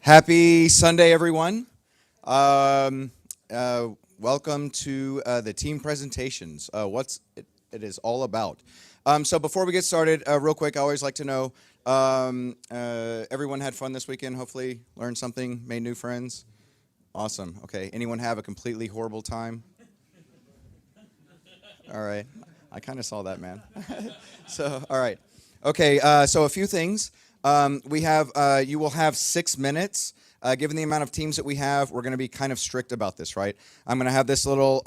Happy Sunday, everyone. Welcome to the team presentations, what it is all about. So before we get started, real quick, I always like to know, everyone had fun this weekend, hopefully learned something, made new friends? Awesome, okay. Anyone have a completely horrible time? All right, I kind of saw that, man. So, all right. Okay, so a few things. You will have 6 minutes. Given the amount of teams that we have, we're going to be kind of strict about this, right? I'm going to have this little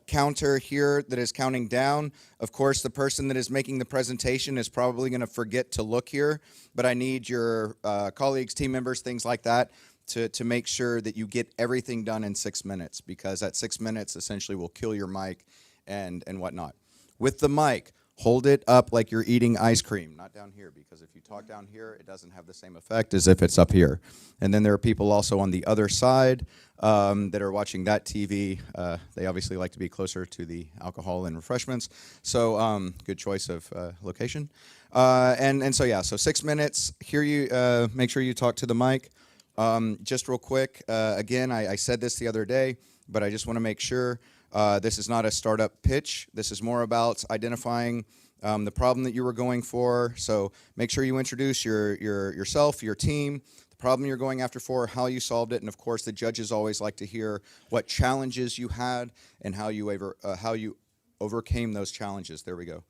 counter here that is counting down. Of course, the person that is making the presentation is probably going to forget to look here, but I need your colleagues, team members, things like that to make sure that you get everything done in 6 minutes, because at 6 minutes, essentially, will kill your mic and whatnot. With the mic, hold it up like you're eating ice cream, not down here, because if you talk down here, it doesn't have the same effect as if it's up here. And then there are people also on the other side that are watching that TV. They obviously like to be closer to the alcohol and refreshments, so good choice of location. And so, yeah, so 6 minutes. Here you make sure you talk to the mic. Just real quick, again, I said this the other day, but I just want to make sure. This is not a startup pitch. This is more about identifying the problem that you were going for. So make sure you introduce yourself, your team, the problem you're going after for, how you solved it, and of course the judges always like to hear what challenges you had and how you overcame those challenges. There we go.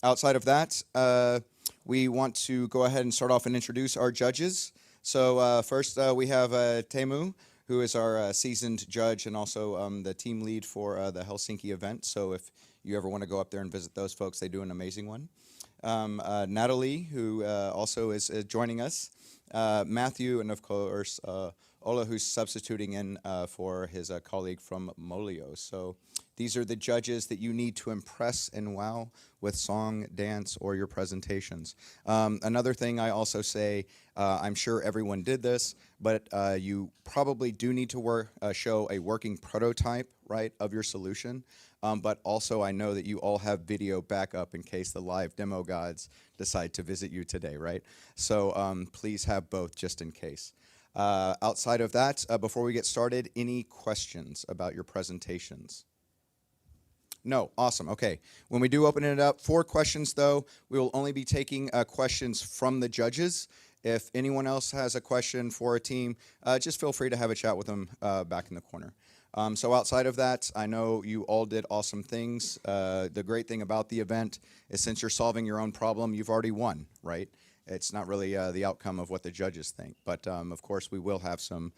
Outside of that, we want to go ahead and start off and introduce our judges. So first we have Teemu, who is our seasoned judge and also the team lead for the Helsinki event. So if you ever want to go up there and visit those folks, they do an amazing one. Natalie, who also is joining us. Matthew, and of course, Ola, who's substituting in for his colleague from Molio. So these are the judges that you need to impress and wow with song, dance, or your presentations. Another thing I also say, I'm sure everyone did this, but you probably do need to show a working prototype, right, of your solution. But also I know that you all have video backup in case the live demo gods decide to visit you today, right? So please have both just in case. Outside of that, before we get started, any questions about your presentations? No, awesome, okay. When we do open it up, 4 questions though, we will only be taking questions from the judges. If anyone else has a question for a team, just feel free to have a chat with them back in the corner. So outside of that, I know you all did awesome things. The great thing about the event is since you're solving your own problem, you've already won, right? It's not really the outcome of what the judges think, but of course we will have some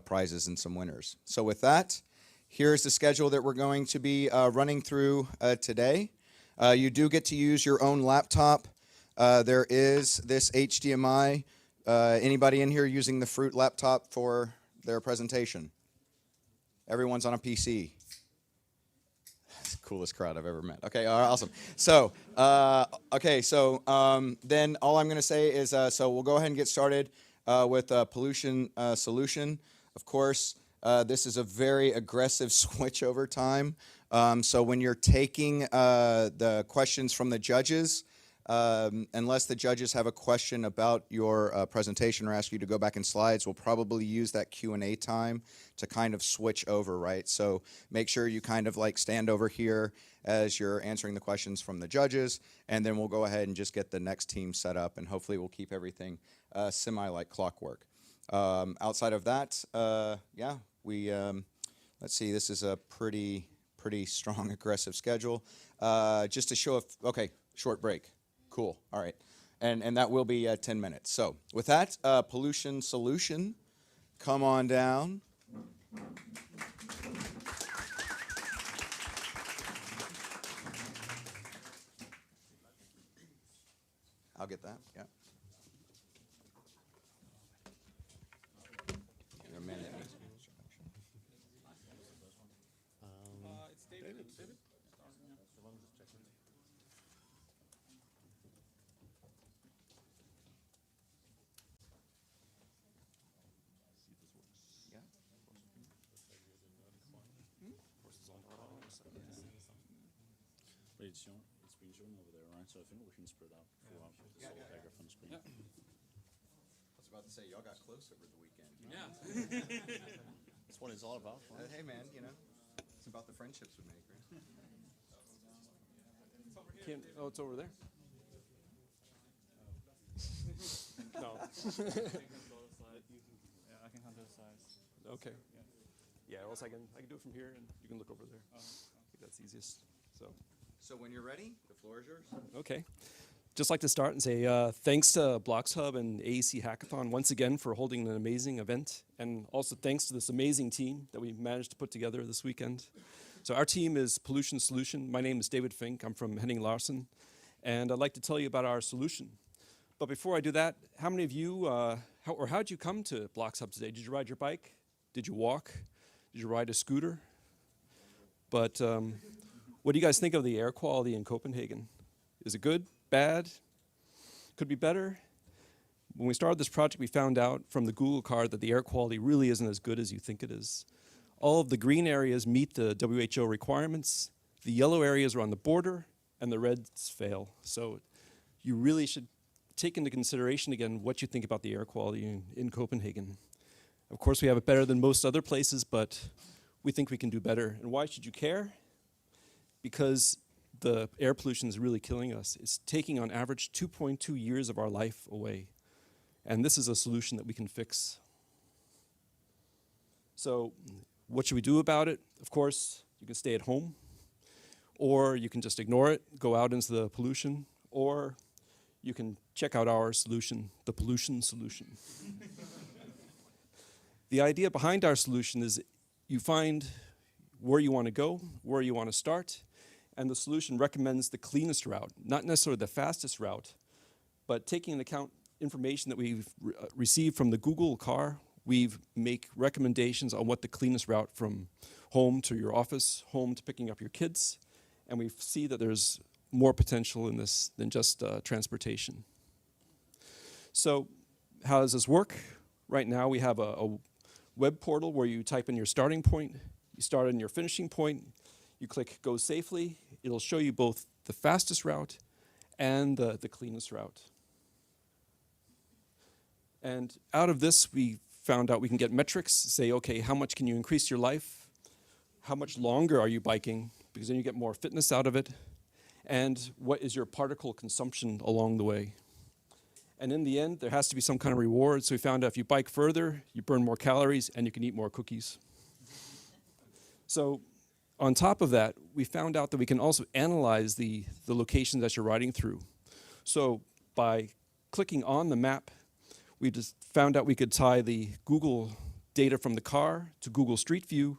prizes and some winners. So with that, here's the schedule that we're going to be running through today. You do get to use your own laptop. There is this HDMI. Anybody in here using the Fruit laptop for their presentation? Everyone's on a PC. That's the coolest crowd I've ever met. Okay, awesome. So, then all I'm going to say is, so we'll go ahead and get started with a pollution solution. Of course, this is a very aggressive switch over time. So when you're taking the questions from the judges, unless the judges have a question about your presentation or ask you to go back in slides, we'll probably use that Q&A time to kind of switch over, right? So make sure you kind of like stand over here as you're answering the questions from the judges, and then we'll go ahead and just get the next team set up, and hopefully we'll keep everything semi-like clockwork. Outside of that, yeah, we, let's see, this is a pretty strong, aggressive schedule. Just to show, okay, short break. Cool, all right. And that will be 10 minutes. So with that, pollution solution, come on down. I'll get that, yeah. It's David. It's been shown over there, right? So I think we can spread out throughout the microphone screen. Yeah. was about to say, y'all got close over the weekend. Yeah. That's what it's all about. Hey, man, you know, it's about the friendships we make, right? Oh, it's over there. No. Yeah, I can handle the size. Okay. Yeah, else I can do it from here, and you can look over there. I think that's easiest. So when you're ready, the floor is yours. Okay. Just like to start and say thanks to BLOXHUB and AEC Hackathon once again for holding an amazing event, and also thanks to this amazing team that we managed to put together this weekend. So our team is Pollution Solution. My name is David Fink. I'm from Henning Larsen, and I'd like to tell you about our solution. But before I do that, how many of you, how did you come to BLOXHUB today? Did you ride your bike? Did you walk? Did you ride a scooter? But what do you guys think of the air quality in Copenhagen? Is it good? Bad? Could be better? When we started this project, we found out from the Google card that the air quality really isn't as good as you think it is. All of the green areas meet the WHO requirements, the yellow areas are on the border, and the reds fail. So you really should take into consideration again what you think about the air quality in Copenhagen. Of course, we have it better than most other places, but we think we can do better. And why should you care? Because the air pollution is really killing us. It's taking on average 2.2 years of our life away. And this is a solution that we can fix. So what should we do about it? Of course, you can stay at home, or you can just ignore it, go out into the pollution, or you can check out our solution, the pollution solution. The idea behind our solution is you find where you want to go, where you want to start, and the solution recommends the cleanest route, not necessarily the fastest route, but taking into account information that we've received from the Google car, we make recommendations on what the cleanest route from home to your office, home to picking up your kids, and we see that there's more potential in this than just transportation. So how does this work? Right now we have a web portal where you type in your starting point, you start in your finishing point, you click Go Safely. It'll show you both the fastest route and the cleanest route. And out of this, we found out we can get metrics, say, okay, how much can you increase your life? How much longer are you biking? Because then you get more fitness out of it. And what is your particle consumption along the way? And in the end, there has to be some kind of reward. So we found out if you bike further, you burn more calories and you can eat more cookies. So on top of that, we found out that we can also analyze the locations that you're riding through. So by clicking on the map, we just found out we could tie the Google data from the car to Google Street View,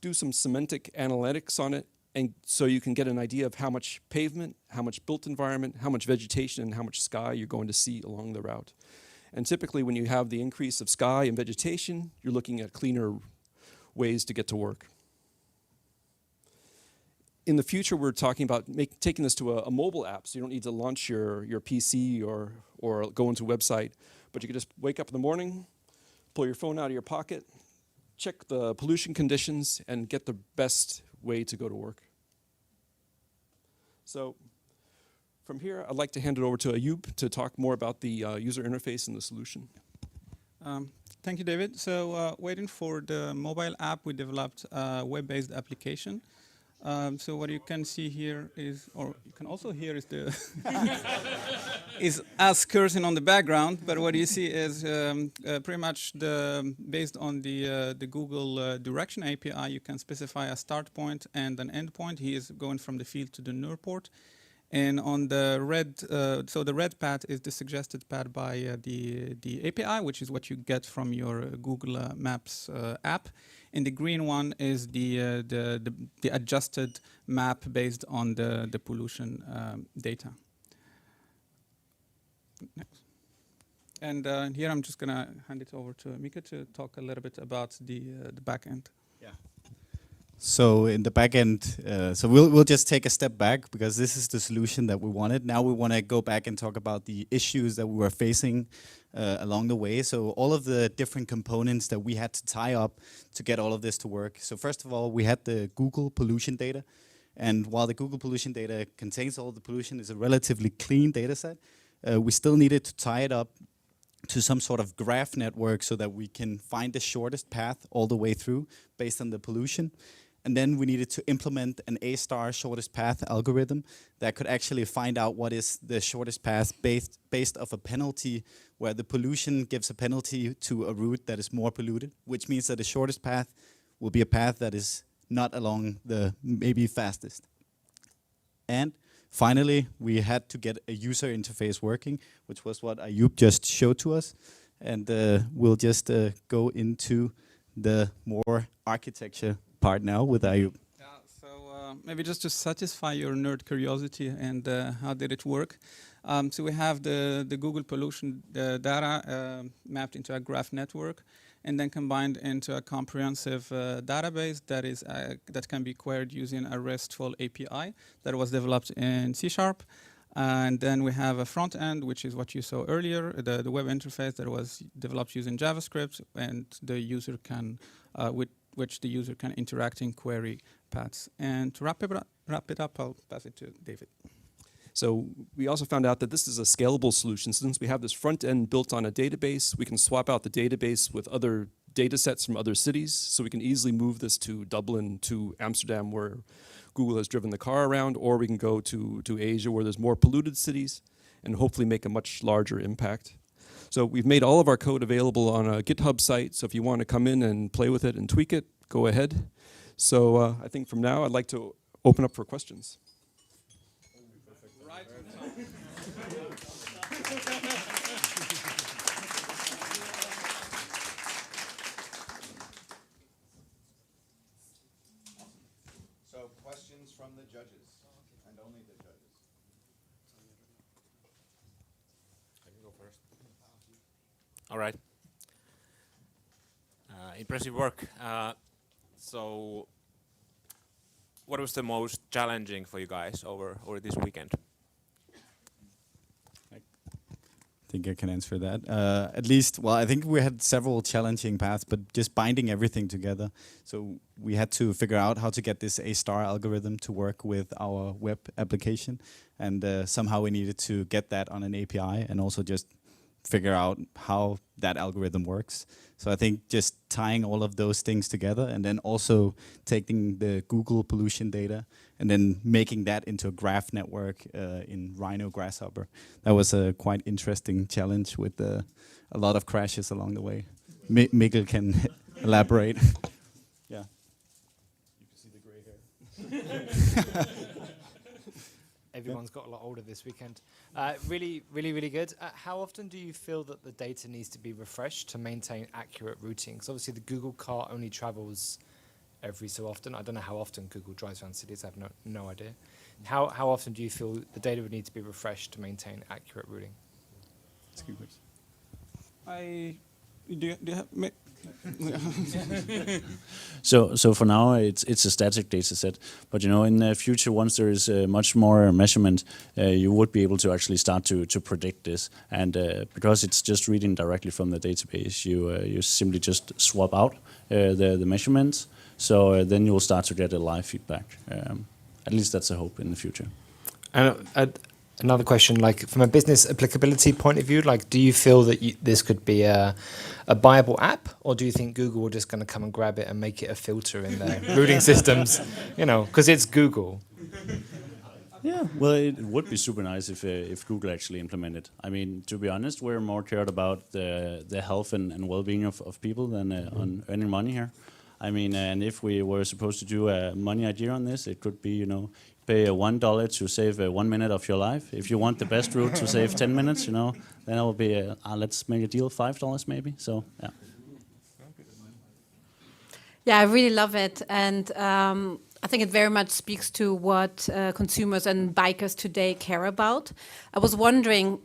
do some semantic analytics on it, and so you can get an idea of how much pavement, how much built environment, how much vegetation, and how much sky you're going to see along the route. And typically when you have the increase of sky and vegetation, you're looking at cleaner ways to get to work. In the future, we're talking about taking this to a mobile app, so you don't need to launch your PC or go into a website, but you can just wake up in the morning, pull your phone out of your pocket, check the pollution conditions, and get the best way to go to work. So from here, I'd like to hand it over to Ayub to talk more about the user interface and the solution. Thank you, David. So waiting for the mobile app, we developed a web-based application. So what you can see here is, or you can also hear is the is us cursing on the background. But what you see is pretty much based on the Google Direction API. You can specify a start point and an end point. He is going from the field to the Nurport. And on the red, so the red path is the suggested path by the API, which is what you get from your Google Maps app. And the green one is the adjusted map based on the pollution data. Next. And here I'm just going to hand it over to Mika to talk a little bit about the back end. Yeah. So in the back end, so we'll just take a step back because this is the solution that we wanted. Now we want to go back and talk about the issues that we were facing along the way. So all of the different components that we had to tie up to get all of this to work. So first of all, we had the Google pollution data. And while the Google pollution data contains all the pollution, is a relatively clean data set, we still needed to tie it up to some sort of graph network so that we can find the shortest path all the way through based on the pollution. And then we needed to implement an A-star shortest path algorithm that could actually find out what is the shortest path based off a penalty, where the pollution gives a penalty to a route that is more polluted, which means that the shortest path will be a path that is not along the maybe fastest. And finally, we had to get a user interface working, which was what Ayub just showed to us. And we'll just go into the more architecture part now with Ayub. Yeah, so maybe just to satisfy your nerd curiosity and how did it work. So we have the Google pollution data mapped into a graph network and then combined into a comprehensive database that can be queried using a RESTful API that was developed in C#. And then we have a front end, which is what you saw earlier, the web interface that was developed using JavaScript, and the user can, with which the user can interact in query paths. And to wrap it up, I'll pass it to David. So we also found out that this is a scalable solution. Since we have this front end built on a database, we can swap out the database with other data sets from other cities. So we can easily move this to Dublin, to Amsterdam, where Google has driven the car around, or we can go to Asia, where there's more polluted cities, and hopefully make a much larger impact. So we've made all of our code available on a GitHub site. So if you want to come in and play with it and tweak it, go ahead. So I think from now, I'd like to open up for questions. So questions from the judges, and only the judges. I can go first. All right. Impressive work. So, what was the most challenging for you guys over this weekend? I think I can answer that. At least, well, I think we had several challenging paths, but just binding everything together. So we had to figure out how to get this A-star algorithm to work with our web application. And somehow we needed to get that on an API and also just figure out how that algorithm works. So I think just tying all of those things together and then also taking the Google pollution data and then making that into a graph network in Rhino Grasshopper. That was a quite interesting challenge with a lot of crashes along the way. Mikkel can elaborate. Yeah. You can see the gray hair. Everyone's got a lot older this weekend. Really good. How often do you feel that the data needs to be refreshed to maintain accurate routing? Because obviously the Google car only travels every so often. I don't know how often Google drives around cities. I have no idea. How often do you feel the data would need to be refreshed to maintain accurate routing? That's a good question. Do you have, So for now it's a static data set, but in the future, once there is much more measurement, you would be able to actually start to predict this. And because it's just reading directly from the database, you simply just swap out the measurements. So then you will start to get a live feedback. At least that's a hope in the future. And another question, like from a business applicability point of view, like do you feel that this could be a viable app, or do you think Google are just going to come and grab it and make it a filter in their routing systems? Because it's Google. Yeah, well, it would be super nice if Google actually implemented. I mean, to be honest, we're more cared about the health and well-being of people than on earning money here. I mean, and if we were supposed to do a money idea on this, it could be, pay $1 to save 1 minute of your life. If you want the best route to save 10 minutes, then it will be, let's make a deal, $5 maybe. So, yeah. Yeah, I really love it. And I think it very much speaks to what consumers and bikers today care about. I was wondering,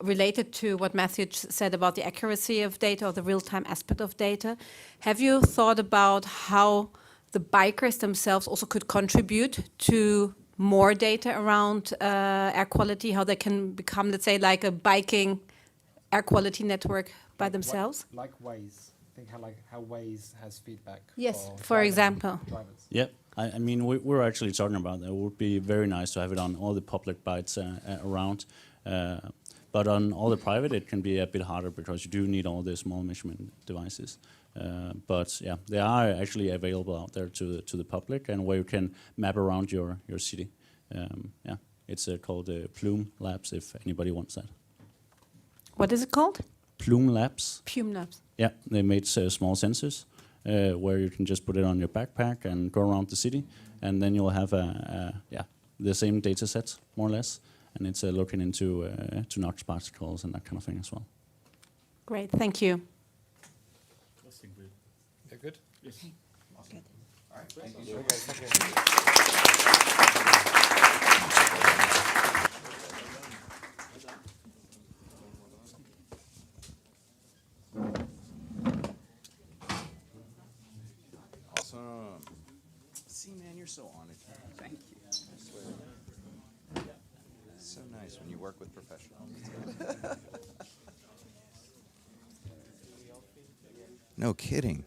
related to what Matthew said about the accuracy of data or the real-time aspect of data, have you thought about how the bikers themselves also could contribute to more data around air quality, how they can become, let's say, like a biking air quality network by themselves? Like Waze. Think how Waze has feedback. Yes, for example. Drivers. Yep. I mean, we're actually talking about that. It would be very nice to have it on all the public bikes around. But on all the private, it can be a bit harder because you do need all the small measurement devices. But yeah, they are actually available out there to the public, and where you can map around your city. Yeah, it's called Plume Labs, if anybody wants that. What is it called? Plume Labs. Plume Labs. Yeah, they made small sensors where you can just put it on your backpack and go around the city, and then you'll have the same data set, more or less, and it's looking into to NOx particles and that kind of thing as well. Great, thank you. They're good? Yes. Awesome. All right. Thank you. Awesome. See, man, you're so on it. Thank you. I swear. It's so nice when you work with professionals. No kidding.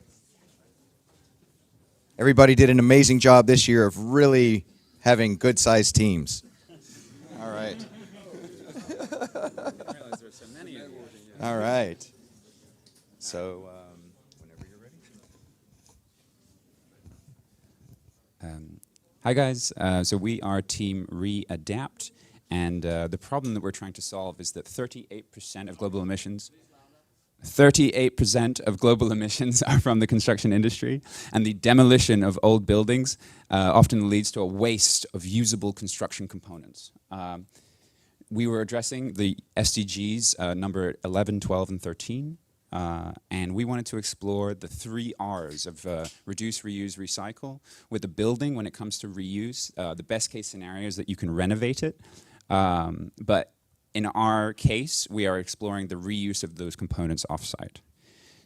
Everybody did an amazing job this year of really having good-sized teams. All right. All right. So, whenever you're ready. Hi guys, so we are team Readapt, and the problem that we're trying to solve is that 38% of global emissions are from the construction industry, and the demolition of old buildings often leads to a waste of usable construction components. We were addressing the SDGs number 11, 12, and 13, and we wanted to explore the 3 R's of reduce, reuse, recycle with the building when it comes to reuse. The best case scenario is that you can renovate it, but in our case, we are exploring the reuse of those components offsite.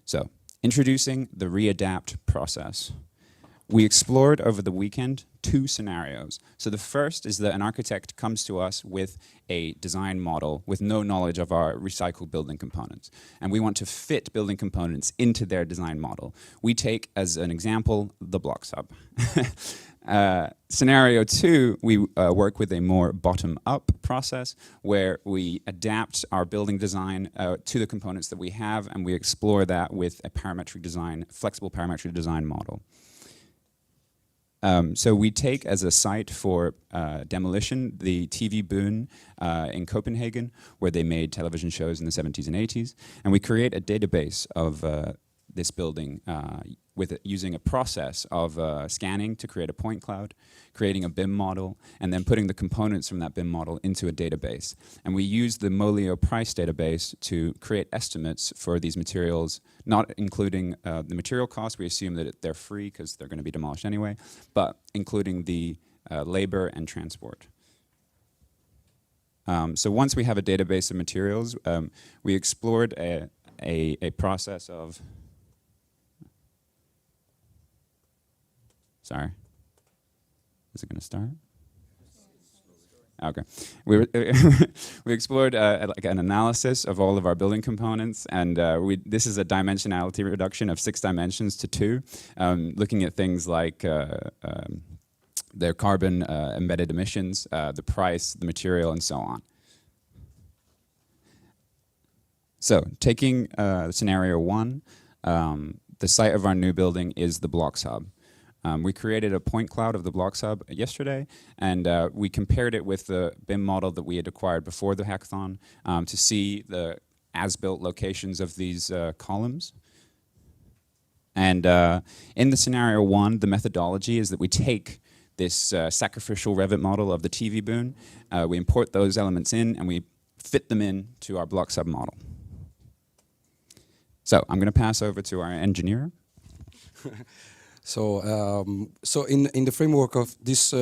So, introducing the Readapt process. We explored over the weekend 2 scenarios. So the first is that an architect comes to us with a design model with no knowledge of our recycled building components. And we want to fit building components into their design model. We take, as an example, the BLOXHUB. Scenario 2, we work with a more bottom-up process where we adapt our building design to the components that we have, and we explore that with a parametric design, flexible parametric design model. So we take as a site for demolition the TV Boon in Copenhagen, where they made television shows in the 70s and 80s, and we create a database of this building using a process of scanning to create a point cloud, creating a BIM model, and then putting the components from that BIM model into a database. And we use the Molio price database to create estimates for these materials, not including the material costs. We assume that they're free because they're going to be demolished anyway, but including the labor and transport. So once we have a database of materials, we explored a process of... Sorry. Is it going to start? Okay. We explored like an analysis of all of our building components, and this is a dimensionality reduction of 6 dimensions to 2, looking at things like their carbon embedded emissions, the price, the material, and so on. So, taking scenario 1, the site of our new building is the BLOXHUB. We created a point cloud of the BLOXHUB yesterday, and we compared it with the BIM model that we had acquired before the hackathon to see the as-built locations of these columns. And in the scenario 1, the methodology is that we take this sacrificial Revit model of the TV Boon, we import those elements in, and we fit them in to our BLOXHUB model. So I'm going to pass over to our engineer. So in the framework of this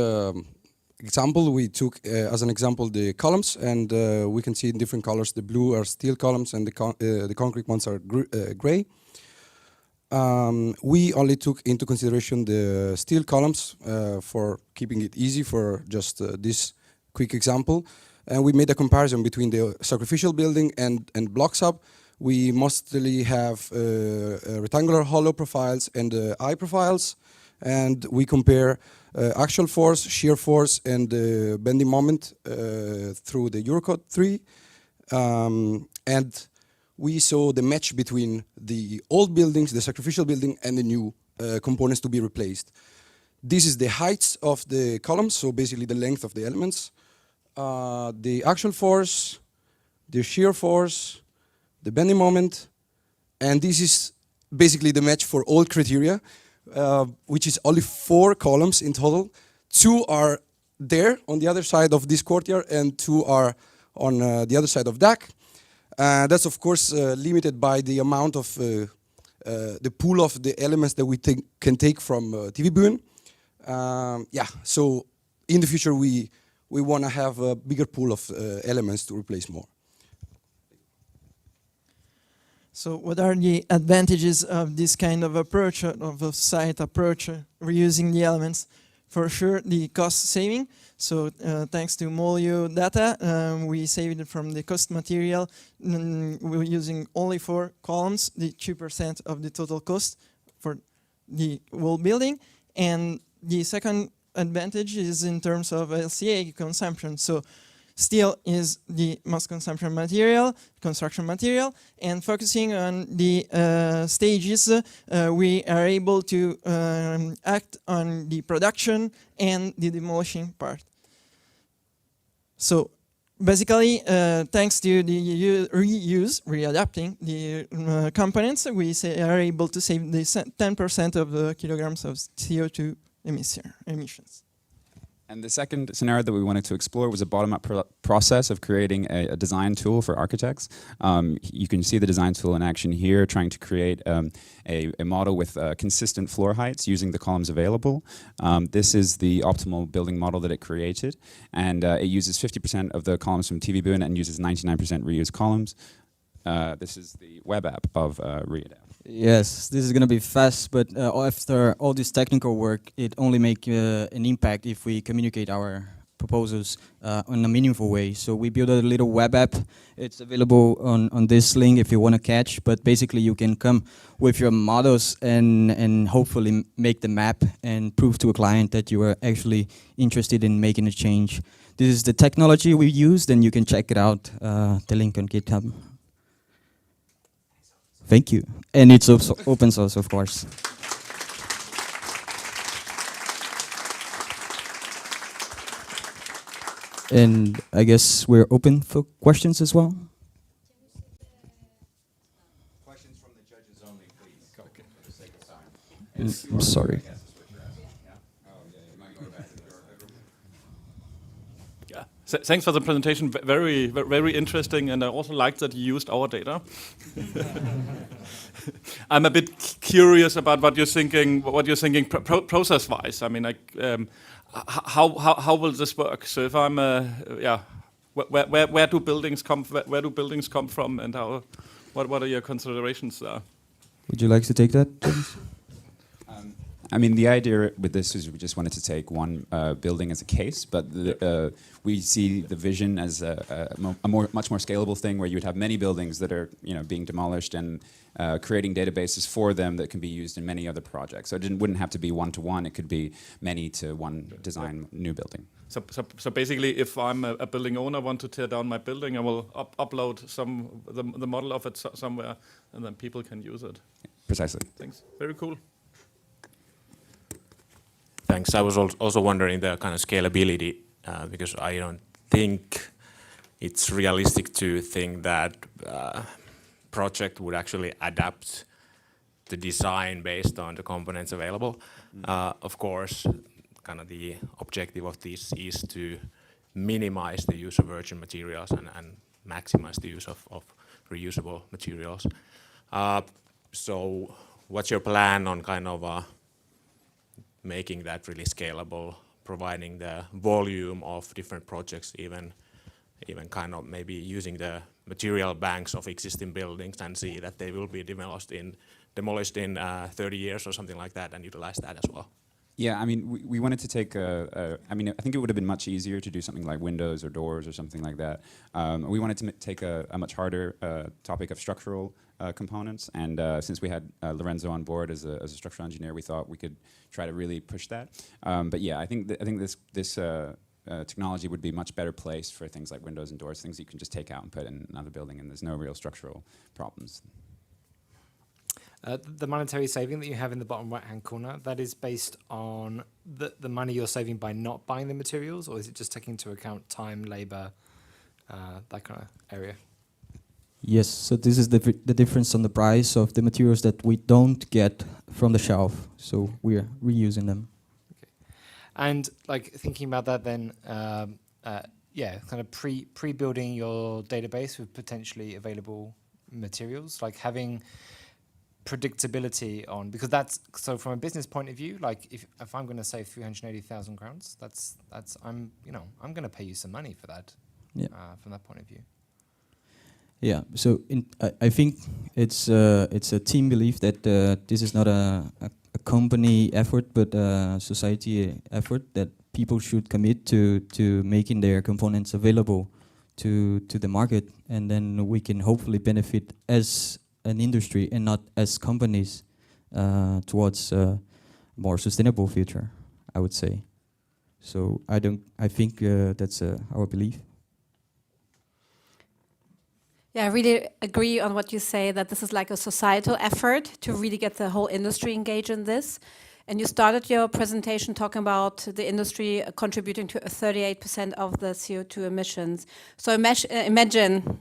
example, we took as an example the columns, and we can see in different colors. The blue are steel columns, and the concrete ones are gray. We only took into consideration the steel columns for keeping it easy for just this quick example, and we made a comparison between the sacrificial building and BLOXHUB. We mostly have rectangular hollow profiles and eye profiles, and we compare axial force, shear force, and bending moment through the Eurocode 3. And we saw the match between the old buildings, the sacrificial building, and the new components to be replaced. This is the heights of the columns, so basically the length of the elements, the axial force, the shear force, the bending moment, and this is basically the match for all criteria, which is only 4 columns in total. 2 are there on the other side of this courtyard, and 2 are on the other side of DAC. That's of course limited by the amount of the pool of the elements that we can take from TV-Buen. Yeah, so in the future we want to have a bigger pool of elements to replace more. So what are the advantages of this kind of approach, of a site approach, reusing the elements? For sure, the cost saving. So thanks to Molio data, we saved from the cost material. We're using only 4 columns, the 2% of the total cost for the whole building. And the second advantage is in terms of LCA consumption. So steel is the most consumption material, construction material, and focusing on the stages, we are able to act on the production and the demolishing part. So basically, thanks to the readapting the components, we are able to save the 10% of the kilograms of CO2 emissions. And the second scenario that we wanted to explore was a bottom-up process of creating a design tool for architects. You can see the design tool in action here, trying to create a model with consistent floor heights using the columns available. This is the optimal building model that it created, and it uses 50% of the columns from TV-Buen and uses 99% reused columns. This is the web app of Readapt. Yes, this is going to be fast, but after all this technical work, it only makes an impact if we communicate our proposals in a meaningful way. So we built a little web app. It's available on this link if you want to catch, but basically you can come with your models and hopefully make the map and prove to a client that you are actually interested in making a change. This is the technology we used, and you can check it out, the link on GitHub. Thank you. And it's also open source, of course. And I guess we're open for questions as well. Questions from the judges only, please. Okay. For the sake of time. I'm sorry. Thanks for the presentation. Very, very interesting, and I also like that you used our data. I'm a bit curious about what you're thinking. Process-wise. I mean, like, how will this work? So if I'm, where do buildings come? Where do buildings come from, and how? What are your considerations there? Would you like to take that, James? I mean, the idea with this is we just wanted to take one building as a case, but we see the vision as a much more scalable thing, where you would have many buildings that are being demolished and creating databases for them that can be used in many other projects. So it wouldn't have to be one-to-one; it could be many to one design new building. So basically, if I'm a building owner, want to tear down my building, I will upload the model of it somewhere, and then people can use it. Precisely. Thanks. Very cool. Thanks. I was also wondering the kind of scalability, because I don't think it's realistic to think that project would actually adapt the design based on the components available. Of course, kind of the objective of this is to minimize the use of virgin materials and maximize the use of reusable materials. So what's your plan on kind of making that really scalable, providing the volume of different projects, even kind of maybe using the material banks of existing buildings and see that they will be demolished in 30 years or something like that, and utilize that as well? Yeah, I mean, we wanted to take I mean, I think it would have been much easier to do something like windows or doors or something like that. We wanted to take a much harder topic of structural components, and since we had Lorenzo on board as a structural engineer, we thought we could try to really push that. But yeah, I think this technology would be much better placed for things like windows and doors, things you can just take out and put in another building, and there's no real structural problems. The monetary saving that you have in the bottom right-hand corner, that is based on the money you're saving by not buying the materials, or is it just taking into account time, labor, that kind of area? Yes, so this is the difference on the price of the materials that we don't get from the shelf, so we're reusing them. Okay. And like thinking about that then, yeah, kind of pre-building your database with potentially available materials, like having predictability on, because that's, so from a business point of view, like if I'm going to save 380,000 crowns, that's I'm going to pay you some money for that. Yeah. From that point of view. Yeah. So I think it's a team belief that this is not a company effort, but a society effort, that people should commit to making their components available to the market, and then we can hopefully benefit as an industry and not as companies towards a more sustainable future, I would say. So I think that's our belief. Yeah, I really agree on what you say, that this is like a societal effort to really get the whole industry engaged in this. And you started your presentation talking about the industry contributing to 38% of the CO2 emissions. So imagine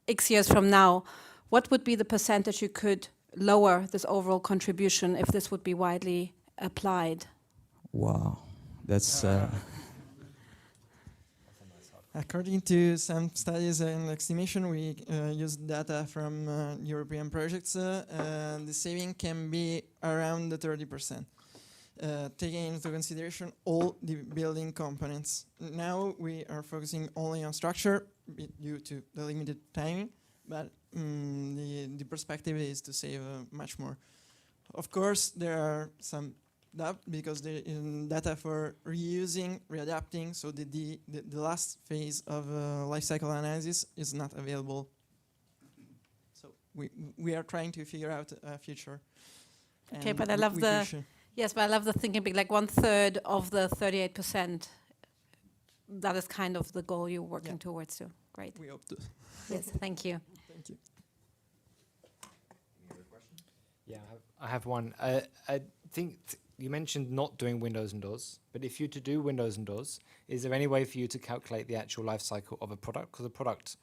X years from now, what would be the percentage you could lower this overall contribution if this would be widely applied? Wow, that's... According to some studies and estimation, we use data from European projects. The saving can be around the 30%, taking into consideration all the building components. Now we are focusing only on structure due to the limited timing, but the perspective is to save much more. Of course, there are some doubt because the data for reusing, readapting, so the last phase of life cycle analysis is not available. So we are trying to figure out a future. Okay, but I love the yes, but I love the thinking big, like 1/3 of the 38%. That is kind of the goal you're working towards too. Great. We hope to. Yes, thank you. Thank you. Any other questions? Yeah, I have one. I think you mentioned not doing windows and doors, but if you're to do windows and doors, is there any way for you to calculate the actual life cycle of a product? Because a product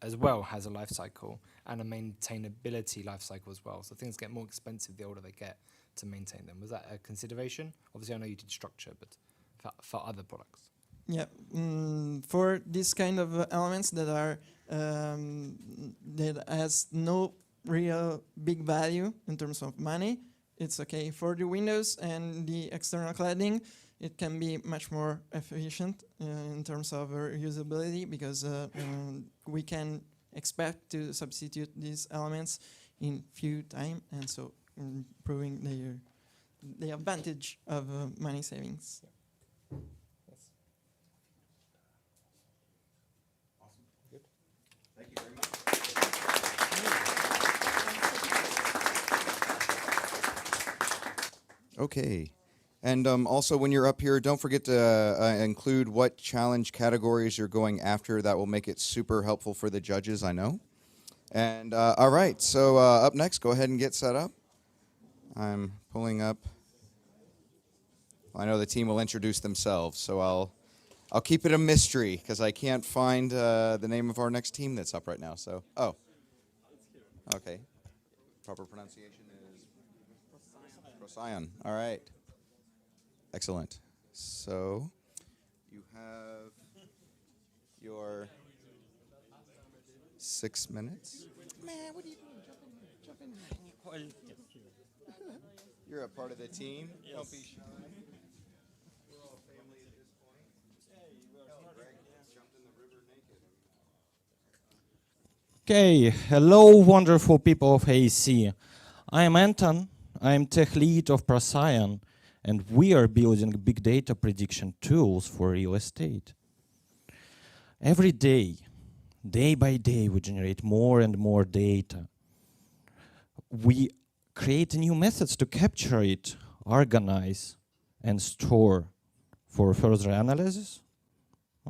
as well has a life cycle and a maintainability life cycle as well. So things get more expensive the older they get to maintain them. Was that a consideration? Obviously, I know you did structure, but for other products. Yeah, for this kind of elements that are that has no real big value in terms of money, it's okay. For the windows and the external cladding, it can be much more efficient in terms of reusability, because we can expect to substitute these elements in few time, and so improving the advantage of money savings. Thank you very much. Okay. And also, when you're up here, don't forget to include what challenge categories you're going after. That will make it super helpful for the judges, I know. And all right, so up next, go ahead and get set up. I'm pulling up. I know the team will introduce themselves, so I'll keep it a mystery because I can't find the name of our next team that's up right now. So, okay. Proper pronunciation is Procyon. All right. Excellent. So, you have your 6 minutes. Man, what are you doing? Jump in. You're a part of the team. Yes. Don't be shy. We're all family at this point. Greg jumped in the river naked. Okay, hello wonderful people of AEC. I am Anton, I am tech lead of Procyon, and we are building big data prediction tools for real estate. Every day, day by day, we generate more and more data. We create new methods to capture it, organize, and store for further analysis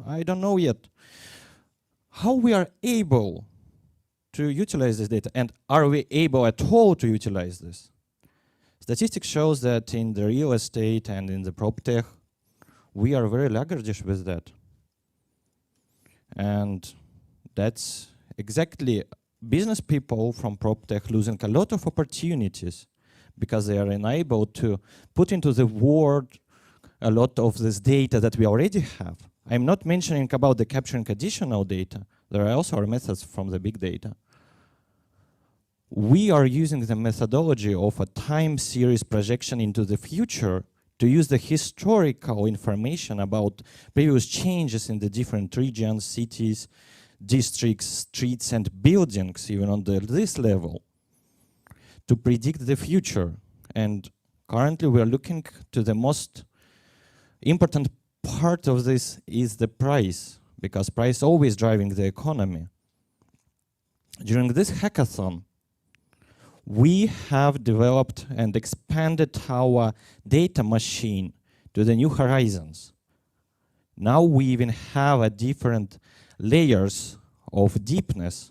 I don't know yet. How we are able to utilize this data, and are we able at all to utilize this? Statistics shows that in the real estate and in the prop tech, we are very laggardish with that. And that's exactly business people from prop tech losing a lot of opportunities because they are unable to put into the world a lot of this data that we already have. I'm not mentioning about the capturing additional data. There are also methods from the big data. We are using the methodology of a time series projection into the future to use the historical information about previous changes in the different regions, cities, districts, streets, and buildings, even on this level, to predict the future. And currently we are looking to the most important part of this is the price, because price always driving the economy. During this hackathon, we have developed and expanded our data machine to the new horizons. Now we even have a different layers of deepness.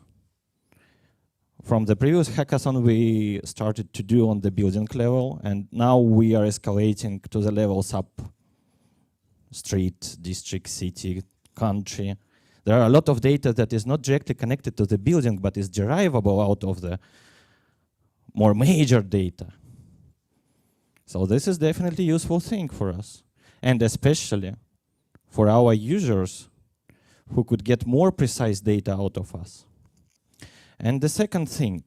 From the previous hackathon we started to do on the building level, and now we are escalating to the levels up. Street, district, city, country. There are a lot of data that is not directly connected to the building, but is derivable out of the more major data. So this is definitely a useful thing for us, and especially for our users who could get more precise data out of us. And the second thing,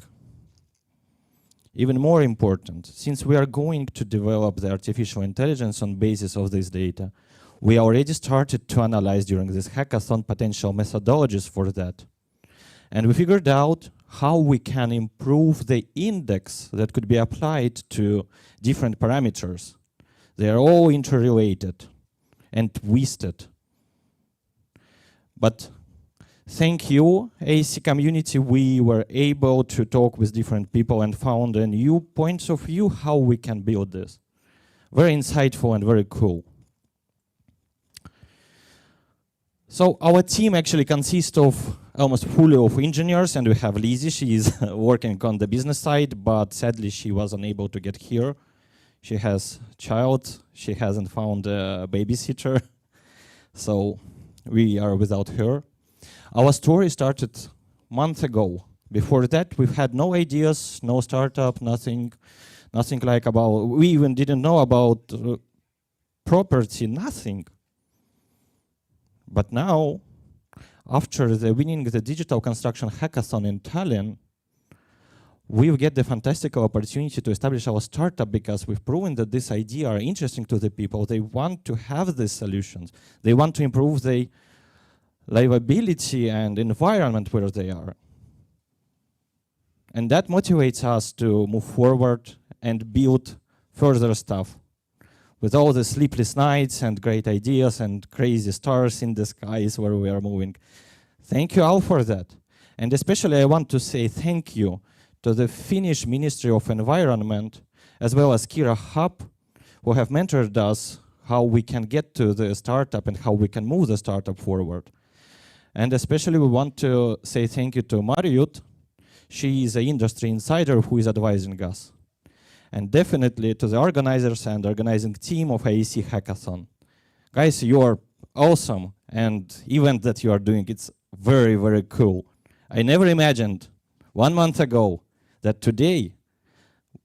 even more important, since we are going to develop the artificial intelligence on basis of this data, we already started to analyze during this hackathon potential methodologies for that. And we figured out how we can improve the index that could be applied to different parameters. They are all interrelated and twisted. But thank you, AEC community, we were able to talk with different people and found a new points of view how we can build this. Very insightful and very cool. So our team actually consists of almost fully of engineers, and we have Lizzie. She is working on the business side, but sadly she was unable to get here. She has a child. She hasn't found a babysitter, so we are without her. Our story started a month ago. Before that, we've had no ideas, no startup, nothing like about. We even didn't know about property, nothing. But now, after the winning the digital construction hackathon in Tallinn, we get the fantastic opportunity to establish our startup because we've proven that this idea are interesting to the people. They want to have these solutions. They want to improve the livability and environment where they are. And that motivates us to move forward and build further stuff. With all the sleepless nights and great ideas and crazy stars in the skies where we are moving. Thank you all for that. And especially I want to say thank you to the Finnish Ministry of Environment, as well as Kira Hub, who have mentored us how we can get to the startup and how we can move the startup forward. And especially we want to say thank you to Marjut. She is an industry insider who is advising us. And definitely to the organizers and organizing team of AEC Hackathon. Guys, you are awesome, and event that you are doing, it's very, very cool. I never imagined 1 month ago that today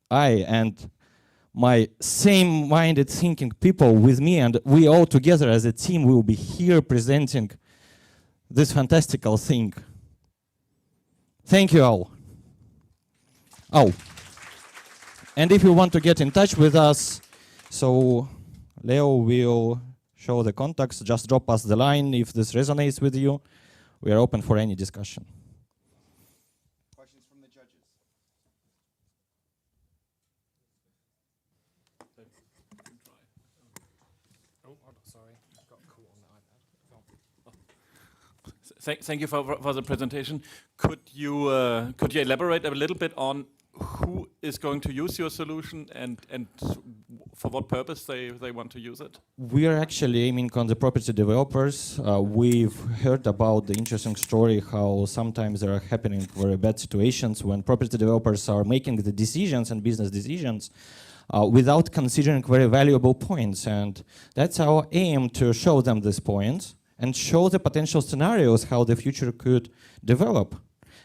I and my same-minded thinking people with me and we all together as a team will be here presenting this fantastical thing. Thank you all. Oh. And if you want to get in touch with us, so Leo will show the contacts. Just drop us the line if this resonates with you. We are open for any discussion. Questions from the judges? Oh, sorry, got caught on the iPad. Thank you for the presentation. Could you elaborate a little bit on who is going to use your solution and for what purpose they want to use it? We are actually aiming on the property developers. We've heard about the interesting story how sometimes there are happening very bad situations when property developers are making the decisions and business decisions without considering very valuable points. And that's our aim, to show them these points and show the potential scenarios how the future could develop.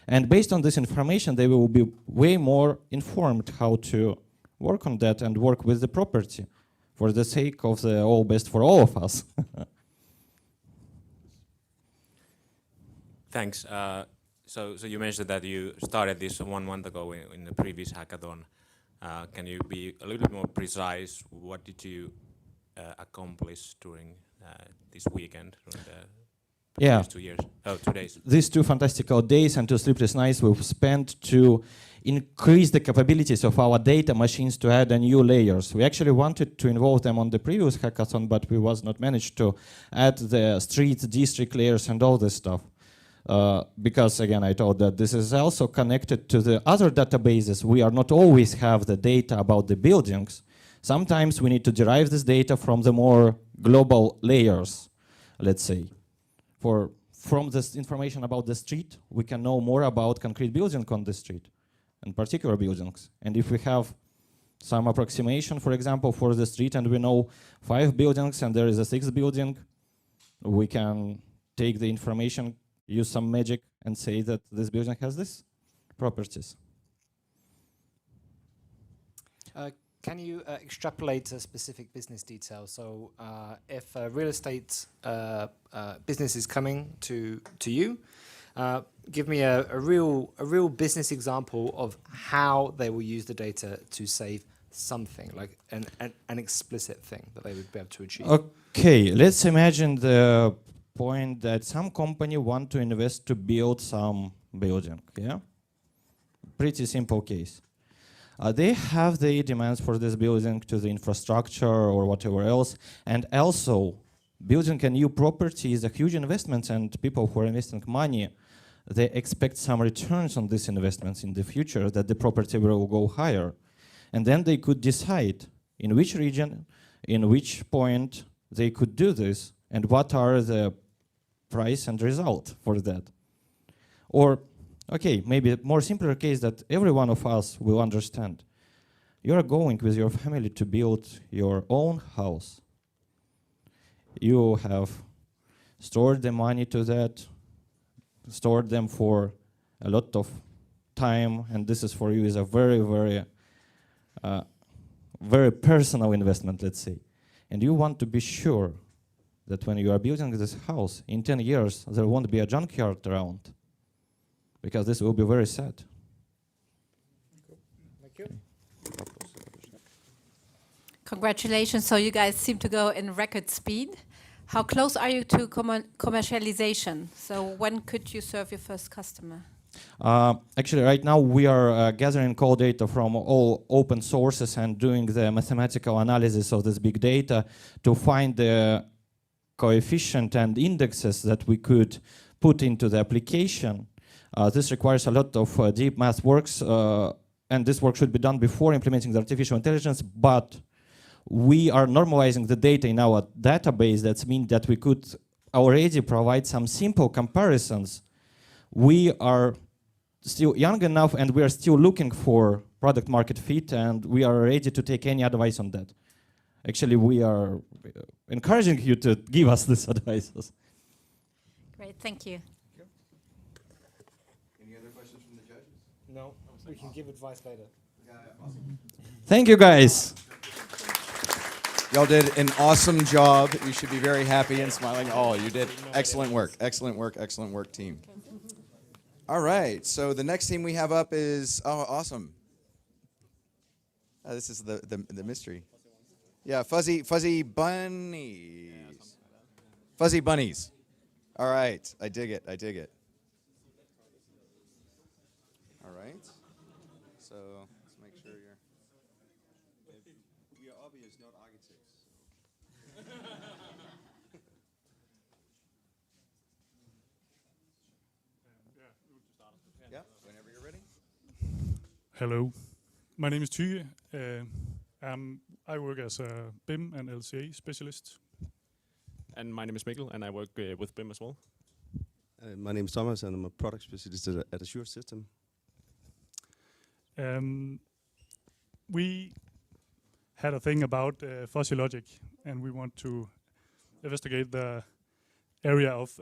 And based on this information, they will be way more informed how to work on that and work with the property for the sake of the all best for all of us. Thanks. So you mentioned that you started this 1 month ago in the previous hackathon. Can you be a little bit more precise? What did you accomplish during this weekend, during the 2 years? Oh, 2 days. These 2 fantastical days and 2 sleepless nights we've spent to increase the capabilities of our data machines to add new layers. We actually wanted to involve them on the previous hackathon, but we was not managed to add the street, district layers and all this stuff. Because again, I told that this is also connected to the other databases. We are not always have the data about the buildings. Sometimes we need to derive this data from the more global layers, let's say. From this information about the street, we can know more about concrete building on the street and particular buildings. And if we have some approximation, for example, for the street, and we know 5 buildings and there is a 6th building, we can take the information, use some magic, and say that this building has these properties. Can you extrapolate a specific business detail? So if a real estate business is coming to you, give me a real business example of how they will use the data to save something, like an explicit thing that they would be able to achieve. Okay, let's imagine the point that some company want to invest to build some building, yeah? Pretty simple case. They have the demands for this building to the infrastructure or whatever else, and also building a new property is a huge investment, and people who are investing money, they expect some returns on these investments in the future, that the property will go higher. And then they could decide in which region, in which point they could do this, and what are the price and result for that. Or okay, maybe a more simpler case that every one of us will understand. You are going with your family to build your own house. You have stored the money to that, stored them for a lot of time, and this is for you is a very, very, very personal investment, let's say. And you want to be sure that when you are building this house, in 10 years, there won't be a junkyard around. Because this will be very sad. Thank you. Congratulations. So you guys seem to go in record speed. How close are you to commercialization? So when could you serve your first customer? Actually, right now we are gathering call data from all open sources and doing the mathematical analysis of this big data to find the coefficient and indexes that we could put into the application. This requires a lot of deep math works, and this work should be done before implementing the artificial intelligence, but we are normalizing the data in our database. That means that we could already provide some simple comparisons. We are still young enough, and we are still looking for product market fit, and we are ready to take any advice on that. Actually, we are encouraging you to give us these advices. Great, thank you. No, we can give advice later. Thank you, guys. Y'all did an awesome job. You should be very happy and smiling. Oh, you did excellent work. Excellent work. Excellent work, team. All right. So the next team we have up is awesome. This is the mystery. Yeah, fuzzy bunnies. Fuzzy bunnies. All right. I dig it. I dig it. All right. So let's make sure you're. We are obvious, not architects. Yeah, whenever you're ready. Hello, my name is Hygge. I work as a BIM and LCA specialist. And my name is Mikkel, and I work with BIM as well. My name is Thomas, and I'm a product specialist at Azure System. We had a thing about fuzzy logic, and we want to investigate the area of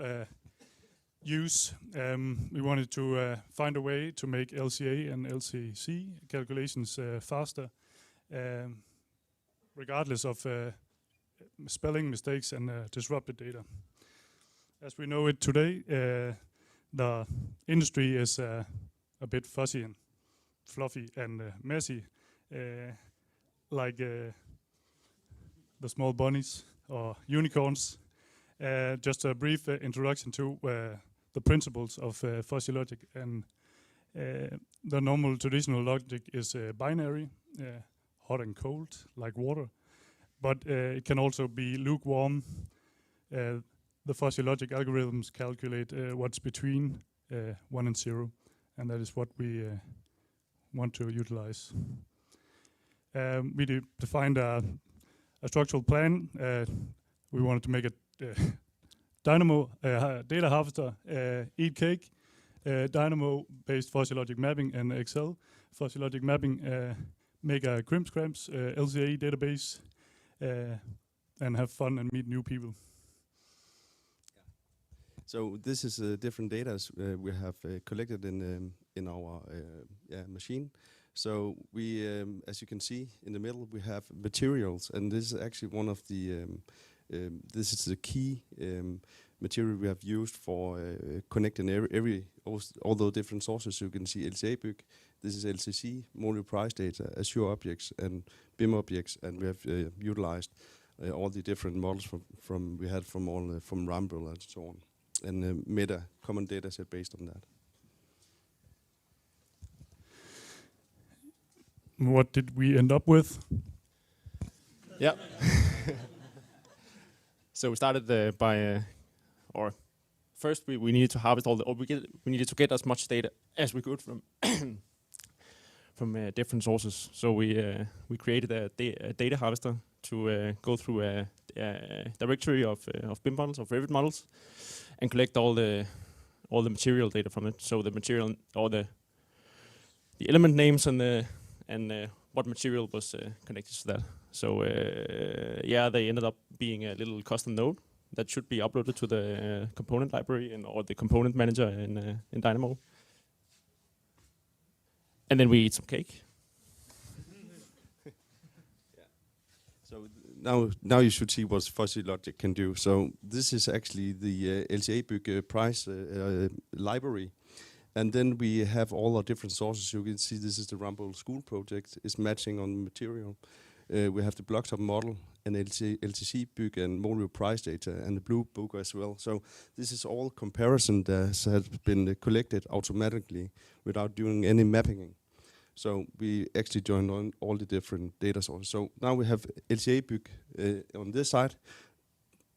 use. We wanted to find a way to make LCA and LCC calculations faster, regardless of spelling mistakes and disrupted data. As we know it today, the industry is a bit fuzzy and fluffy and messy, like the small bunnies or unicorns. Just a brief introduction to the principles of fuzzy logic. And the normal traditional logic is binary, hot and cold, like water. But it can also be lukewarm. The fuzzy logic algorithms calculate what's between 1 and 0, and that is what we want to utilize. We defined a structural plan. We wanted to make a Dynamo data harvester, eat cake, Dynamo-based fuzzy logic mapping, and Excel fuzzy logic mapping, make a crimps LCA database, and have fun and meet new people. So this is different data we have collected in our machine. So we, as you can see in the middle, we have materials, and this is actually one of the this is the key material we have used for connecting all those different sources. So you can see LCA book, this is LCC, module price data, Azure objects, and BIM objects, and we have utilized all the different models from we had from Rumble and so on, and made a common data set based on that. What did we end up with? Yeah. So we started by, or first we needed to harvest all we needed to get as much data as we could from from different sources. So we created a data harvester to go through a directory of BIM models, of Revit models, and collect all the material data from it. So the material, all the element names and what material was connected to that. So yeah, they ended up being a little custom node that should be uploaded to the component library or the component manager in Dynamo. And then we eat some cake. So now you should see what fuzzy logic can do. So this is actually the LCA book price library. And then we have all our different sources. You can see this is the Rumble school project. It's matching on material. We have the BLOXHUB model, and LCC book, and module price data, and the blue book as well. So this is all comparison that has been collected automatically without doing any mapping. So we actually joined on all the different data sources. So now we have LCA book on this side,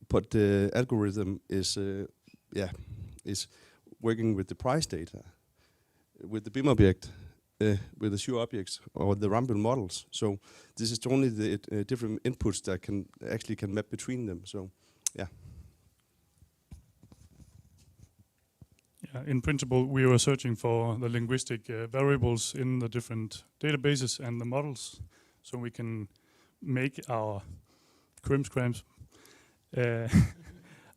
but the algorithm is working with the price data, with the BIM object, with the Azure objects or the Rumble models. So this is only the different inputs that can map between them. So, yeah. Yeah, in principle, we were searching for the linguistic variables in the different databases and the models, so we can make our crimps,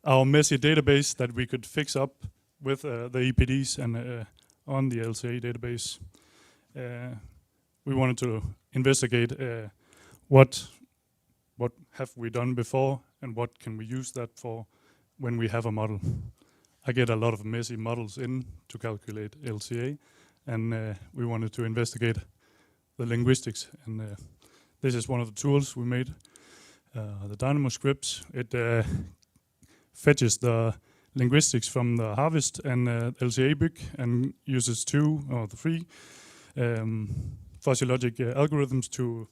our messy database that we could fix up with the EPDs and on the LCA database. We wanted to investigate what have we done before and what can we use that for when we have a model. I get a lot of messy models in to calculate LCA, and we wanted to investigate the linguistics, and this is one of the tools we made, the Dynamo scripts. It fetches the linguistics from the harvest and LCA book and uses 2 or 3 fuzzy logic algorithms to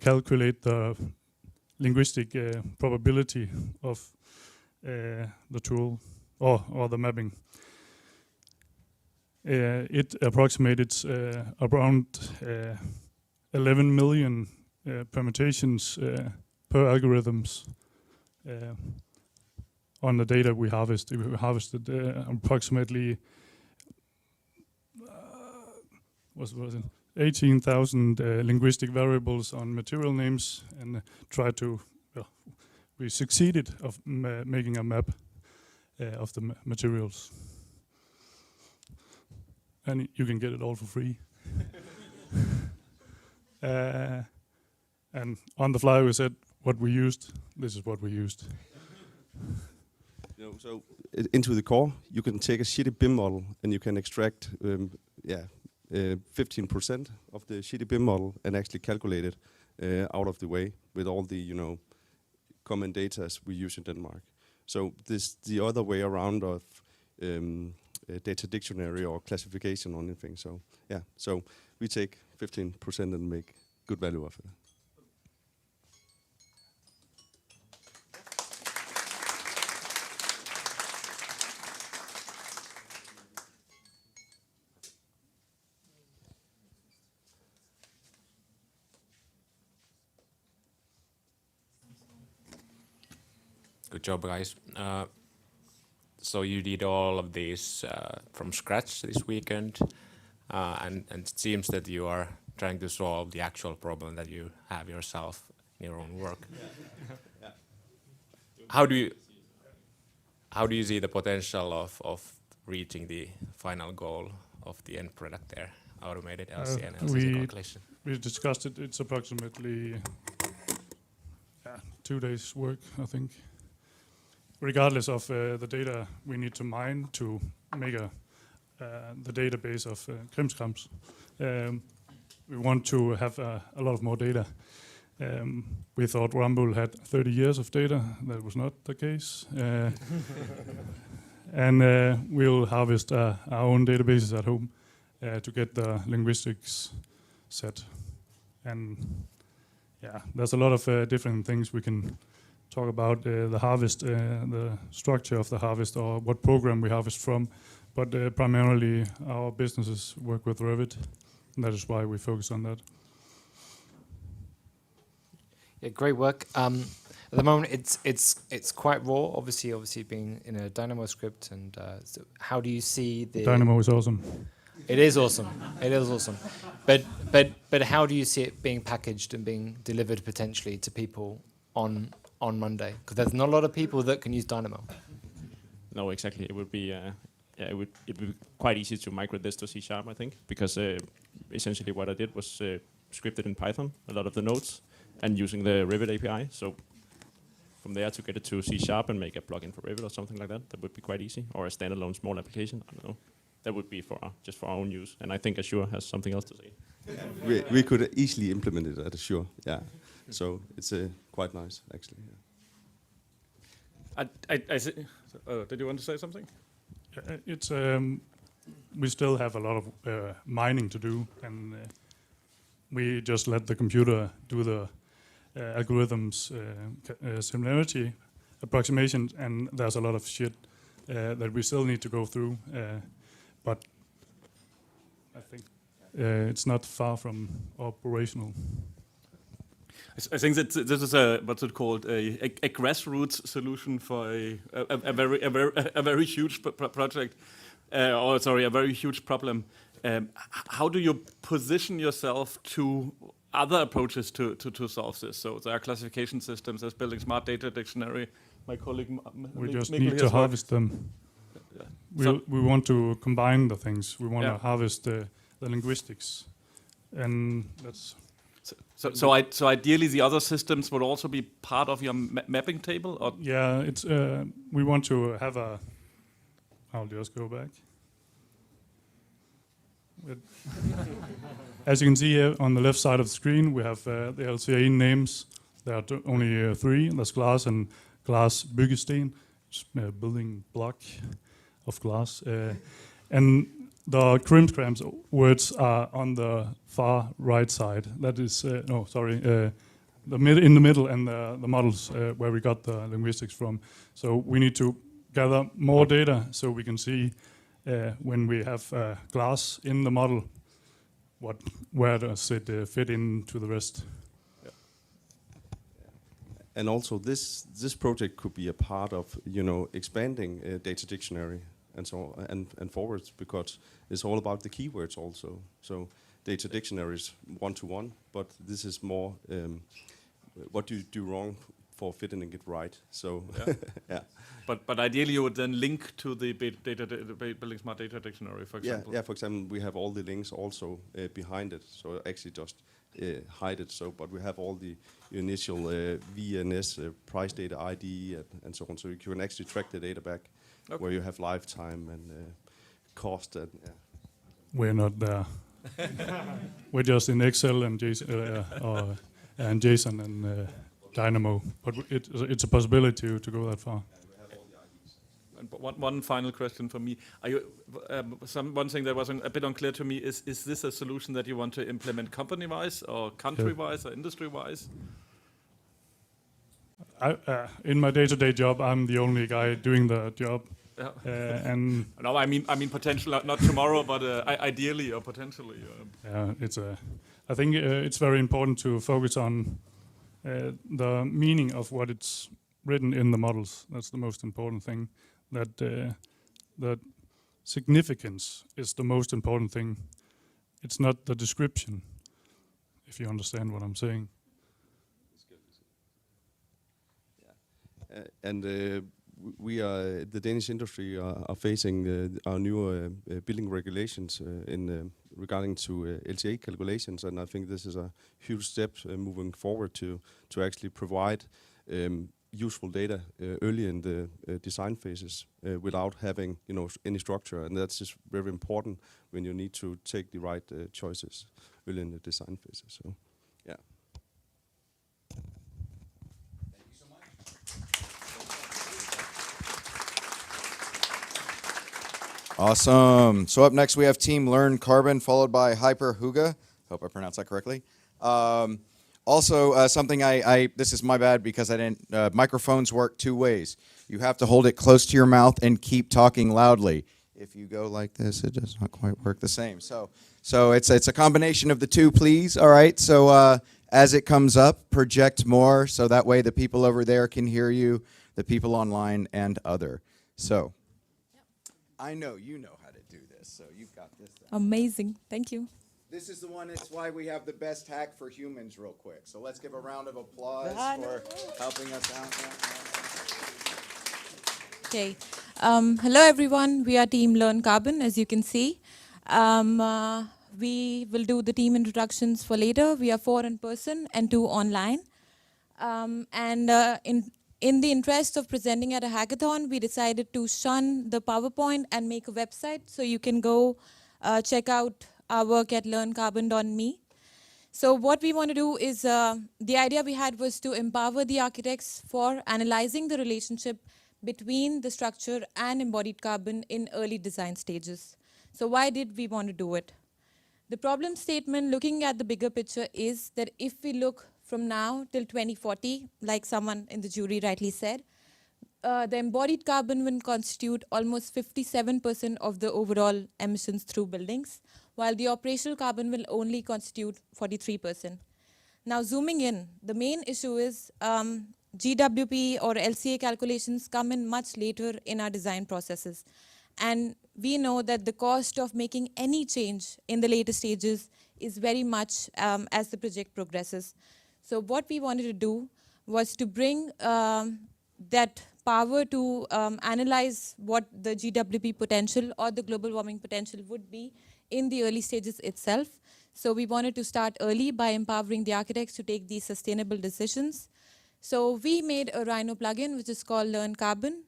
calculate the linguistic probability of the tool or the mapping. It approximated around 11 million permutations per algorithms on the data we harvest. We harvested approximately 18,000 linguistic variables on material names, and tried to. We succeeded of making a map of the materials, and you can get it all for free. And on the fly, we said what we used. This is what we used. So into the core, you can take a shitty BIM model and you can extract 15% of the shitty BIM model and actually calculate it out of the way with all the common data we use in Denmark. So this the other way around of data dictionary or classification or anything. So yeah, so we take 15% and make good value of it. Good job, guys. So you did all of these from scratch this weekend, and it seems that you are trying to solve the actual problem that you have yourself in your own work. How do you see the potential of reaching the final goal of the end product there, automated LC and LCC calculation? We discussed it. It's approximately 2 days' work, I think. Regardless of the data we need to mine to make the database of krimskrams, we want to have a lot of more data. We thought Rumble had 30 years of data. That was not the case. And we'll harvest our own databases at home to get the linguistics set. And yeah, there's a lot of different things we can talk about, the harvest, the structure of the harvest, or what program we harvest from. But primarily our businesses work with Revit, and that is why we focus on that. Yeah, great work. At the moment, it's quite raw. Obviously, being in a Dynamo script, and so how do you see the Dynamo is awesome. It is awesome. It is awesome. But how do you see it being packaged and being delivered potentially to people on Monday? Because there's not a lot of people that can use Dynamo. No, exactly. It would be it would be quite easy to migrate this to C#, I think, because essentially what I did was scripted in Python, a lot of the nodes, and using the Revit API. So from there to get it to C# and make a plugin for Revit or something like that, that would be quite easy. Or a standalone small application, I don't know. That would be for just for our own use. And I think Azure has something else to say. We could easily implement it at Azure, yeah. So it's quite nice, actually. Yeah. Did you want to say something? It's we still have a lot of mining to do, and we just let the computer do the algorithms similarity approximation, and there's a lot of shit that we still need to go through. But I think it's not far from operational. I think that this is what's it called, a grassroots solution for a very huge project, a very huge problem. How do you position yourself to other approaches to solve this? So there are classification systems, there's building smart data dictionary. My colleague we just need to harvest them. Yeah. We want to combine the things. We want to harvest the linguistics, and that's. So ideally, the other systems would also be part of your mapping table, or yeah, it's we want to have a. I'll just go back. As you can see here on the left side of the screen, we have the LCA names. There are only 3. There's glass and glass byggesten, building block of glass, and the krimskrams words are on the far right side. That is in the middle, and the models where we got the linguistics from. So we need to gather more data so we can see when we have glass in the model, where does it fit into the rest. And also this project could be a part of expanding data dictionary and so on, and forwards, because it's all about the keywords also. So data dictionary is one-to-one, but this is more what do you do wrong for fitting it right. So yeah. But ideally you would then link to the building smart data dictionary, for example. Yeah, for example, we have all the links also behind it. So actually just hide it. So, but we have all the initial VNS, price data ID, and so on. So you can actually track the data back, where you have lifetime and cost. And we're not there. We're just in Excel and JSON and Dynamo, but it's a possibility to go that far. And one final question for me: Are you one thing that was a bit unclear to me is this a solution that you want to implement company-wise or country-wise or industry-wise? In my day-to-day job, I'm the only guy doing the job. Yeah. And no, I mean potential, not tomorrow, but ideally or potentially. Yeah, I think it's very important to focus on the meaning of what it's written in the models. That's the most important thing. That significance is the most important thing. It's not the description, if you understand what I'm saying. And we are the Danish industry are facing our new building regulations in regarding to LCA calculations, and I think this is a huge step moving forward to actually provide useful data early in the design phases without having any structure, and that's just very important when you need to take the right choices early in the design phases. So, yeah. Awesome. So up next we have Team Learn Carbon, followed by Hygge. Hope I pronounced that correctly. Also, something this is my bad because I didn't, microphones work two ways. You have to hold it close to your mouth and keep talking loudly. If you go like this, it does not quite work the same. So it's a combination of the two, please. All right. So as it comes up, project more so that way the people over there can hear you, the people online and other. So I know you know how to do this, so you've got this down. Amazing. Thank you. This is the one, it's why we have the best hack for humans real quick. So let's give a round of applause for helping us out. Okay. Hello, everyone. We are Team Learn Carbon, as you can see. We will do the team introductions for later. We are 4 in person and 2 online. In the interest of presenting at a hackathon, we decided to shun the PowerPoint and make a website. So you can go check out our work at learncarbon.me. So what we want to do is, the idea we had was to empower the architects for analyzing the relationship between the structure and embodied carbon in early design stages. So why did we want to do it? The problem statement, looking at the bigger picture, is that if we look from now till 2040, like someone in the jury rightly said, the embodied carbon will constitute almost 57% of the overall emissions through buildings, while the operational carbon will only constitute 43%. Now zooming in, the main issue is GWP or LCA calculations come in much later in our design processes. And we know that the cost of making any change in the later stages is very much as the project progresses. So what we wanted to do was to bring that power to analyze what the GWP potential or the global warming potential would be in the early stages itself. So we wanted to start early by empowering the architects to take these sustainable decisions. So we made a Rhino plugin, which is called Learn Carbon.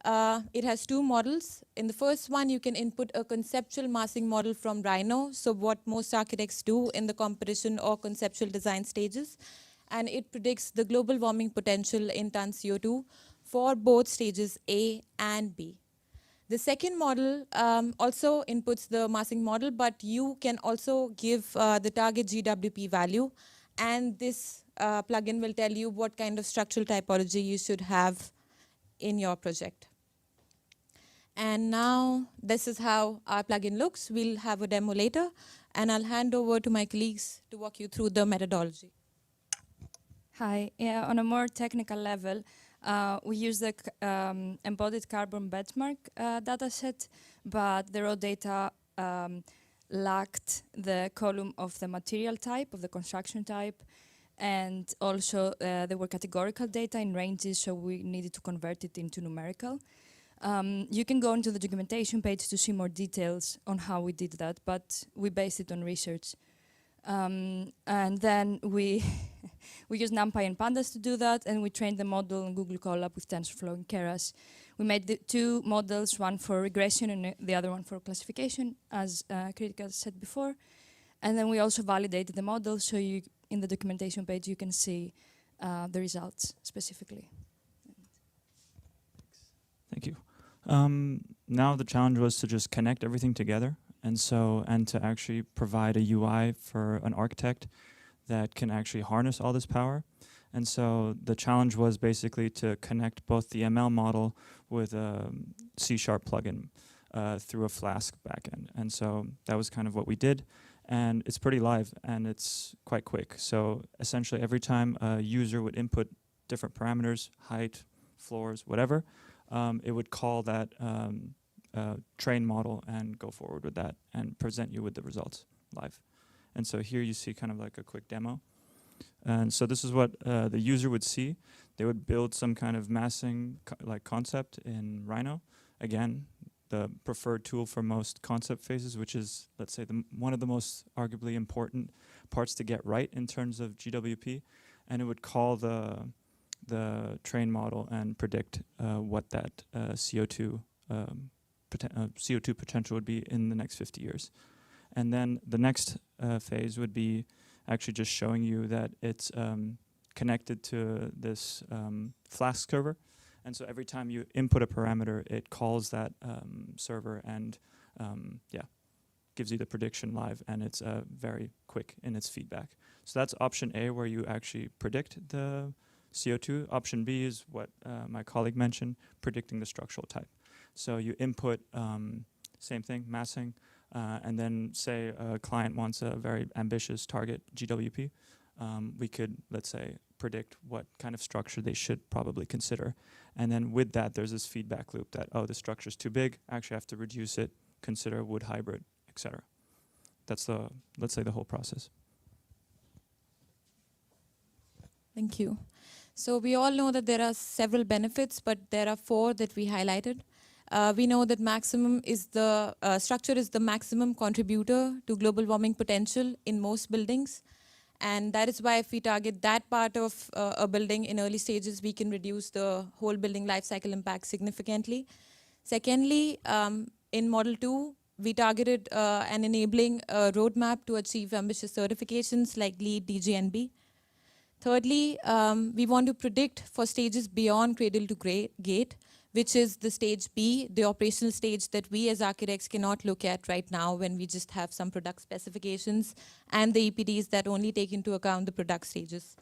It has 2 models. In the first one, you can input a conceptual massing model from Rhino, so what most architects do in the competition or conceptual design stages. And it predicts the global warming potential in tons CO2 for both stages A and B. The second model also inputs the massing model, but you can also give the target GWP value, and this plugin will tell you what kind of structural typology you should have in your project. And now this is how our plugin looks. We'll have a demo later, and I'll hand over to my colleagues to walk you through the methodology. Hi. Yeah, on a more technical level, we use the embodied carbon benchmark dataset, but the raw data lacked the column of the material type, of the construction type, and also there were categorical data in ranges, so we needed to convert it into numerical. You can go into the documentation page to see more details on how we did that, but we based it on research. And then we we used NumPy and Pandas to do that, and we trained the model in Google Colab with TensorFlow and Keras. We made the two models, one for regression and the other one for classification, as Kritika said before. And then we also validated the model, so you, in the documentation page you can see the results specifically. Thank you. Now the challenge was to just connect everything together, and to actually provide a UI for an architect that can actually harness all this power. And so the challenge was basically to connect both the ML model with a C# plugin through a Flask backend. And so that was kind of what we did. And it's pretty live and it's quite quick. So essentially every time a user would input different parameters, height, floors, whatever, it would call that train model and go forward with that and present you with the results live. And so here you see kind of like a quick demo. And so this is what the user would see. They would build some kind of massing concept in Rhino. Again, the preferred tool for most concept phases, which is, let's say, one of the most arguably important parts to get right in terms of GWP. And it would call the train model and predict what that CO2 potential would be in the next 50 years. And then the next phase would be actually just showing you that it's connected to this Flask server. And so every time you input a parameter, it calls that server and gives you the prediction live, and it's very quick in its feedback. So that's option A, where you actually predict the CO2. Option B is what my colleague mentioned, predicting the structural type. So you input, same thing, massing, and then say a client wants a very ambitious target GWP. We could, let's say, predict what kind of structure they should probably consider. And then with that, there's this feedback loop that, oh, the structure's too big, actually have to reduce it, consider wood hybrid, etc. That's the, let's say, the whole process. Thank you. So we all know that there are several benefits, but there are 4 that we highlighted. We know that maximum is the structure is the maximum contributor to global warming potential in most buildings. And that is why if we target that part of a building in early stages, we can reduce the whole building life cycle impact significantly. Secondly, in Model 2, we targeted an enabling roadmap to achieve ambitious certifications like LEED, DG, and B. Thirdly, we want to predict for stages beyond cradle to gate, which is the stage B, the operational stage that we as architects cannot look at right now when we just have some product specifications and the EPDs that only take into account the product stages.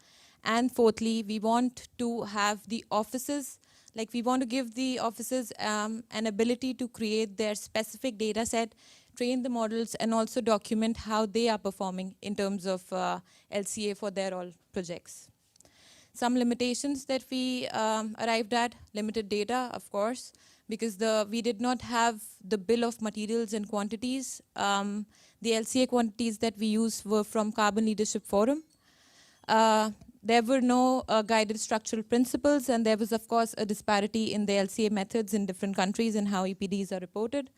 And fourthly, we want to have the offices, like we want to give the offices an ability to create their specific data set, train the models, and also document how they are performing in terms of LCA for their all projects. Some limitations that we arrived at, limited data, of course, because we did not have the bill of materials and quantities. The LCA quantities that we used were from Carbon Leadership Forum. There were no guided structural principles, and there was, of course, a disparity in the LCA methods in different countries and how EPDs are reported.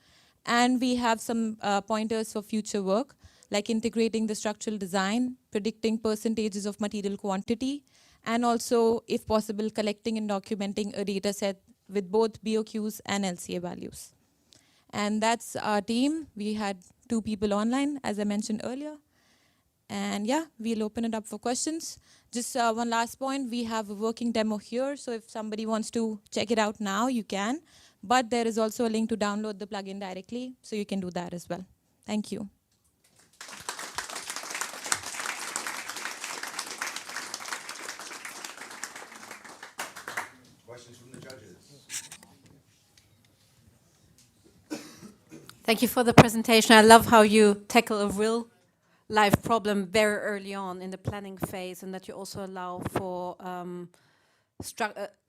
And we have some pointers for future work, like integrating the structural design, predicting percentages of material quantity, and also, if possible, collecting and documenting a data set with both BOQs and LCA values. And that's our team. We had 2 people online, as I mentioned earlier. And yeah, we'll open it up for questions. Just one last point, we have a working demo here, so if somebody wants to check it out now, you can. But there is also a link to download the plugin directly, so you can do that as well. Thank you. Questions from the judges? Thank you for the presentation. I love how you tackle a real live problem very early on in the planning phase, and that you also allow for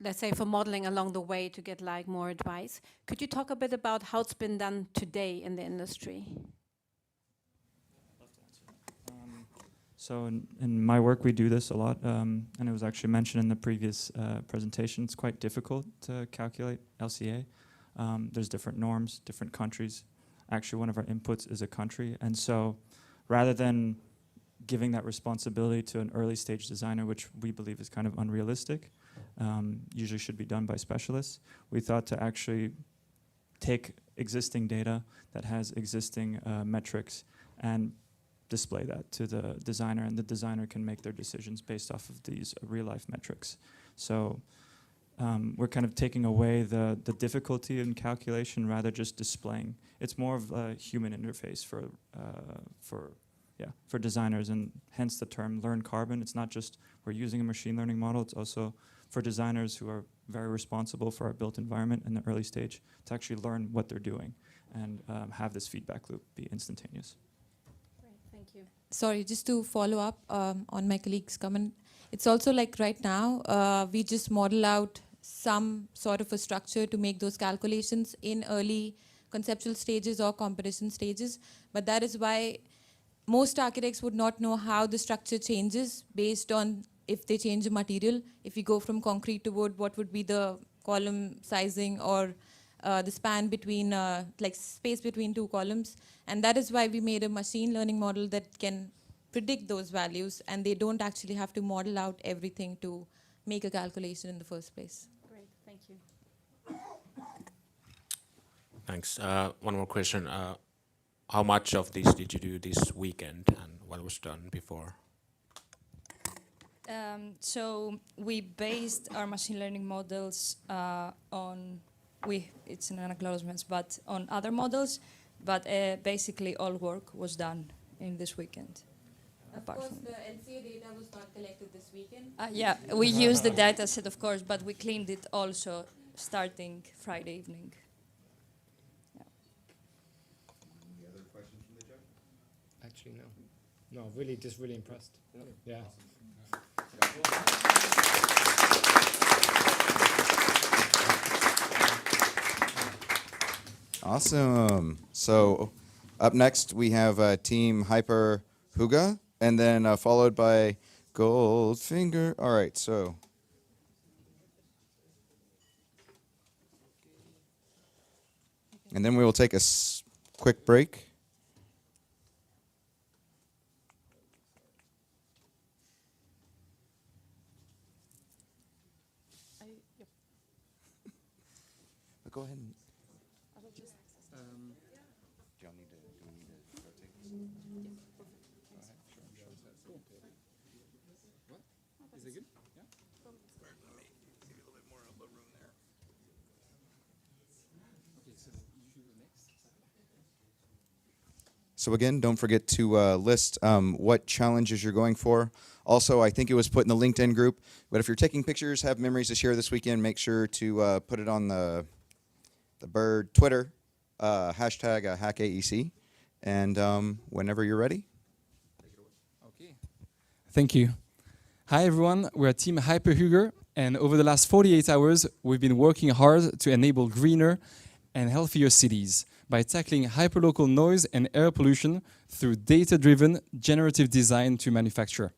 let's say for modeling along the way to get like more advice. Could you talk a bit about how it's been done today in the industry? So in my work, we do this a lot, and it was actually mentioned in the previous presentation. It's quite difficult to calculate LCA. There's different norms, different countries. Actually, one of our inputs is a country, and so rather than giving that responsibility to an early stage designer, which we believe is kind of unrealistic, usually should be done by specialists, we thought to actually take existing data that has existing metrics and display that to the designer, and the designer can make their decisions based off of these real-life metrics. So we're kind of taking away the difficulty in calculation, rather just displaying. It's more of a human interface for designers, and hence the term learn carbon. It's not just we're using a machine learning model, it's also for designers who are very responsible for our built environment in the early stage to actually learn what they're doing and have this feedback loop be instantaneous. Thank you. Sorry, just to follow up on my colleague's comment. It's also like right now, we just model out some sort of a structure to make those calculations in early conceptual stages or competition stages. But that is why most architects would not know how the structure changes based on if they change the material. If you go from concrete to wood, what would be the column sizing or the span between, like space between two columns. And that is why we made a machine learning model that can predict those values, and they don't actually have to model out everything to make a calculation in the first place. Great, thank you. Thanks. One more question. How much of this did you do this weekend, and what was done before? So we based our machine learning models on, it's an acknowledgement, but on other models, but basically all work was done in this weekend. Of course, the LCA data was not collected this weekend. Yeah, we used the data set, of course, but we cleaned it also starting Friday evening. Any other questions from the judge? Actually, no. No, really, just really impressed. Yeah. Awesome. So up next we have Team Hyper Hygge, and then followed by Goldfinger. All right, so. And then we will take a quick break. Go ahead and. Do we need to rotate this? Go ahead. Sure. What? Is it good? Yeah. Let me give you a little bit more elbow room there. Okay, so you should go next. So again, don't forget to list what challenges you're going for. Also, I think it was put in the LinkedIn group, but if you're taking pictures, have memories to share this weekend, make sure to put it on the Bird Twitter, hashtag HackAEC, and whenever you're ready. Okay. Thank you. Hi everyone, we're Team Hyper Hygge, and over the last 48 hours, we've been working hard to enable greener and healthier cities by tackling hyperlocal noise and air pollution through data-driven generative design to manufacture.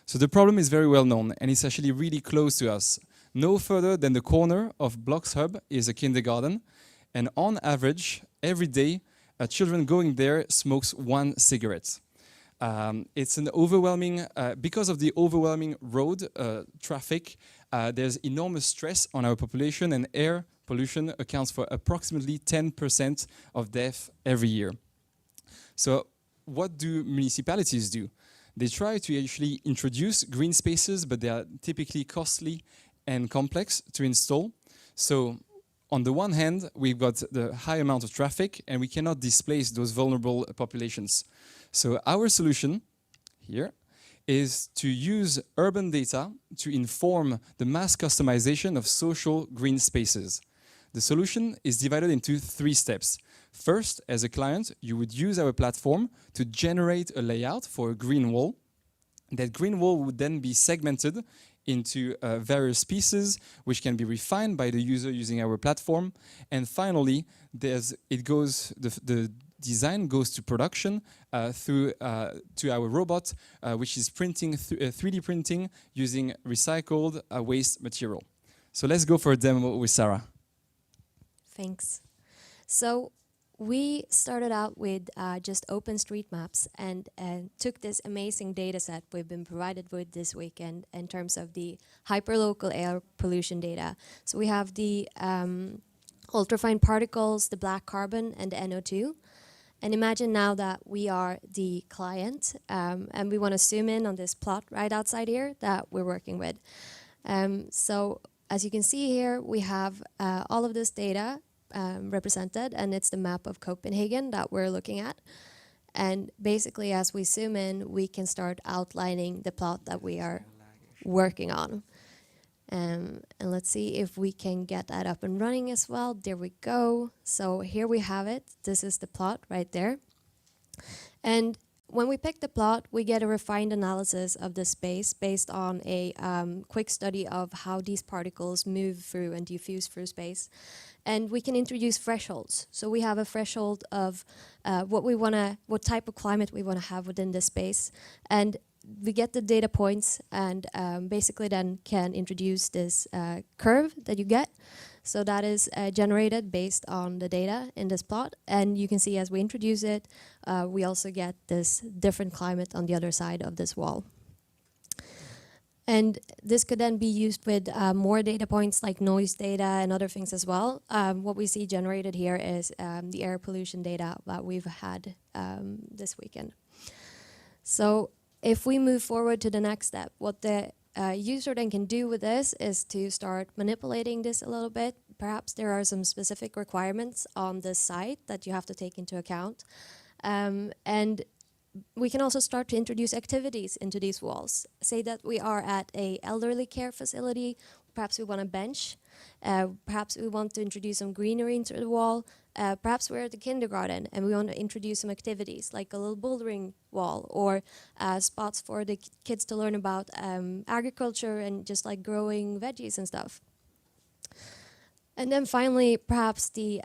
So the problem is very well known, and it's actually really close to us. No further than the corner of BLOXHUB is a kindergarten, and on average, every day, children going there smokes 1 cigarette. It's an overwhelming, because of the overwhelming road traffic, there's enormous stress on our population, and air pollution accounts for approximately 10% of death every year. So what do municipalities do? They try to actually introduce green spaces, but they are typically costly and complex to install. So on the one hand, we've got the high amount of traffic, and we cannot displace those vulnerable populations. So our solution here is to use urban data to inform the mass customization of social green spaces. The solution is divided into 3 steps. First, as a client, you would use our platform to generate a layout for a green wall. That green wall would then be segmented into various pieces, which can be refined by the user using our platform. And finally, the design goes to production through to our robot, which is printing 3D printing using recycled waste material. So let's go for a demo with Sarah. Thanks. So we started out with just OpenStreetMaps and took this amazing data set we've been provided with this weekend in terms of the hyperlocal air pollution data. So we have the ultrafine particles, the black carbon, and the NO2. And imagine now that we are the client and we want to zoom in on this plot right outside here that we're working with. So as you can see here, we have all of this data represented, and it's the map of Copenhagen that we're looking at. And basically, as we zoom in, we can start outlining the plot that we are working on. And let's see if we can get that up and running as well. There we go. So here we have it. This is the plot right there. And when we pick the plot, we get a refined analysis of the space based on a quick study of how these particles move through and diffuse through space. And we can introduce thresholds. So we have a threshold of what type of climate we want to have within this space. And we get the data points and basically then can introduce this curve that you get. So that is generated based on the data in this plot. And you can see as we introduce it, we also get this different climate on the other side of this wall. And this could then be used with more data points like noise data and other things as well. What we see generated here is the air pollution data that we've had this weekend. So if we move forward to the next step, what the user then can do with this is to start manipulating this a little bit. Perhaps there are some specific requirements on the site that you have to take into account. And we can also start to introduce activities into these walls. Say that we are at an elderly care facility, perhaps we want a bench, perhaps we want to introduce some greenery into the wall, perhaps we're at the kindergarten and we want to introduce some activities like a little bouldering wall or spots for the kids to learn about agriculture and just like growing veggies and stuff. And then finally, perhaps the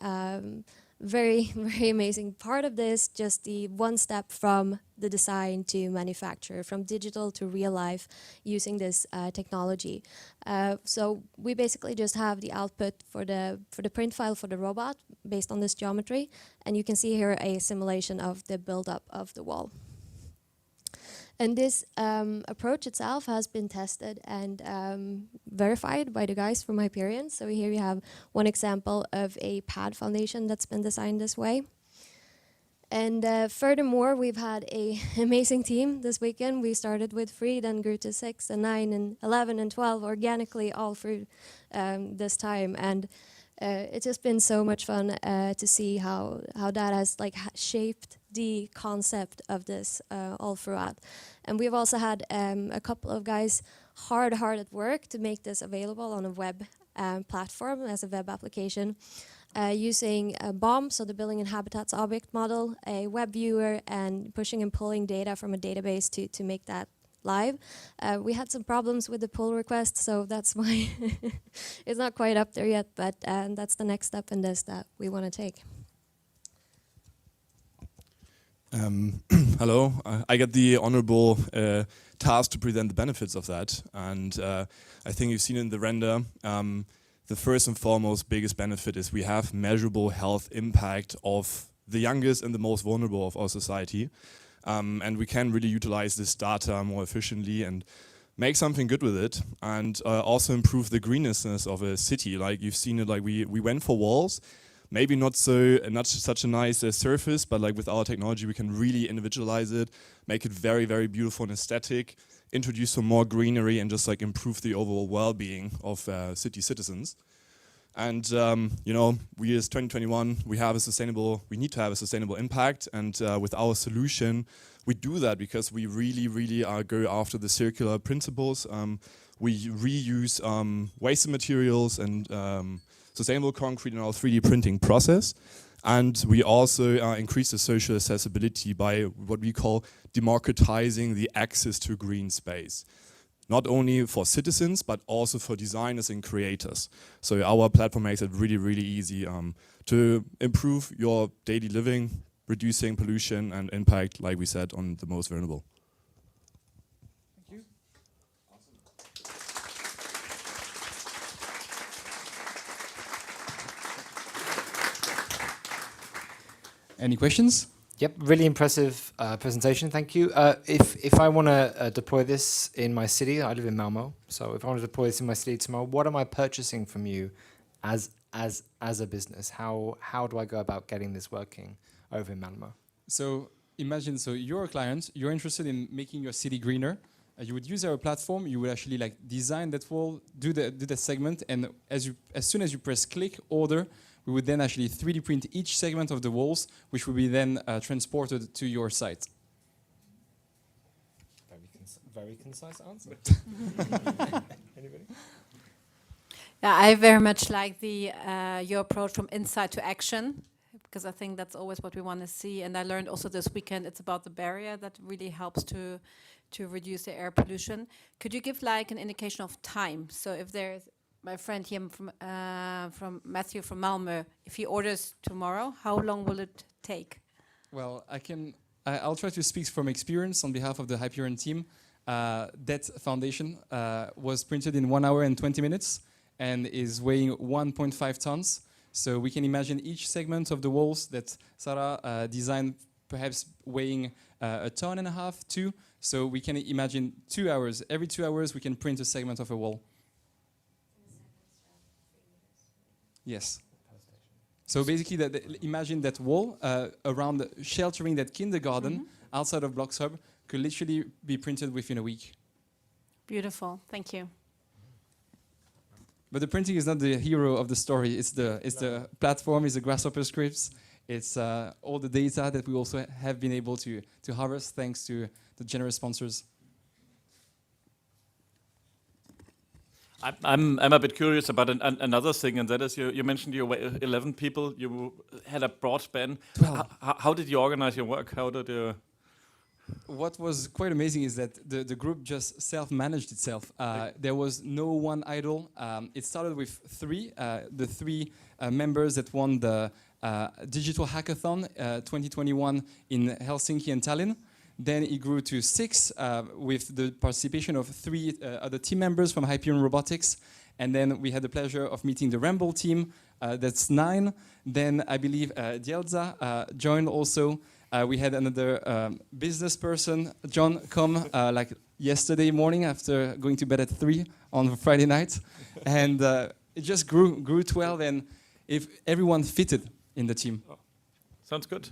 very, very amazing part of this, just the one step from the design to manufacture, from digital to real life, using this technology. So we basically just have the output for the print file for the robot based on this geometry, and you can see here a simulation of the buildup of the wall. And this approach itself has been tested and verified by the guys from Hyperion. So here you have one example of a pad foundation that's been designed this way. And furthermore, we've had an amazing team this weekend. We started with 3, then grew to 6 and 9 and 11 and 12 organically all through this time. And it's just been so much fun to see how that has shaped the concept of this all throughout. And we've also had a couple of guys hard at work to make this available on a web platform as a web application using a BOM, so the Building and Habitats Object Model, a web viewer, and pushing and pulling data from a database to make that live. We had some problems with the pull request, so that's why it's not quite up there yet, but that's the next step in this that we want to take. Hello, I got the honorable task to present the benefits of that, and I think you've seen in the render, the first and foremost biggest benefit is we have measurable health impact of the youngest and the most vulnerable of our society, and we can really utilize this data more efficiently and make something good with it, and also improve the greenness of a city. Like you've seen it, like we went for walls. Maybe not such a nice surface, but like with our technology, we can really individualize it, make it very, very beautiful and aesthetic, introduce some more greenery, and just like improve the overall well-being of city citizens. And you know, we as 2021, we need to have a sustainable impact, and with our solution, we do that because we really go after the circular principles. We reuse wasted materials and sustainable concrete in our 3D printing process. And we also increase the social accessibility by what we call democratizing the access to green space. Not only for citizens, but also for designers and creators. So our platform makes it really, really easy to improve your daily living, reducing pollution and impact, like we said, on the most vulnerable. Thank you. Any questions? Yep, really impressive presentation. Thank you. If I want to deploy this in my city, I live in Malmo. So if I want to deploy this in my city tomorrow, what am I purchasing from you as a business? How do I go about getting this working over in Malmo? So imagine, so you're a client, you're interested in making your city greener. You would use our platform. You would actually like design that wall, do the segment, and as soon as you press click order, we would then actually 3D print each segment of the walls, which will be then transported to your site. Very concise answer. Anybody? Yeah, I very much like the your approach from insight to action, because I think that's always what we want to see. And I learned also this weekend it's about the barrier that really helps to reduce the air pollution. Could you give like an indication of time? So if there's my friend here from Matthew from Malmö, if he orders tomorrow, how long will it take? Well, I'll try to speak from experience on behalf of the Hyperion team. That foundation was printed in 1 hour and 20 minutes and is weighing 1.5 tons. So we can imagine each segment of the walls that Sarah designed perhaps weighing 1.5 tons, 2. So we can imagine 2 hours. Every 2 hours we can print a segment of a wall. Yes. So basically, imagine that wall around sheltering that kindergarten outside of BLOXHUB could literally be printed within a week. Beautiful, thank you. But the printing is not the hero of the story. It's the platform, it's the Grasshopper scripts, it's all the data that we also have been able to harvest thanks to the generous sponsors. I'm a bit curious about another thing, and that is you mentioned you were 11 people. You had a broad span. 12. How did you organize your work? How did you? What was quite amazing is that the group just self-managed itself. There was no one idol. It started with 3, the 3 members that won the Digital Hackathon 2021 in Helsinki and Tallinn. Then it grew to 6 with the participation of 3 other team members from Hyperion Robotics. And then we had the pleasure of meeting the Ramble team, that's 9. Then I believe Dielza joined also. We had another business person, John, come like yesterday morning after going to bed at 3 on Friday night. And it just grew 12, and if everyone fitted in the team. Oh, sounds good.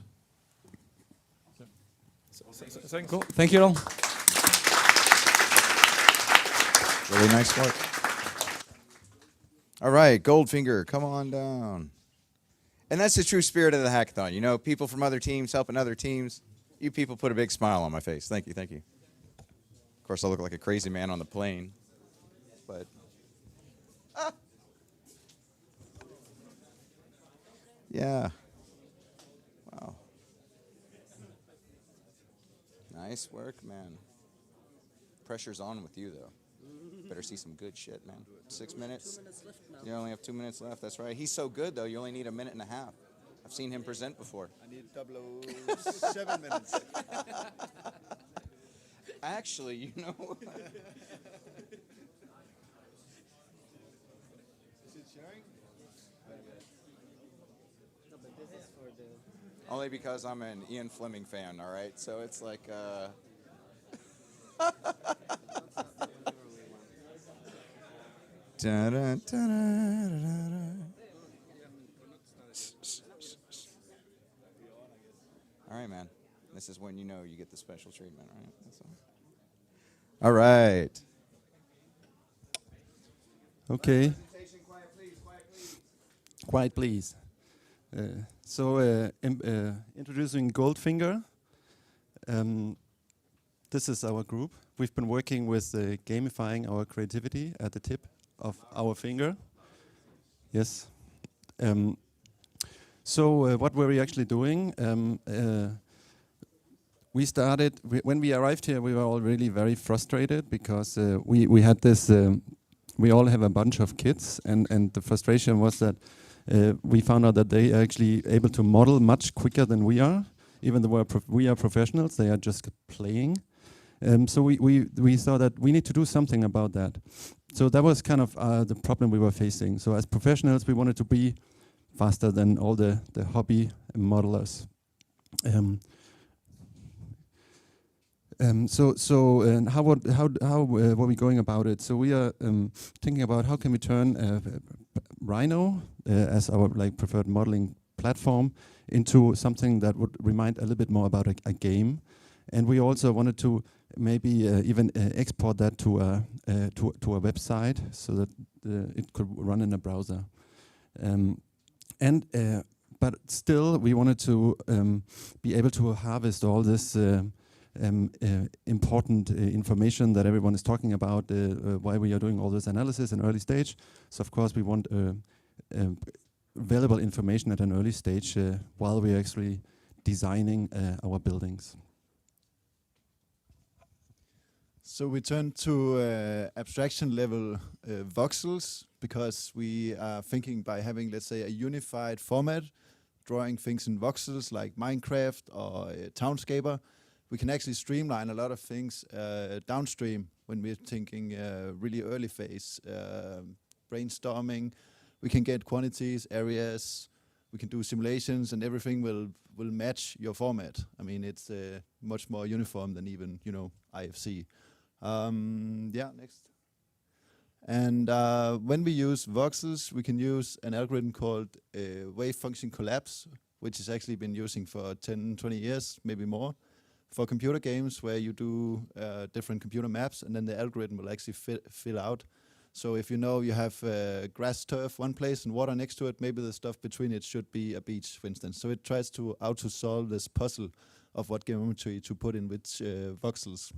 Thanks. Cool. Thank you all. Really nice work. All right, Goldfinger, come on down. And that's the true spirit of the hackathon. You know, people from other teams helping other teams. You people put a big smile on my face. Thank you, thank you. Of course, I look like a crazy man on the plane, but. Yeah. Wow. Nice work, man. Pressure's on with you, though. Better see some good shit, man. 6 minutes? 2 minutes left now. You only have 2 minutes left, that's right. He's so good, though, you only need 1.5 minutes. I've seen him present before. I need 0.07 minutes. Actually, you know... Is it sharing? No, but this is for the... Only because I'm an Ian Fleming fan, all right? So it's like... All right, man. This is when you know you get the special treatment, right? That's all right. Okay. Quiet, please. Introducing Goldfinger. This is our group. We've been working with gamifying our creativity at the tip of our finger. Yes. So what were we actually doing? We started, when we arrived here, we were all really very frustrated because we had this, we all have a bunch of kids, and the frustration was that we found out that they are actually able to model much quicker than we are. Even though we are professionals, they are just playing. So we saw that we need to do something about that. So that was kind of the problem we were facing. So as professionals, we wanted to be faster than all the hobby modelers. How were we going about it? So we are thinking about how can we turn Rhino as our preferred modeling platform into something that would remind a little bit more about a game, and we also wanted to maybe even export that to a website so that it could run in a browser. But still, we wanted to be able to harvest all this important information that everyone is talking about, why we are doing all this analysis in early stage. So of course we want valuable information at an early stage while we are actually designing our buildings. So we turn to abstraction level voxels because we are thinking by having, let's say, a unified format, drawing things in voxels like Minecraft or Townscaper. We can actually streamline a lot of things downstream when we're thinking really early phase brainstorming. We can get quantities, areas, we can do simulations, and everything will match your format. I mean, it's much more uniform than even, IFC. Yeah, next. And when we use voxels, we can use an algorithm called wave function collapse, which has actually been using for 10, 20 years, maybe more, for computer games where you do different computer maps, and then the algorithm will actually fill out. So if you know you have grass turf one place and water next to it, maybe the stuff between it should be a beach, for instance. So it tries to solve this puzzle of what geometry to put in which voxels.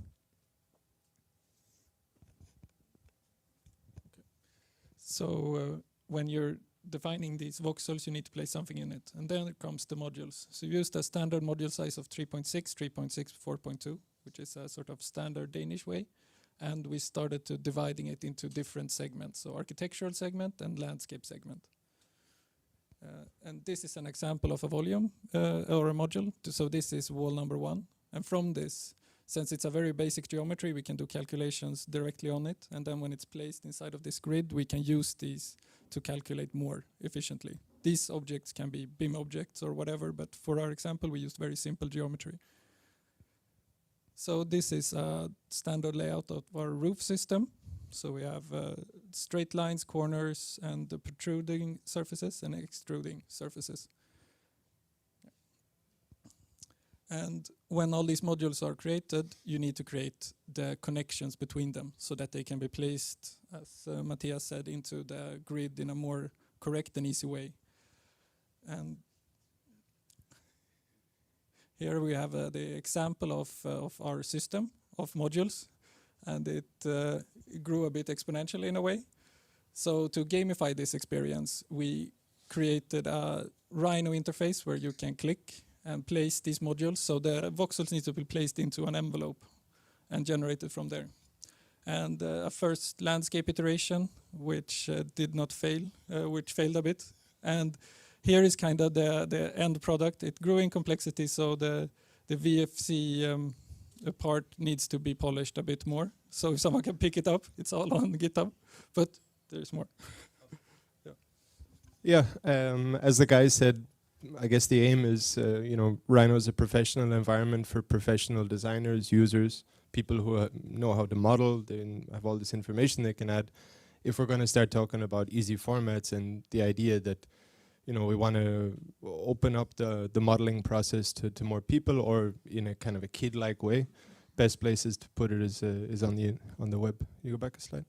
So when you're defining these voxels, you need to place something in it. And then it comes the modules. So we used a standard module size of 3.6, 3.6, 4.2, which is a sort of standard Danish way. And we started to dividing it into different segments. So architectural segment and landscape segment. And this is an example of a volume or a module. So this is wall number 1. And from this, since it's a very basic geometry, we can do calculations directly on it. And then when it's placed inside of this grid, we can use these to calculate more efficiently. These objects can be BIM objects or whatever, but for our example, we used very simple geometry. So this is a standard layout of our roof system. So we have straight lines, corners, and the protruding surfaces and extruding surfaces. And when all these modules are created, you need to create the connections between them so that they can be placed, as Matthias said, into the grid in a more correct and easy way. And here we have the example of our system of modules, and it grew a bit exponentially in a way. So to gamify this experience, we created a Rhino interface where you can click and place these modules. So the voxels need to be placed into an envelope and generated from there. And a first landscape iteration, which did not fail, which failed a bit. And here is kind of the end product. It grew in complexity, so the VFC part needs to be polished a bit more. So if someone can pick it up, it's all on GitHub, but there's more. Yeah, as the guy said, I guess the aim is, Rhino is a professional environment for professional designers, users, people who know how to model, they have all this information they can add. If we're going to start talking about easy formats and the idea that, we want to open up the modeling process to more people, or in a kind of a kid-like way, best places to put it is on the web. You go back a slide.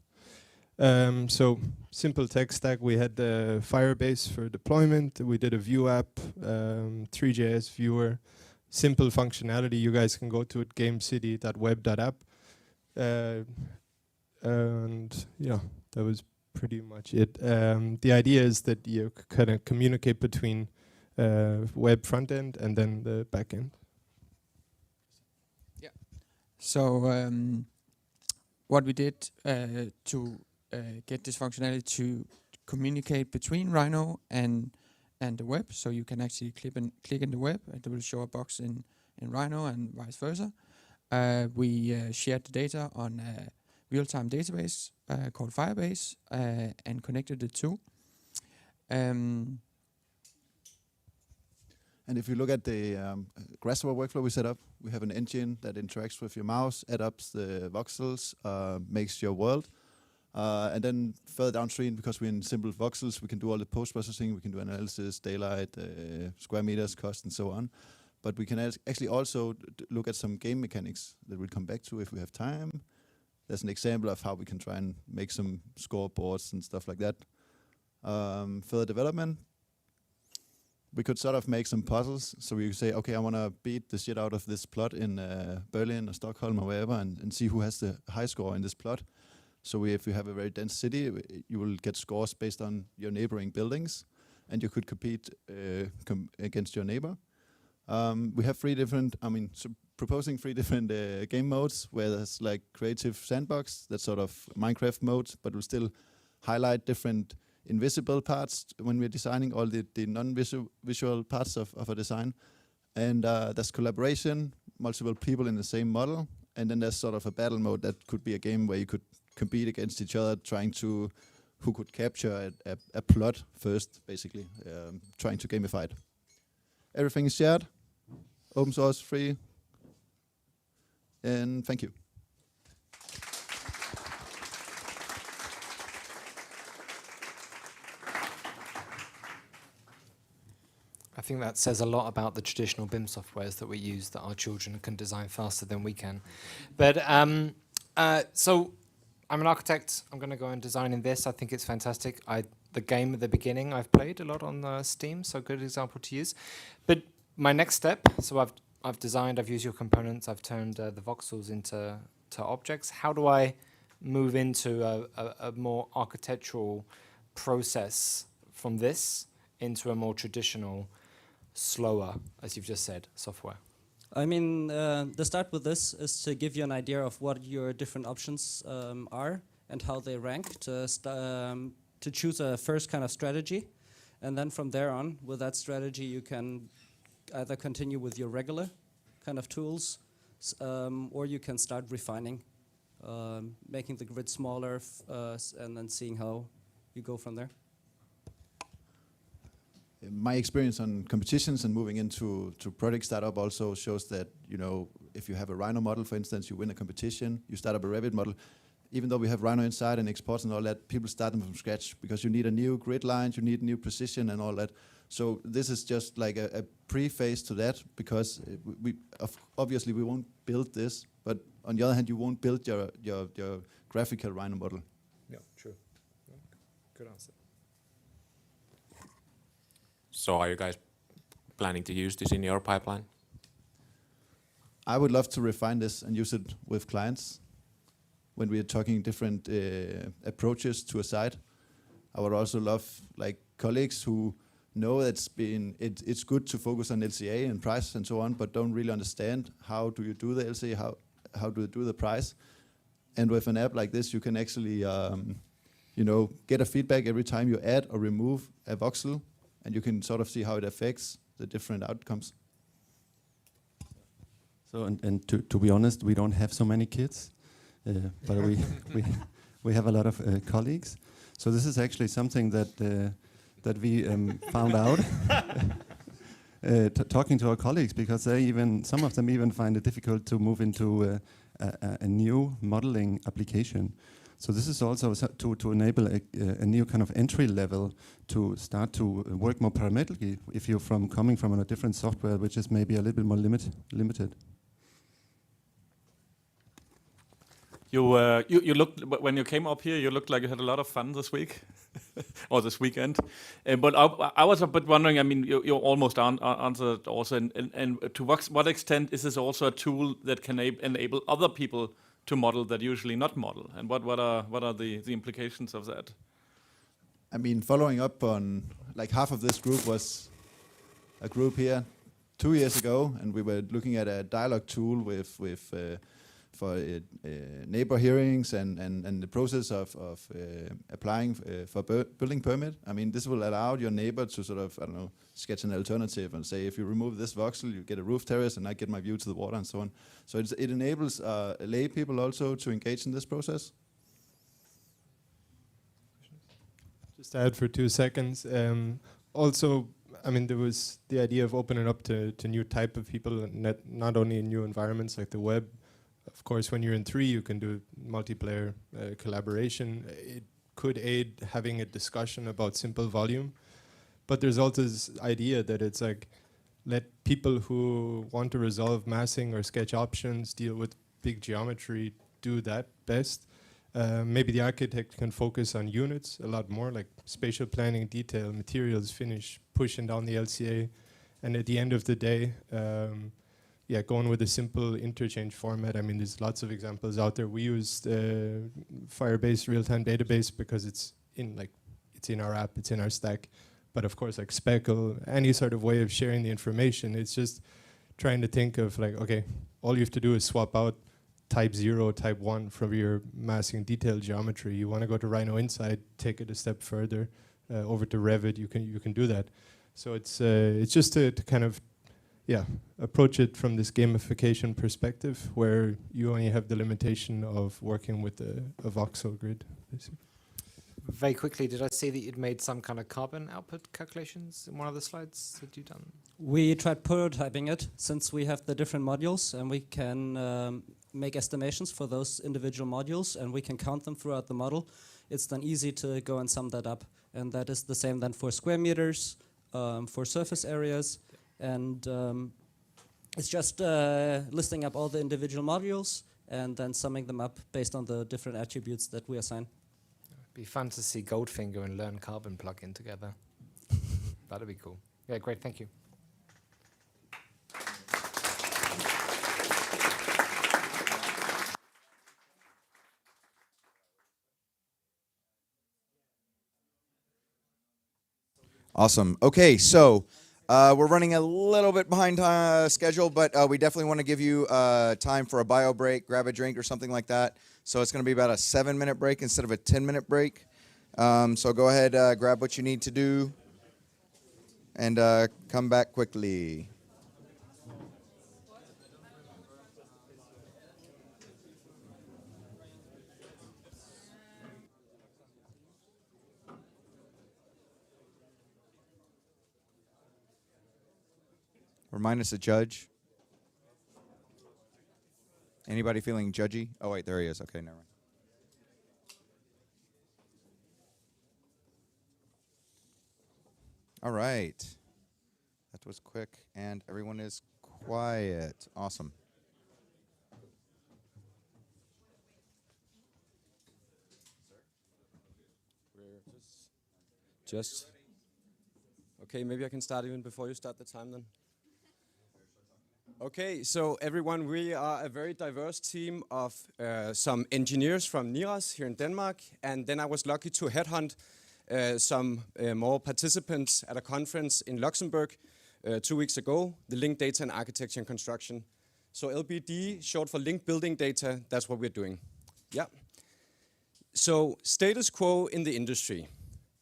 So simple tech stack. We had the Firebase for deployment. We did a view app, 3JS viewer, simple functionality. You guys can go to it, gamecity.web.app. And yeah, that was pretty much it. The idea is that you kind of communicate between web front end and then the back end. So what we did to get this functionality to communicate between Rhino and the web, so you can actually click in the web and it will show a box in Rhino and vice versa. We shared the data on a real-time database called Firebase and connected the two. And if you look at the Grasshopper workflow we set up, we have an engine that interacts with your mouse, adapts the voxels, makes your world. And then further downstream, because we're in simple voxels, we can do all the post-processing, we can do analysis, daylight, square meters, cost, and so on. But we can actually also look at some game mechanics that we'll come back to if we have time. There's an example of how we can try and make some scoreboards and stuff like that. Further development, we could sort of make some puzzles. So we could say, okay, I want to beat the shit out of this plot in Berlin or Stockholm or wherever and see who has the high score in this plot. So if you have a very dense city, you will get scores based on your neighboring buildings, and you could compete against your neighbor. We have proposing 3 different game modes, where there's like creative sandbox, that's sort of Minecraft mode, but will still highlight different invisible parts when we're designing all the non-visual parts of a design. And there's collaboration, multiple people in the same model, and then there's sort of a battle mode that could be a game where you could compete against each other, trying to who could capture a plot first, basically, trying to gamify it. Everything is shared, open source, free, and thank you. I think that says a lot about the traditional BIM softwares that we use, that our children can design faster than we can. But so I'm an architect. I'm going to go and design in this. I think it's fantastic. The game at the beginning I've played a lot on Steam, so good example to use. But my next step, so I've designed, I've used your components, I've turned the voxels into objects. How do I move into a more architectural process from this into a more traditional, slower, as you've just said, software? I mean, the start with this is to give you an idea of what your different options are and how they rank, to choose a first kind of strategy. And then from there on, with that strategy, you can either continue with your regular kind of tools, or you can start refining, making the grid smaller, and then seeing how you go from there. My experience on competitions and moving into project startup also shows that, you know, if you have a Rhino model, for instance, you win a competition, you start up a Revit model, even though we have Rhino inside and exports and all that, people start them from scratch because you need a new grid lines, you need new precision and all that. So this is just like a pre-phase to that, because obviously we won't build this, but on the other hand, you won't build your graphical Rhino model. Yeah, true. Good answer. So are you guys planning to use this in your pipeline? I would love to refine this and use it with clients when we are talking different approaches to a site. I would also love like colleagues who know it's good to focus on LCA and price and so on, but don't really understand how do you do the LCA, how do you do the price. And with an app like this, you can actually get a feedback every time you add or remove a voxel, and you can sort of see how it affects the different outcomes. So, and to be honest, we don't have so many kids, but we have a lot of colleagues. So this is actually something that we found out talking to our colleagues, because some of them even find it difficult to move into a new modeling application. So this is also to enable a new kind of entry level to start to work more parametrically if you're coming from a different software, which is maybe a little bit more limited. You looked, when you came up here, you looked like you had a lot of fun this week or this weekend. But I was a bit wondering, I mean, you almost answered also, and to what extent is this also a tool that can enable other people to model that usually not model? And what are the implications of that? I mean, following up on, like half of this group was a group here 2 years ago, and we were looking at a dialogue tool for neighbor hearings and the process of applying for building permit. I mean, this will allow your neighbor to sort of, I don't know, sketch an alternative and say, if you remove this voxel, you get a roof terrace, and I get my view to the water and so on. So it enables lay people also to engage in this process. Just add for 2 seconds. Also, I mean, there was the idea of opening up to new type of people, not only in new environments like the web. Of course, when you're in 3, you can do multiplayer collaboration. It could aid having a discussion about simple volume. But there's also this idea that it's like, let people who want to resolve massing or sketch options, deal with big geometry, do that best. Maybe the architect can focus on units a lot more, like spatial planning, detail, materials, finish, pushing down the LCA. And at the end of the day, going with a simple interchange format. I mean, there's lots of examples out there. We used Firebase real-time database because it's in our app, it's in our stack. But of course, like Speckle, any sort of way of sharing the information, it's just trying to think of like, okay, all you have to do is swap out type 0, type 1 from your massing detailed geometry. You want to go to Rhino Inside, take it a step further, over to Revit, you can do that. So it's just to kind of approach it from this gamification perspective, where you only have the limitation of working with a voxel grid, basically. Very quickly, did I see that you'd made some kind of carbon output calculations in one of the slides that you've done? We tried prototyping it, since we have the different modules, and we can make estimations for those individual modules, and we can count them throughout the model. It's then easy to go and sum that up, and that is the same then for square meters, for surface areas, and it's just listing up all the individual modules and then summing them up based on the different attributes that we assign. It'd be fun to see Goldfinger and Learn Carbon plug in together. That'd be cool. Yeah, great, thank you. Awesome. Okay, so we're running a little bit behind schedule, but we definitely want to give you time for a bio break, grab a drink or something like that. So it's going to be about a 7-minute break instead of a 10-minute break. So go ahead, grab what you need to do, and come back quickly. Remind us a judge. Anybody feeling judgy? Oh, wait, there he is. Okay, never mind. All right. That was quick, and everyone is quiet. Awesome. Just. Okay, maybe I can start even before you start the time then. Okay, so everyone, we are a very diverse team of some engineers from NIRAS here in Denmark, and then I was lucky to headhunt some more participants at a conference in Luxembourg 2 weeks ago, the Linked Data and Architecture and Construction. So LBD, short for Linked Building Data, that's what we're doing. Yeah. So status quo in the industry,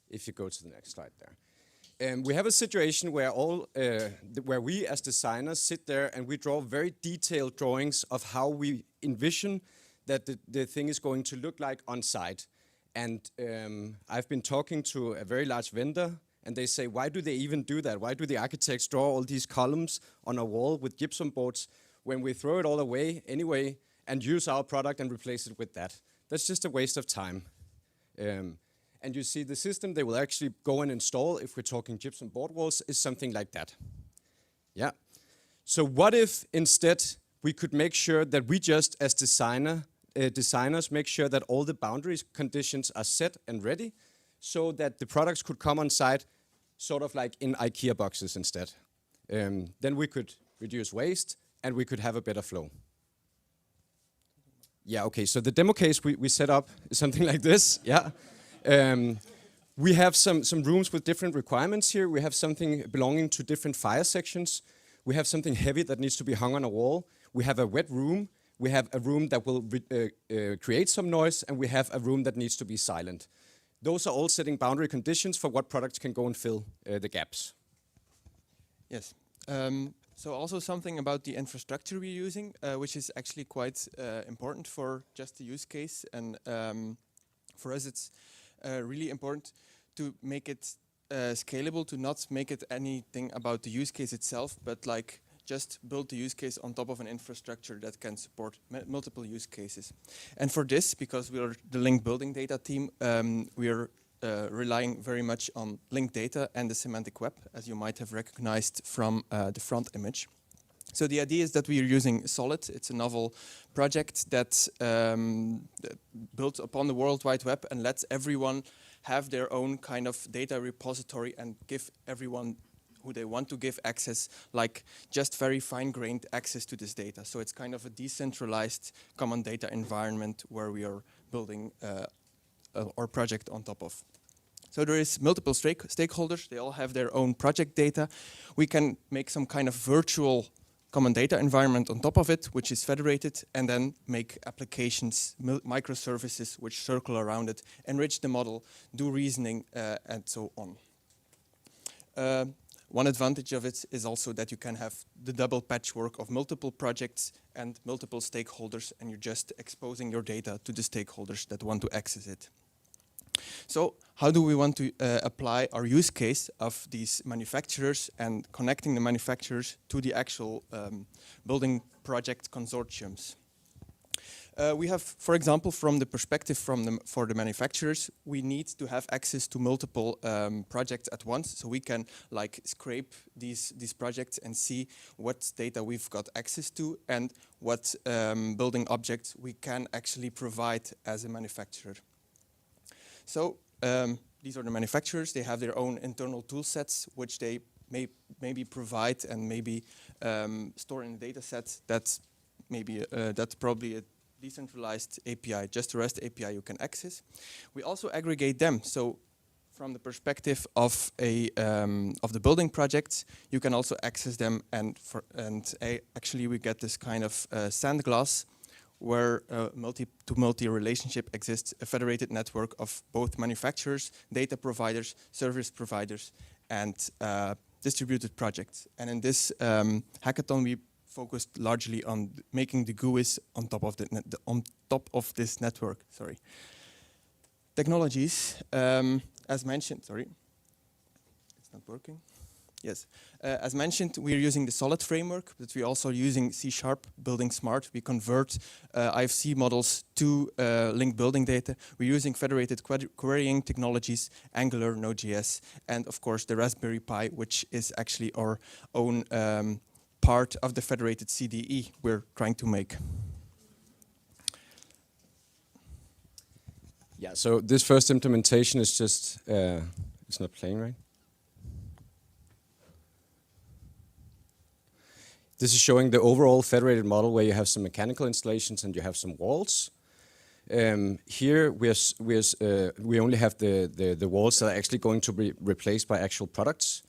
if you go to the next slide there. We have a situation where where we as designers sit there and we draw very detailed drawings of how we envision that the thing is going to look like on site. And I've been talking to a very large vendor, and they say, why do they even do that? Why do the architects draw all these columns on a wall with gypsum boards when we throw it all away anyway and use our product and replace it with that? That's just a waste of time. And you see the system they will actually go and install, if we're talking gypsum board walls, is something like that. Yeah. So what if instead we could make sure that we just as designers make sure that all the boundary conditions are set and ready, so that the products could come on site sort of like in IKEA boxes instead. Then we could reduce waste and we could have a better flow. Yeah, okay, so the demo case we set up is something like this, yeah. We have some rooms with different requirements here. We have something belonging to different fire sections. We have something heavy that needs to be hung on a wall. We have a wet room. We have a room that will create some noise, and we have a room that needs to be silent. Those are all setting boundary conditions for what products can go and fill the gaps. Yes. So also something about the infrastructure we're using, which is actually quite important for just the use case. And for us, it's really important to make it scalable, to not make it anything about the use case itself, but like just build the use case on top of an infrastructure that can support multiple use cases. And for this, because we are the linked building data team, we are relying very much on linked data and the semantic web, as you might have recognized from the front image. So the idea is that we are using Solid. It's a novel project that built upon the World Wide Web and lets everyone have their own kind of data repository and give everyone who they want to give access, like just very fine-grained access to this data. So it's kind of a decentralized common data environment where we are building our project on top of. So there is multiple stakeholders. They all have their own project data. We can make some kind of virtual common data environment on top of it, which is federated, and then make applications, microservices, which circle around it, enrich the model, do reasoning, and so on. One advantage of it is also that you can have the double patchwork of multiple projects and multiple stakeholders, and you're just exposing your data to the stakeholders that want to access it. So how do we want to apply our use case of these manufacturers and connecting the manufacturers to the actual building project consortiums? We have, for example, from the perspective for the manufacturers, we need to have access to multiple projects at once, so we can like scrape these projects and see what data we've got access to and what building objects we can actually provide as a manufacturer. So these are the manufacturers. They have their own internal tool sets, which they maybe provide and maybe store in a data set that's probably a decentralized API, just a REST API you can access. We also aggregate them. So from the perspective of the building projects, you can also access them, and actually we get this kind of sandglass where multi-to-multi relationship exists, a federated network of both manufacturers, data providers, service providers, and distributed projects. And in this hackathon, we focused largely on making the GUIs on top of this network. Sorry. Technologies, as mentioned. Sorry, it's not working. Yes, as mentioned, we're using the Solid framework, but we're also using C# Building Smart. We convert IFC models to linked building data. We're using federated querying technologies, Angular, Node.js, and of course the Raspberry Pi, which is actually our own part of the federated CDE we're trying to make. Yeah, so this first implementation is just, it's not playing, right? This is showing the overall federated model where you have some mechanical installations and you have some walls. Here we only have the walls that are actually going to be replaced by actual products.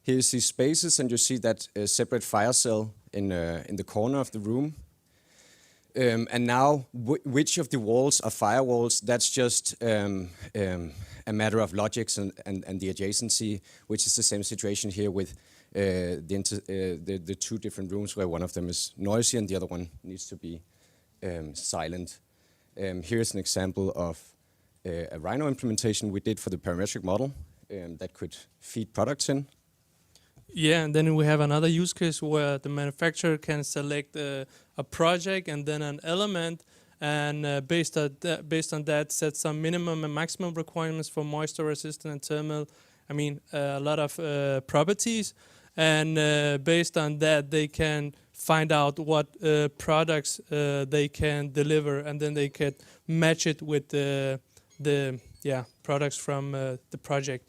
Here's these spaces, and you see that separate fire cell in the corner of the room. And now, which of the walls are firewalls? That's just a matter of logics and the adjacency, which is the same situation here with the two different rooms where one of them is noisy and the other one needs to be silent. Here's an example of a Rhino implementation we did for the parametric model that could feed products in. Yeah, and then we have another use case where the manufacturer can select a project and then an element, and based on that, set some minimum and maximum requirements for moisture resistant and thermal. I mean, a lot of properties, and based on that, they can find out what products they can deliver, and then they can match it with the products from the project.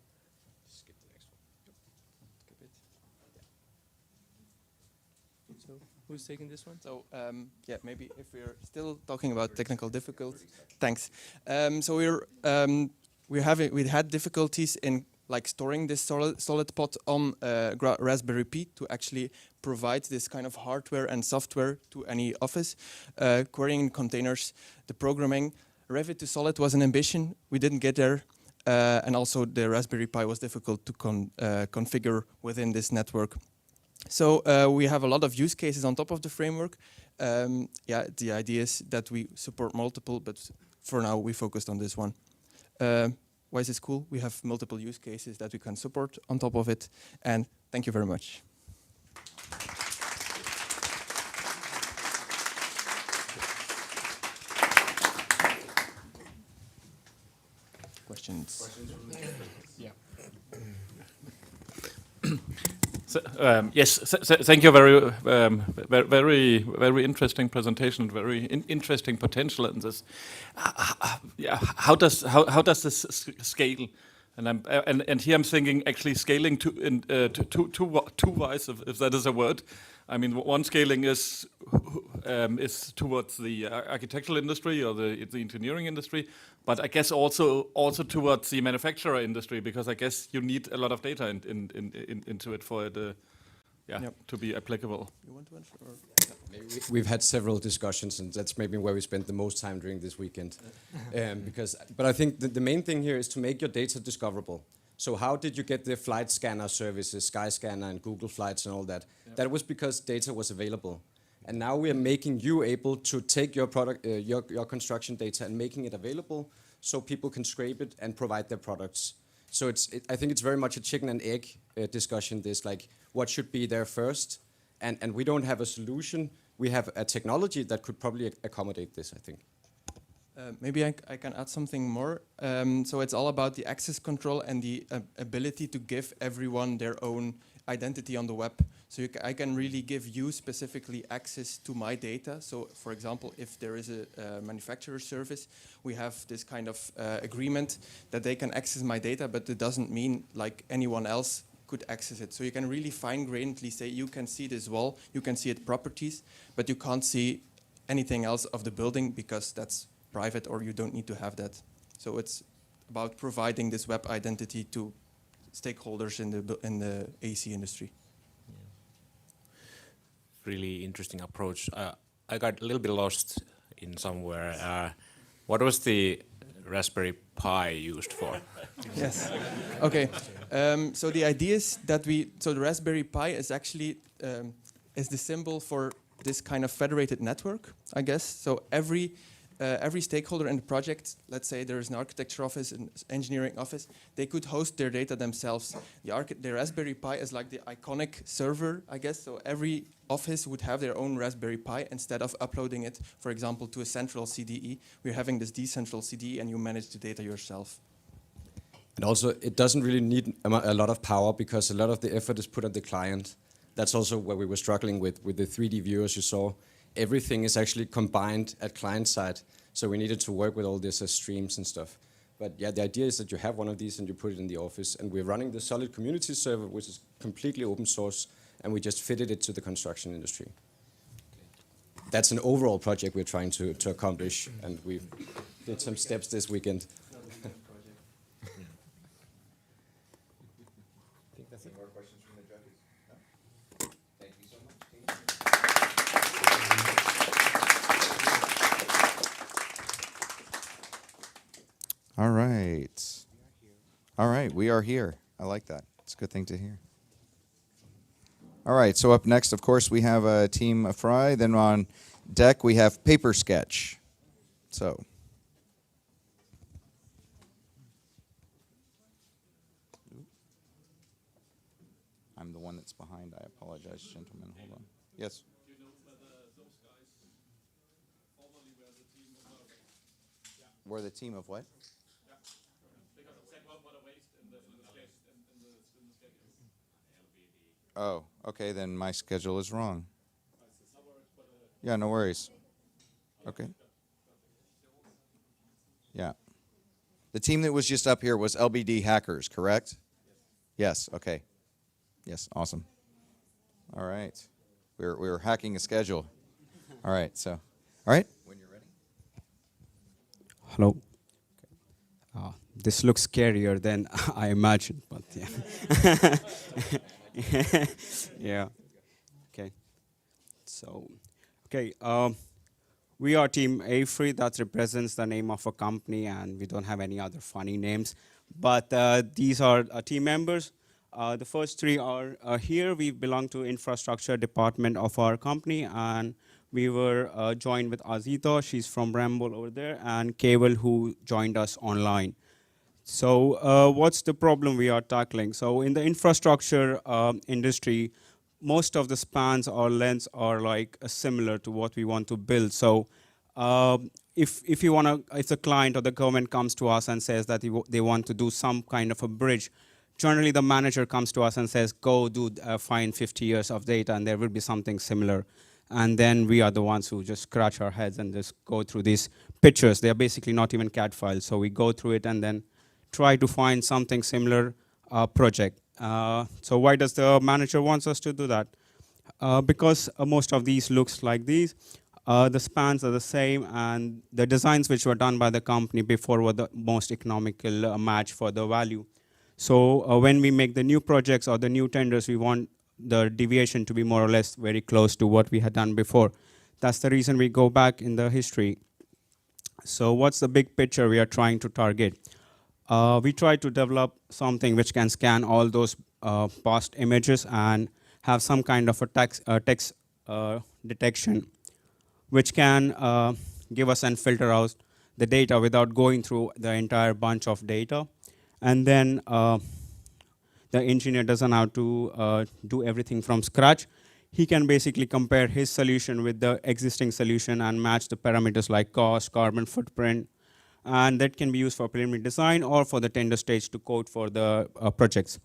Who's taking this one? So yeah, maybe if we're still talking about technical difficulties. Thanks. So we're we had difficulties in like storing this solid pot on Raspberry Pi to actually provide this kind of hardware and software to any office. Querying containers, the programming, Revit to Solid was an ambition. We didn't get there. And also the Raspberry Pi was difficult to configure within this network. So we have a lot of use cases on top of the framework. Yeah, the idea is that we support multiple, but for now we focused on this one. Why is this cool? We have multiple use cases that we can support on top of it. And thank you very much. Questions? Yeah. So, yes, thank you. Very interesting presentation. Very interesting potential in this. Yeah, how does this scale? And here I'm thinking actually scaling two ways, if that is a word. I mean, one scaling is towards the architectural industry or the engineering industry, but I guess also towards the manufacturer industry, because I guess you need a lot of data into it for it to be applicable. You want to answer? We've had several discussions, and that's maybe where we spent the most time during this weekend. But I think the main thing here is to make your data discoverable. So how did you get the flight scanner services, Skyscanner and Google Flights and all that? Yep. That was because data was available. And now we are making you able to take your product, your construction data and making it available so people can scrape it and provide their products. So I think it's very much a chicken and egg discussion, this, like what should be there first. And we don't have a solution. We have a technology that could probably accommodate this, I think. Maybe I can add something more. So it's all about the access control and the ability to give everyone their own identity on the web. So I can really give you specifically access to my data. So for example, if there is a manufacturer service, we have this kind of agreement that they can access my data, but it doesn't mean like anyone else could access it. So you can really fine-grainedly say, you can see this wall, you can see its properties, but you can't see anything else of the building because that's private or you don't need to have that. So it's about providing this web identity to stakeholders in the AEC industry. Really interesting approach. I got a little bit lost in somewhere. What was the Raspberry Pi used for? Yes. Okay. So the idea is that the Raspberry Pi is actually is the symbol for this kind of federated network, I guess. So every stakeholder in the project, let's say there is an architecture office, an engineering office, they could host their data themselves. The Raspberry Pi is like the iconic server, I guess. So every office would have their own Raspberry Pi instead of uploading it, for example, to a central CDE. We're having this decentral CDE and you manage the data yourself. And also, it doesn't really need a lot of power because a lot of the effort is put on the client. That's also where we were struggling with the 3D viewers you saw. Everything is actually combined at client side. So we needed to work with all this as streams and stuff. But yeah, the idea is that you have one of these and you put it in the office. And we're running the Solid community server, which is completely open source. And we just fitted it to the construction industry. Okay. That's an overall project we're trying to accomplish. And we did some steps this weekend. All right. All right, we are here. I like that. It's a good thing to hear. All right, so up next, of course, we have a team AFRY. Then on deck, we have Paper Sketch. So. I'm the one that's behind. I apologize, gentlemen. Hold on. Yes. We're the team of what? Oh, okay, then my schedule is wrong. Yeah, no worries. Okay. Yeah. The team that was just up here was LBD Hackers, correct? Yes, okay. Yes, awesome. All right. We're hacking a schedule. All right, so. All right. When you're ready. Hello. this looks scarier than I imagined, but yeah. Yeah. Okay. So, okay. We are Team AFRY. That represents the name of a company, and we don't have any other funny names. But these are team members. The first three are here. We belong to infrastructure department of our company, and we were joined with Azita. She's from Bramble over there, and Keval, who joined us online. So what's the problem we are tackling? So in the infrastructure industry, most of the spans or lengths are like similar to what we want to build. So if the client or the government comes to us and says that they want to do some kind of a bridge, generally the manager comes to us and says, go do find 50 years of data, and there will be something similar. And then we are the ones who just scratch our heads and just go through these pictures. They're basically not even CAD files. So we go through it and then try to find something similar project. So why does the manager wants us to do that? Because most of these looks like these. The spans are the same, and the designs which were done by the company before were the most economical match for the value. So when we make the new projects or the new tenders, we want the deviation to be more or less very close to what we had done before. That's the reason we go back in the history. So what's the big picture we are trying to target? We try to develop something which can scan all those past images and have some kind of a text detection, which can give us and filter out the data without going through the entire bunch of data. And then the engineer doesn't have to do everything from scratch. He can basically compare his solution with the existing solution and match the parameters like cost, carbon footprint, and that can be used for preliminary design or for the tender stage to quote for the projects.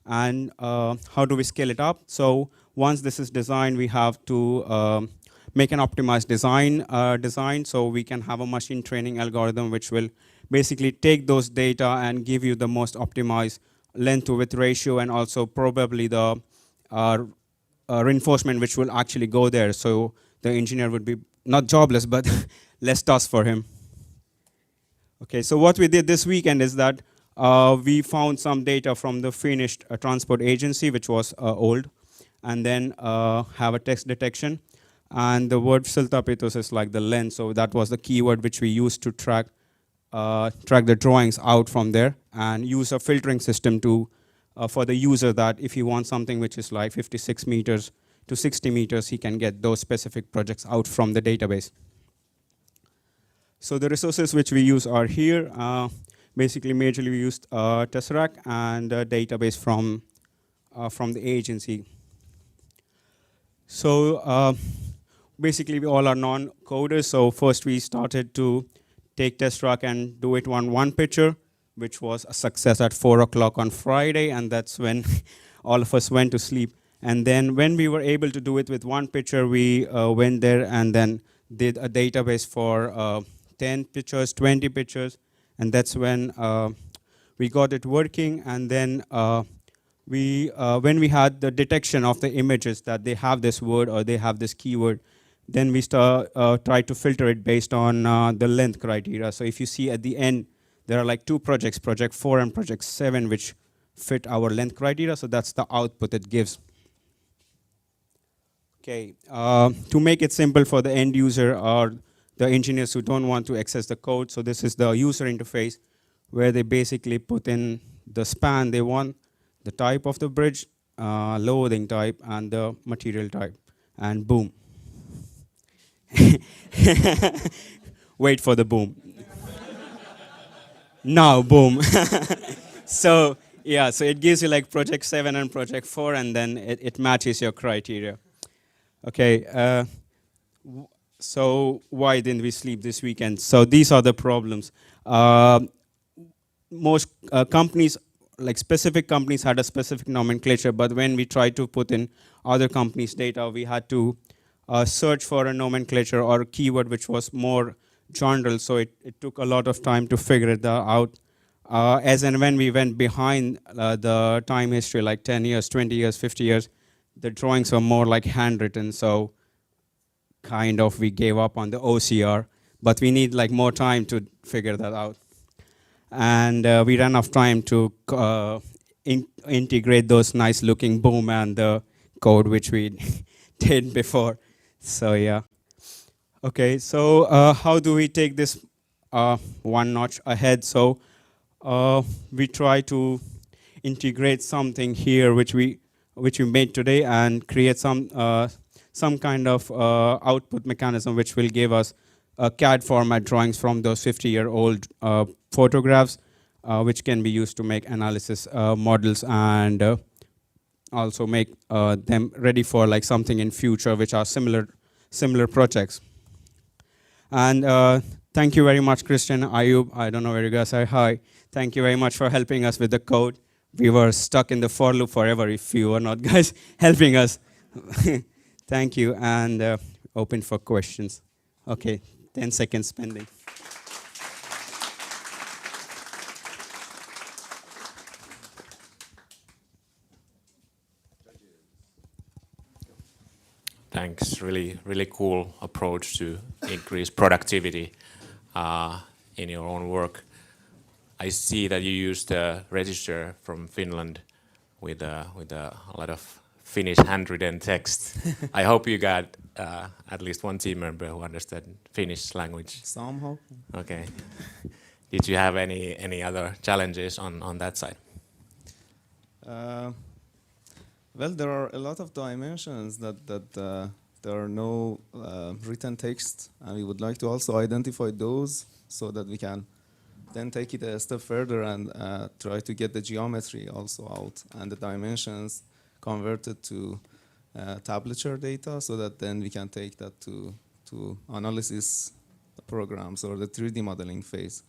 And how do we scale it up? So once this is designed, we have to make an optimized design so we can have a machine training algorithm which will basically take those data and give you the most optimized length to width ratio, and also probably the reinforcement which will actually go there. So the engineer would be not jobless, but less task for him. Okay, so what we did this weekend is that we found some data from the Finnish transport agency, which was old, and then have a text detection. And the word siltapitos is like the lens, so that was the keyword which we used to track the drawings out from there, and use a filtering system to for the user that if he wants something which is like 56 meters to 60 meters, he can get those specific projects out from the database. So the resources which we use are here. Basically, majorly we used Tesseract and a database from the agency. So basically, we all are non-coders. So first we started to take Tesseract and do it on one picture, which was a success at 4 o'clock on Friday, and that's when all of us went to sleep. And then when we were able to do it with one picture, we went there and then did a database for 10 pictures, 20 pictures, and that's when we got it working. And then when we had the detection of the images that they have this word or they have this keyword, then we tried to filter it based on the length criteria. So if you see at the end, there are like two projects, Project 4 and Project 7, which fit our length criteria, so that's the output it gives. Okay, to make it simple for the end user or the engineers who don't want to access the code, so this is the user interface where they basically put in the span they want, the type of the bridge, loading type, and the material type, and boom. Wait for the boom. Now, boom. So, yeah, so it gives you like Project 7 and Project 4, and then it matches your criteria. Okay, so why didn't we sleep this weekend? So these are the problems. Most companies, like specific companies, had a specific nomenclature, but when we tried to put in other companies' data, we had to search for a nomenclature or a keyword which was more general, so it took a lot of time to figure it out. As and when we went behind the time history, like 10 years, 20 years, 50 years, the drawings were more like handwritten, so kind of we gave up on the OCR, but we need like more time to figure that out. and we ran out of time to integrate those nice looking boom and the code which we did before. So yeah. Okay, so how do we take this one notch ahead? So we try to integrate something here which we made today and create some kind of output mechanism which will give us CAD format drawings from those 50-year-old photographs, which can be used to make analysis models and also make them ready for like something in future which are similar projects. And thank you very much, Christian, Ayub. I don't know where you guys are. Hi. Thank you very much for helping us with the code. We were stuck in the for loop forever if you were not guys helping us. Thank you, and open for questions. Okay, 10 seconds pending. Thanks. Really cool approach to increase productivity in your own work. I see that you used a register from Finland with a lot of Finnish handwritten text. I hope you got at least one team member who understood Finnish language. Somehow. Okay. Did you have any other challenges on that side? Well, there are a lot of dimensions that there are no written text, and we would like to also identify those so that we can then take it a step further and try to get the geometry also out and the dimensions converted to tablature data, so that then we can take that to analysis programs or the 3D modeling phase.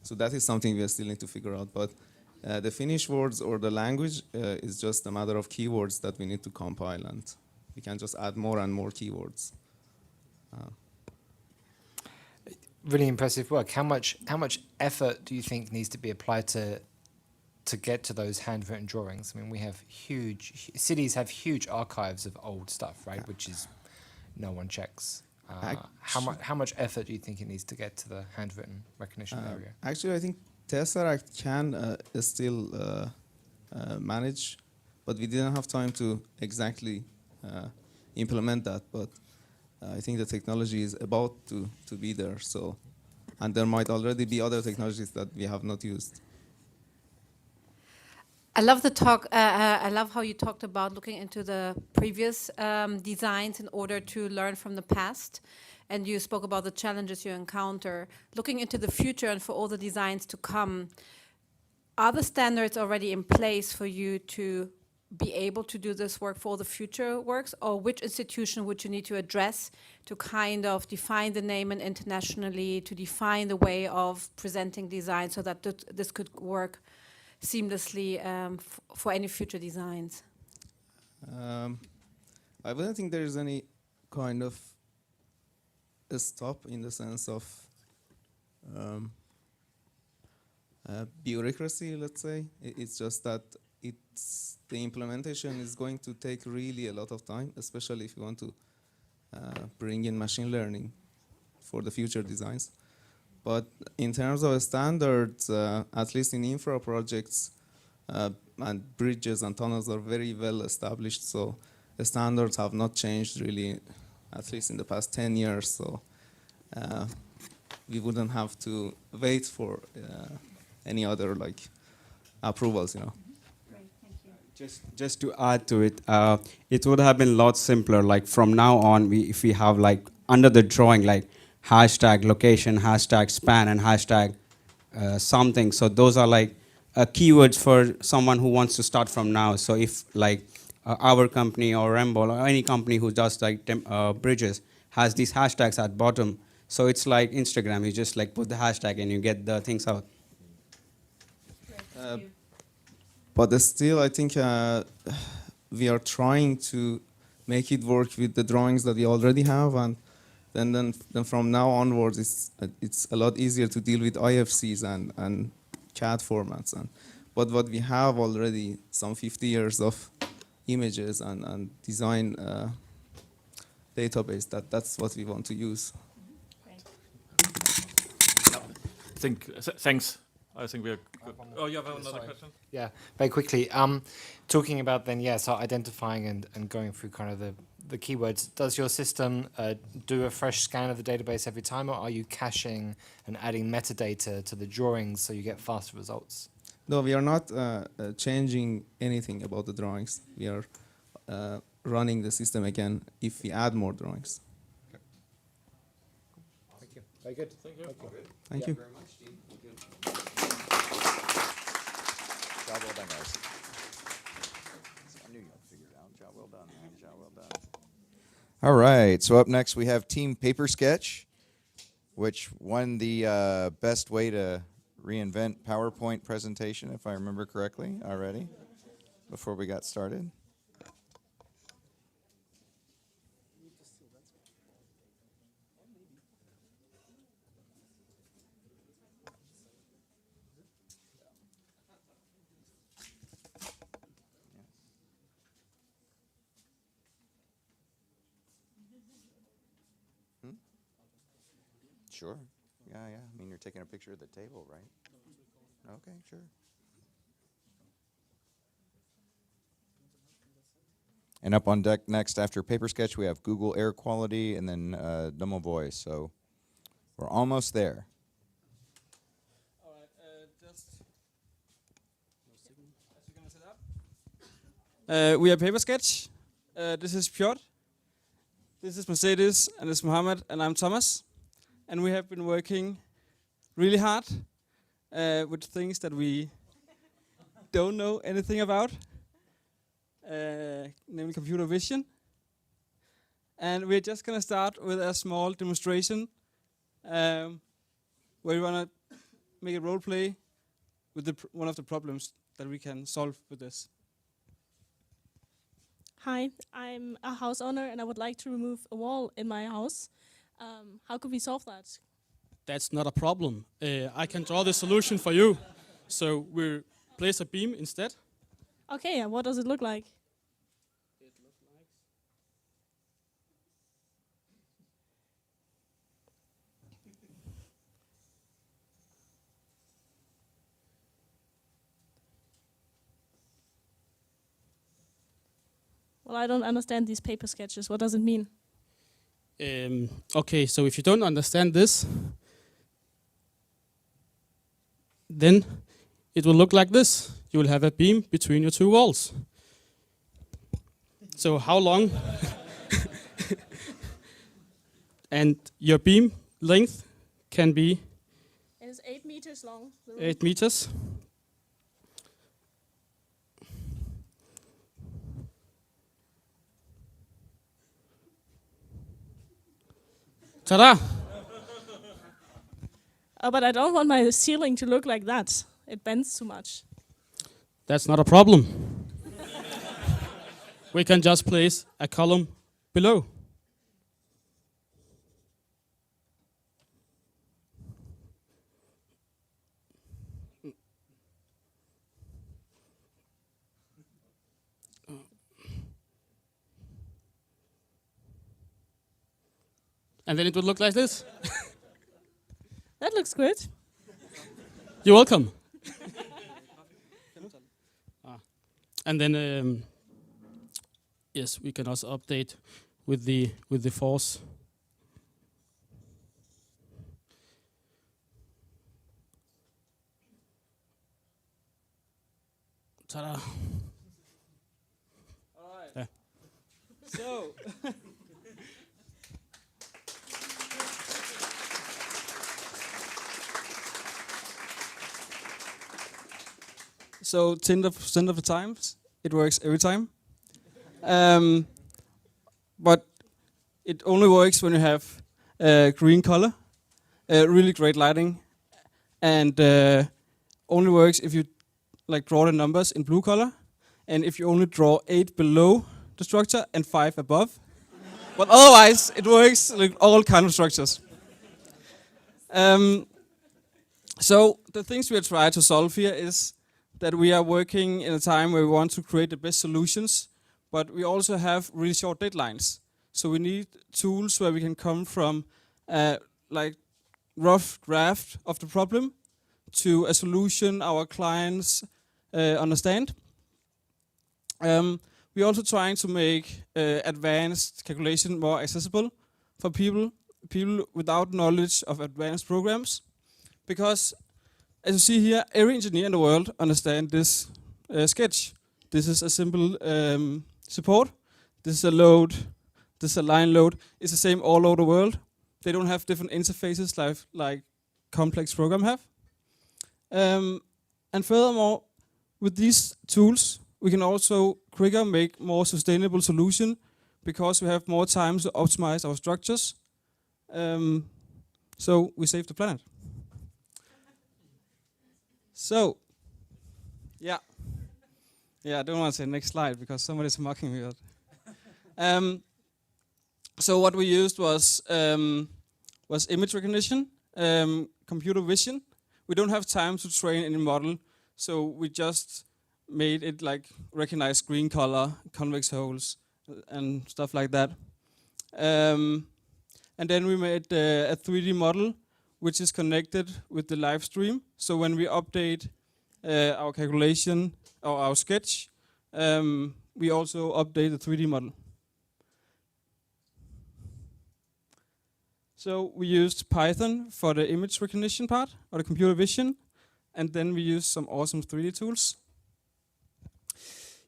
So that is something we still need to figure out. But the Finnish words or the language is just a matter of keywords that we need to compile, and we can just add more and more keywords. Really impressive work. How much effort do you think needs to be applied to get to those handwritten drawings? I mean, we have cities have huge archives of old stuff, right? Yeah. Which is no one checks. How much effort do you think it needs to get to the handwritten recognition area? Actually, I think Tesseract can still manage, but we didn't have time to exactly implement that. But I think the technology is about to be there. So, and there might already be other technologies that we have not used. I love the talk. I love how you talked about looking into the previous designs in order to learn from the past. And you spoke about the challenges you encounter. Looking into the future and for all the designs to come, are the standards already in place for you to be able to do this work for all the future works? Or which institution would you need to address to kind of define the name and internationally, to define the way of presenting design so that this could work seamlessly for any future designs? I wouldn't think there is any kind of a stop in the sense of bureaucracy, let's say. It's just that the implementation is going to take really a lot of time, especially if you want to bring in machine learning for the future designs. But in terms of standards, at least in infra projects, and bridges and tunnels are very well established, so the standards have not changed really, at least in the past 10 years. So we wouldn't have to wait for any other approvals, you know. Just to add to it, it would have been a lot simpler. Like from now on, if we have under the drawing hashtag location, hashtag span, and hashtag something. So those are keywords for someone who wants to start from now. So if our company or Rembol or any company who does bridges has these hashtags at bottom. So it's like Instagram. You just put the hashtag and you get the things out. But still, I think we are trying to make it work with the drawings that we already have, and then from now onwards, it's a lot easier to deal with IFCs and CAD formats. But what we have already, some 50 years of images and design database, that's what we want to use. Thanks. I think we are good. Oh, you have another Sorry. question? Yeah, very quickly. Talking about then, so identifying and going through kind of the keywords. Does your system do a fresh scan of the database every time, or are you caching and adding metadata to the drawings so you get faster results? No, we are not changing anything about the drawings. We are running the system again if we add more drawings. Thank you. Very good. Thank you. Thank you. Very much, team. Thank you. Job well done, guys. I knew you had to figure it out. Job well done, man. Job well done. All right. So up next we have Team Paper Sketch, which won the best way to reinvent PowerPoint presentation, if I remember correctly already, before we got started. Sure. Yeah. I mean, you're taking a picture of the table, right? Okay, sure. And up on deck next after Paper Sketch, we have Google Air Quality and then Domovoy. So we're almost there. All right, just as you're gonna set up. We are Paper Sketch. This is Piotr. This is Mercedes, and this is Mohammed, and I'm Thomas. And we have been working really hard with things that we don't know anything about, namely computer vision. And we're just going to start with a small demonstration where we want to make a role play with one of the problems that we can solve with this. Hi, I'm a house owner and I would like to remove a wall in my house. How could we solve that? That's not a problem. I can draw the solution for you. So we'll place a beam instead. Okay, and what does it look like? Well, I don't understand these paper sketches. What does it mean? Okay, so if you don't understand this, then it will look like this. You will have a beam between your two walls. So how long? And your beam length can be It is 8 meters long. 8 meters. Ta-da! But I don't want my ceiling to look like that. It bends too much. That's not a problem. We can just place a column below. And then it would look like this. That looks good. You're welcome. And then, yes, we can also update with the force. Ta-da! All right. Yeah. So. So 10% of the times, it works every time. But it only works when you have green color, really great lighting, and only works if you draw the numbers in blue color, and if you only draw 8 below the structure and 5 above. But otherwise, it works like all kind of structures. So the things we are trying to solve here is that we are working in a time where we want to create the best solutions, but we also have really short deadlines. So we need tools where we can come from rough draft of the problem to a solution our clients understand. We're also trying to make advanced calculation more accessible for people without knowledge of advanced programs. Because, as you see here, every engineer in the world understands this sketch. This is a simple support. This is a load. This is a line load. It's the same all over the world. They don't have different interfaces like complex program have. And furthermore, with these tools, we can also quicker make more sustainable solution because we have more time to optimize our structures. So we save the planet. So, yeah, I don't want to say next slide because somebody's mocking me. So what we used was image recognition, computer vision. We don't have time to train any model, so we just made it like recognize green color, convex holes, and stuff like that. And then we made a 3D model, which is connected with the live stream. So when we update our calculation or our sketch, we also update the 3D model. So we used Python for the image recognition part, or the computer vision, and then we used some awesome 3D tools.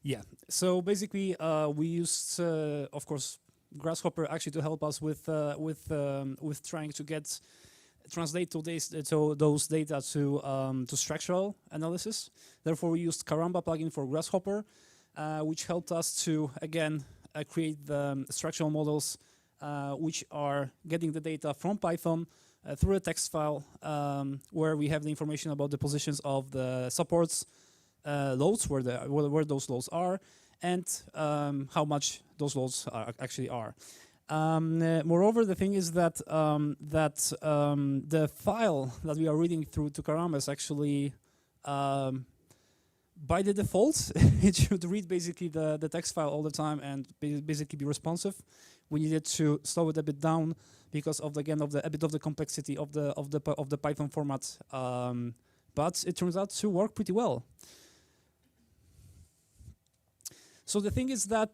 Yeah, so basically we used, of course, Grasshopper actually to help us with trying to translate those data to structural analysis. Therefore, we used Karamba plugin for Grasshopper, which helped us to again create the structural models, which are getting the data from Python through a text file, where we have the information about the positions of the supports, loads, where those loads are, and how much those loads actually are. Moreover, the thing is that the file that we are reading through to Karamba is actually, by the default, it should read basically the text file all the time and basically be responsive. We needed to slow it a bit down because of a bit of the complexity of the Python format, but it turns out to work pretty well. So the thing is that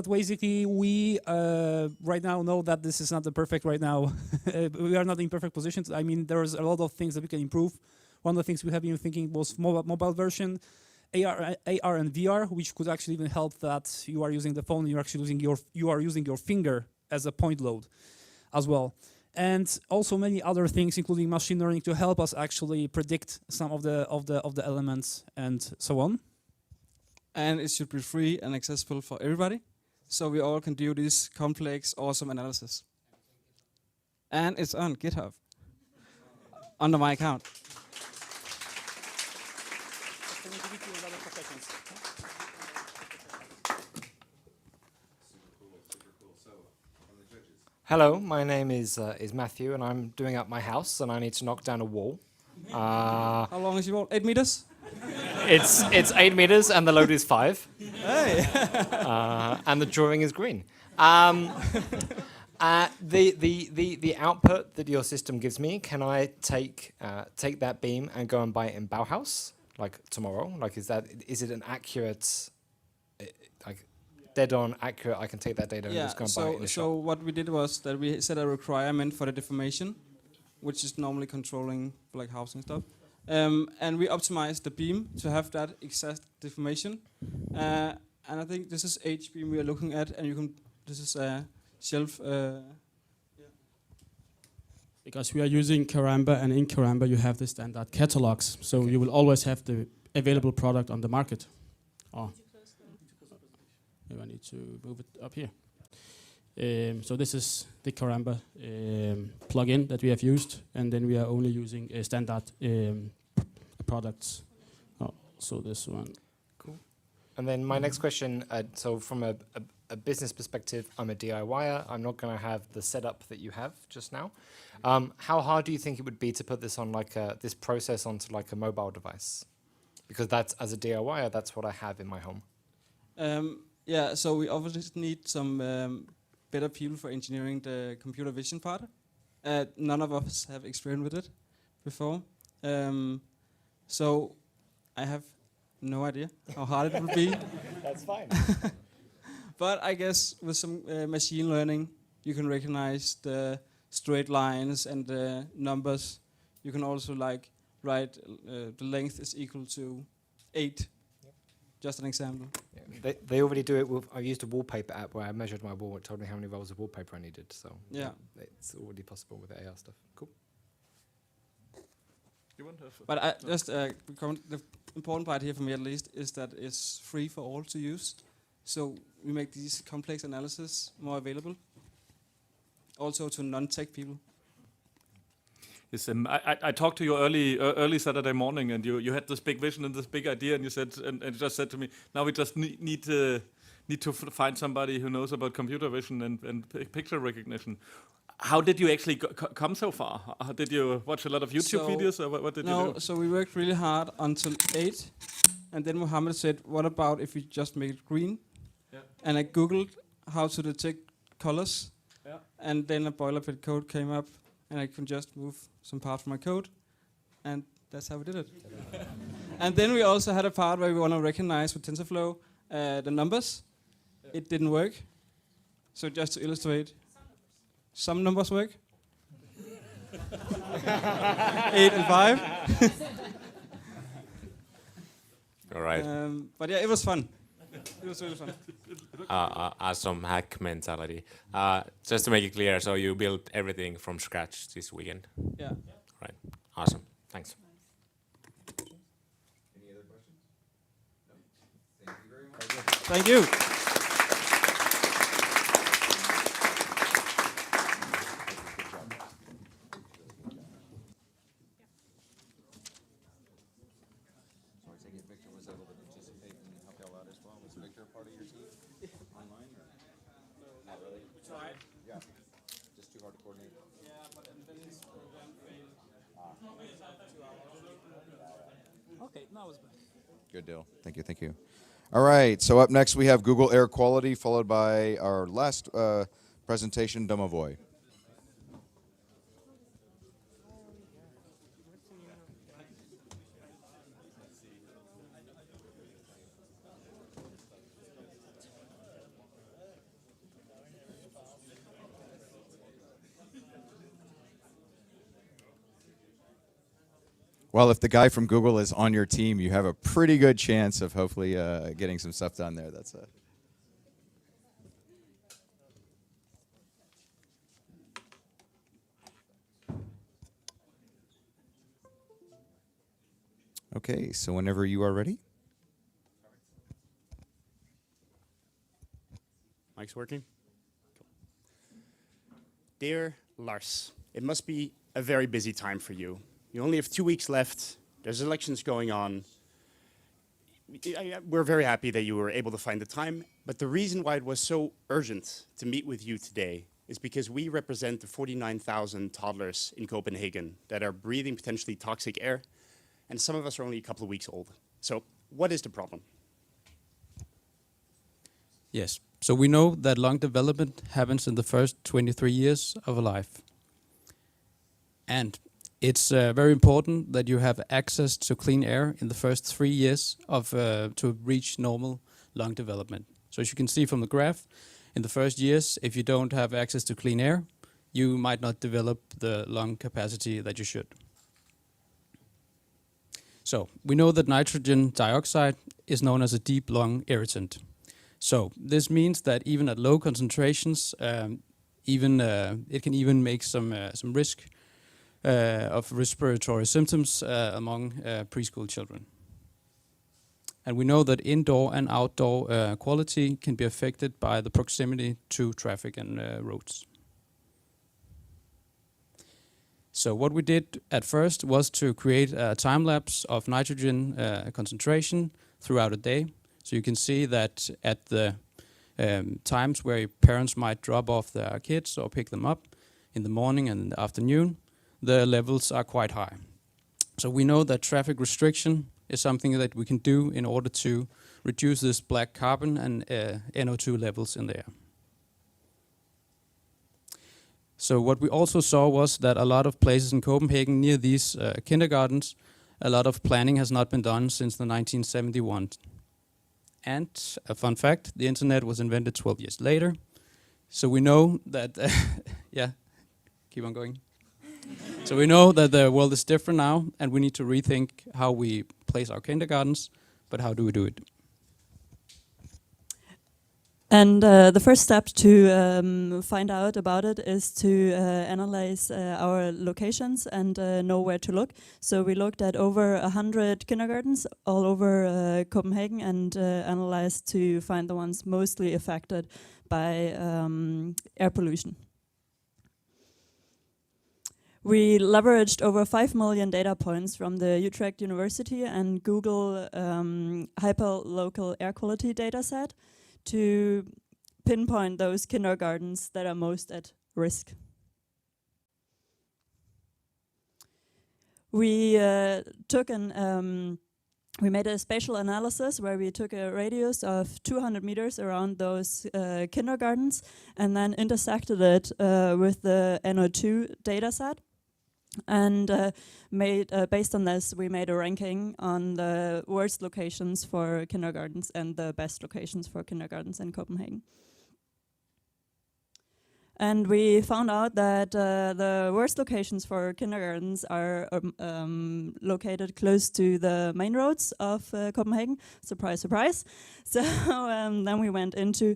basically we right now know that this is not the perfect right now. We are not in perfect positions. I mean, there's a lot of things that we can improve. One of the things we have been thinking was mobile version, AR and VR, which could actually even help that you are using the phone and you're actually using your finger as a point load as well. And also many other things, including machine learning, to help us actually predict some of the elements and so on. And it should be free and accessible for everybody, so we all can do this complex, awesome analysis. And it's on GitHub, under my account. Hello, my name is Matthew, and I'm doing up my house, and I need to knock down a wall. How long is your wall? 8 meters? It's 8 meters, and the load is 5. Hey. And the drawing is green. The output that your system gives me, can I take that beam and go and buy it in Bauhaus, like tomorrow? Like, is it an accurate, like dead on accurate? I can take that data and just go and buy it in the shop. So what we did was that we set a requirement for the deformation, which is normally controlling like housing stuff. And we optimized the beam to have that exact deformation. And I think this is H beam we are looking at, and this is a shelf. Because we are using Karamba, and in Karamba you have the standard catalogs, so you will always have the available product on the market. Oh, maybe I need to move it up here. So this is the Karamba plugin that we have used, and then we are only using standard products. Oh, so this one. Cool. And then my next question, so from a business perspective, I'm a DIYer. I'm not going to have the setup that you have just now. How hard do you think it would be to put this on this process onto like a mobile device? Because as a DIYer, that's what I have in my home. Yeah, so we obviously need some better people for engineering the computer vision part. None of us have experience with it before. So I have no idea how hard it would be. That's fine. But I guess with some machine learning, you can recognize the straight lines and the numbers. You can also like write the length is equal to 8. Just an example. Yeah. They already do it with. I used a wallpaper app where I measured my wall. It told me how many rolls of wallpaper I needed. So yeah, it's already possible with the AR stuff. Cool. You want to but I just the important part here for me at least is that it's free for all to use. So we make these complex analysis more available, also to non-tech people. Yes, I talked to you early Saturday morning, and you had this big vision and this big idea, and you said, and you just said to me, now we just need to find somebody who knows about computer vision and picture recognition. How did you actually come so far? Did you watch a lot of YouTube videos, or what did you do? No, so we worked really hard until 8, and then Mohammed said, what about if we just make it green? Yeah. And I Googled how to detect colors, yeah. And then a boilerplate code came up, and I could just move some parts from my code, and that's how we did it. And then we also had a part where we want to recognize with TensorFlow the numbers. Yeah. It didn't work. So just to illustrate, some numbers work. 8 and 5. All right. But yeah, it was fun. It was really fun. Awesome hack mentality. Just to make it clear, so you built everything from scratch this weekend? Yeah. Right. Awesome. Thanks. Any other questions? No? Thank you very much. Thank you. Okay, now it's back. Good deal. Thank you. Thank you. All right. So up next we have Google Air Quality, followed by our last presentation, Domovoy. Well, if the guy from Google is on your team, you have a pretty good chance of hopefully getting some stuff done there. That's it. Okay, so whenever you are ready. Mic's working? Cool. Dear Lars, it must be a very busy time for you. You only have 2 weeks left. There's elections going on. We're very happy that you were able to find the time, but the reason why it was so urgent to meet with you today is because we represent the 49,000 toddlers in Copenhagen that are breathing potentially toxic air, and some of us are only a couple of weeks old. So what is the problem? Yes, so we know that lung development happens in the first 23 years of a life. And it's very important that you have access to clean air in the first 3 years of to reach normal lung development. So as you can see from the graph, in the first years, if you don't have access to clean air, you might not develop the lung capacity that you should. So we know that nitrogen dioxide is known as a deep lung irritant. So this means that even at low concentrations, it can even make some risk of respiratory symptoms among preschool children. And we know that indoor and outdoor quality can be affected by the proximity to traffic and roads. So what we did at first was to create a time lapse of nitrogen concentration throughout a day. So you can see that at the times where parents might drop off their kids or pick them up in the morning and in the afternoon, the levels are quite high. So we know that traffic restriction is something that we can do in order to reduce this black carbon and NO2 levels in the air. So what we also saw was that a lot of places in Copenhagen near these kindergartens, a lot of planning has not been done since the 1971. And a fun fact, the internet was invented 12 years later. So we know that, yeah, keep on going. So we know that the world is different now, and we need to rethink how we place our kindergartens, but how do we do it? And the first step to find out about it is to analyze our locations and know where to look. So we looked at over 100 kindergartens all over Copenhagen and analyzed to find the ones mostly affected by air pollution. We leveraged over 5 million data points from the Utrecht University and Google hyperlocal air quality dataset to pinpoint those kindergartens that are most at risk. We we made a spatial analysis where we took a radius of 200 meters around those kindergartens and then intersected it with the NO2 dataset. And based on this, we made a ranking on the worst locations for kindergartens and the best locations for kindergartens in Copenhagen. And we found out that the worst locations for kindergartens are located close to the main roads of Copenhagen. Surprise, surprise. So then we went into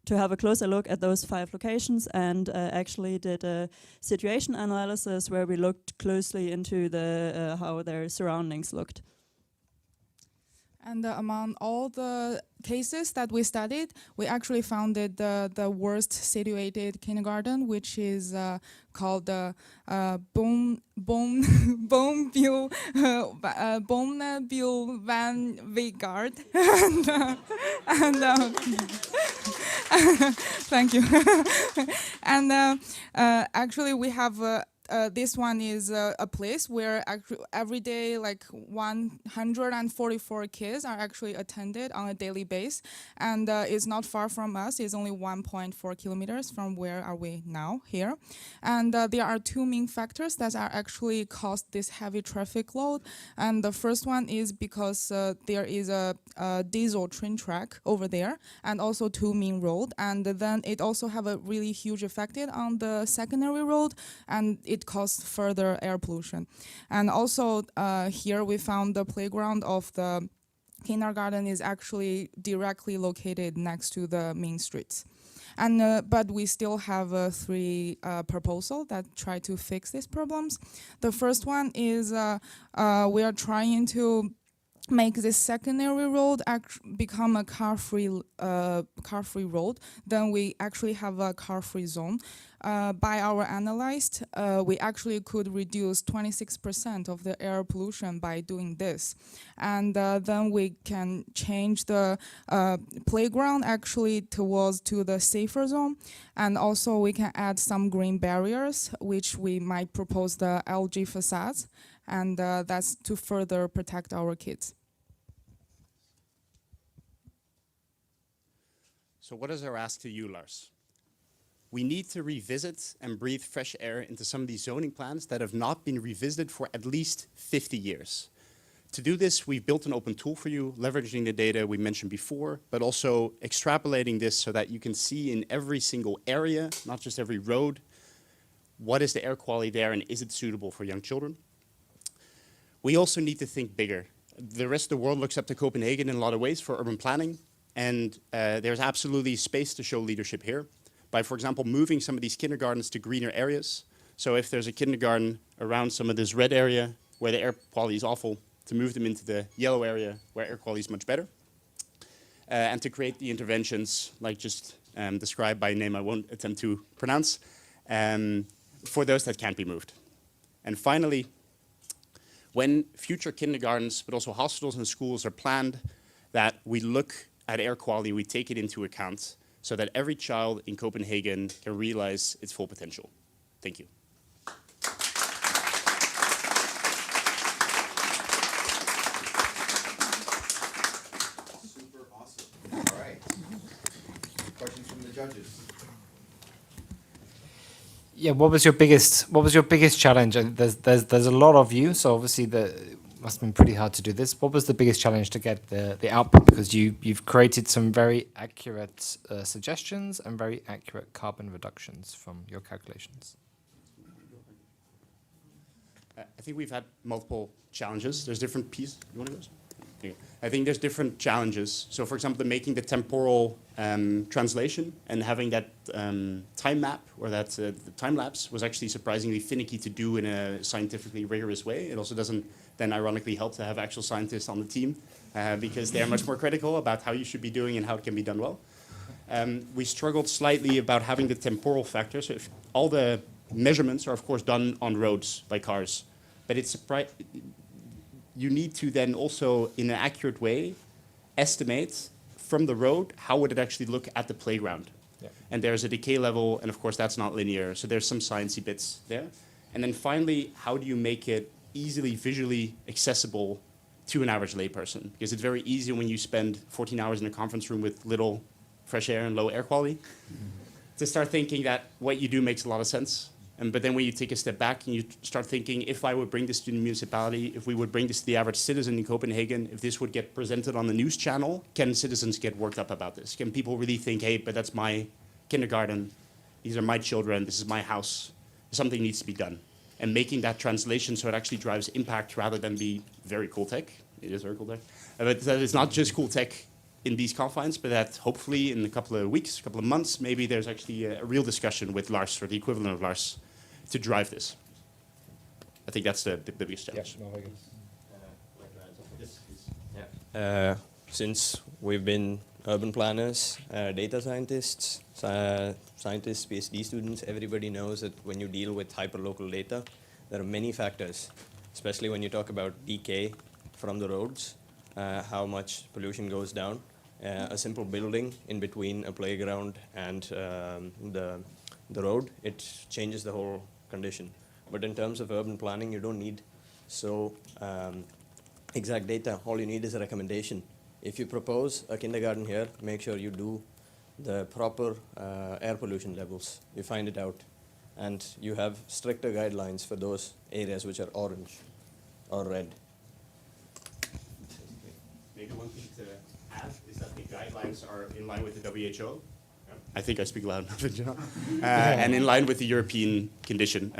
to have a closer look at those 5 locations and actually did a situation analysis where we looked closely into the how their surroundings looked. And among all the cases that we studied, we actually found that the worst situated kindergarten, which is called the Bonneville van Wegaard. Thank you. And actually, we have. This one is a place where every day like 144 kids are actually attended on a daily basis, and it's not far from us. It's only 1.4 kilometers from where are we now here. And there are 2 main factors that are actually caused this heavy traffic load. And the first one is because there is a diesel train track over there, and also 2 main road. And then it also have a really huge effect on the secondary road, and it causes further air pollution. And also here we found the playground of the kindergarten is actually directly located next to the main streets. And but we still have 3 proposals that try to fix these problems. The first one is we are trying to make this secondary road become a car-free road. Then we actually have a car-free zone. By our analyzed, we actually could reduce 26% of the air pollution by doing this. And then we can change the playground actually to the safer zone. And also we can add some green barriers, which we might propose the algae facades. And that's to further protect our kids. So what is our ask to you, Lars? We need to revisit and breathe fresh air into some of these zoning plans that have not been revisited for at least 50 years. To do this, we've built an open tool for you, leveraging the data we mentioned before, but also extrapolating this so that you can see in every single area, not just every road, what is the air quality there and is it suitable for young children? We also need to think bigger. The rest of the world looks up to Copenhagen in a lot of ways for urban planning, and there's absolutely space to show leadership here by, for example, moving some of these kindergartens to greener areas. So if there's a kindergarten around some of this red area where the air quality is awful, to move them into the yellow area where air quality is much better. And to create the interventions like just described by a name I won't attempt to pronounce, for those that can't be moved. And finally, when future kindergartens, but also hospitals and schools are planned, that we look at air quality, we take it into account so that every child in Copenhagen can realize its full potential. Thank you. Super awesome. All right. Questions from the judges? Yeah, what was your biggest challenge? There's a lot of you, so obviously it must have been pretty hard to do this. What was the biggest challenge to get the output? Because you've created some very accurate suggestions and very accurate carbon reductions from your calculations. I think we've had multiple challenges. There's different pieces. You want to go? Okay. I think there's different challenges. So, for example, making the temporal translation and having that time map or that the time lapse was actually surprisingly finicky to do in a scientifically rigorous way. It also doesn't then ironically help to have actual scientists on the team because they are much more critical about how you should be doing and how it can be done well. We struggled slightly about having the temporal factor. So if all the measurements are, of course, done on roads by cars, but it's you need to then also, in an accurate way, estimate from the road how would it actually look at the playground. Yeah. And there's a decay level, and of course that's not linear, so there's some sciencey bits there. And then finally, how do you make it easily visually accessible to an average layperson? Because it's very easy when you spend 14 hours in a conference room with little fresh air and low air quality to start thinking that what you do makes a lot of sense. But then when you take a step back and you start thinking, if I would bring this to the municipality, if we would bring this to the average citizen in Copenhagen, if this would get presented on the news channel, can citizens get worked up about this? Can people really think, hey, but that's my kindergarten, these are my children, this is my house, something needs to be done. And making that translation so it actually drives impact rather than be very cool tech. It is very cool tech. But that it's not just cool tech in these confines, but that hopefully in a couple of weeks, a couple of months, maybe there's actually a real discussion with Lars or the equivalent of Lars to drive this. I think that's the biggest challenge. Since we've been urban planners, data scientists, scientists, PhD students, everybody knows that when you deal with hyperlocal data, there are many factors, especially when you talk about decay from the roads, how much pollution goes down. A simple building in between a playground and the road, it changes the whole condition. But in terms of urban planning, you don't need so exact data. All you need is a recommendation. If you propose a kindergarten here, make sure you do the proper air pollution levels. You find it out. And you have stricter guidelines for those areas which are orange or red. Maybe one thing to add is that the guidelines are in line with the WHO. I think I speak loud enough, and in line with the European Commission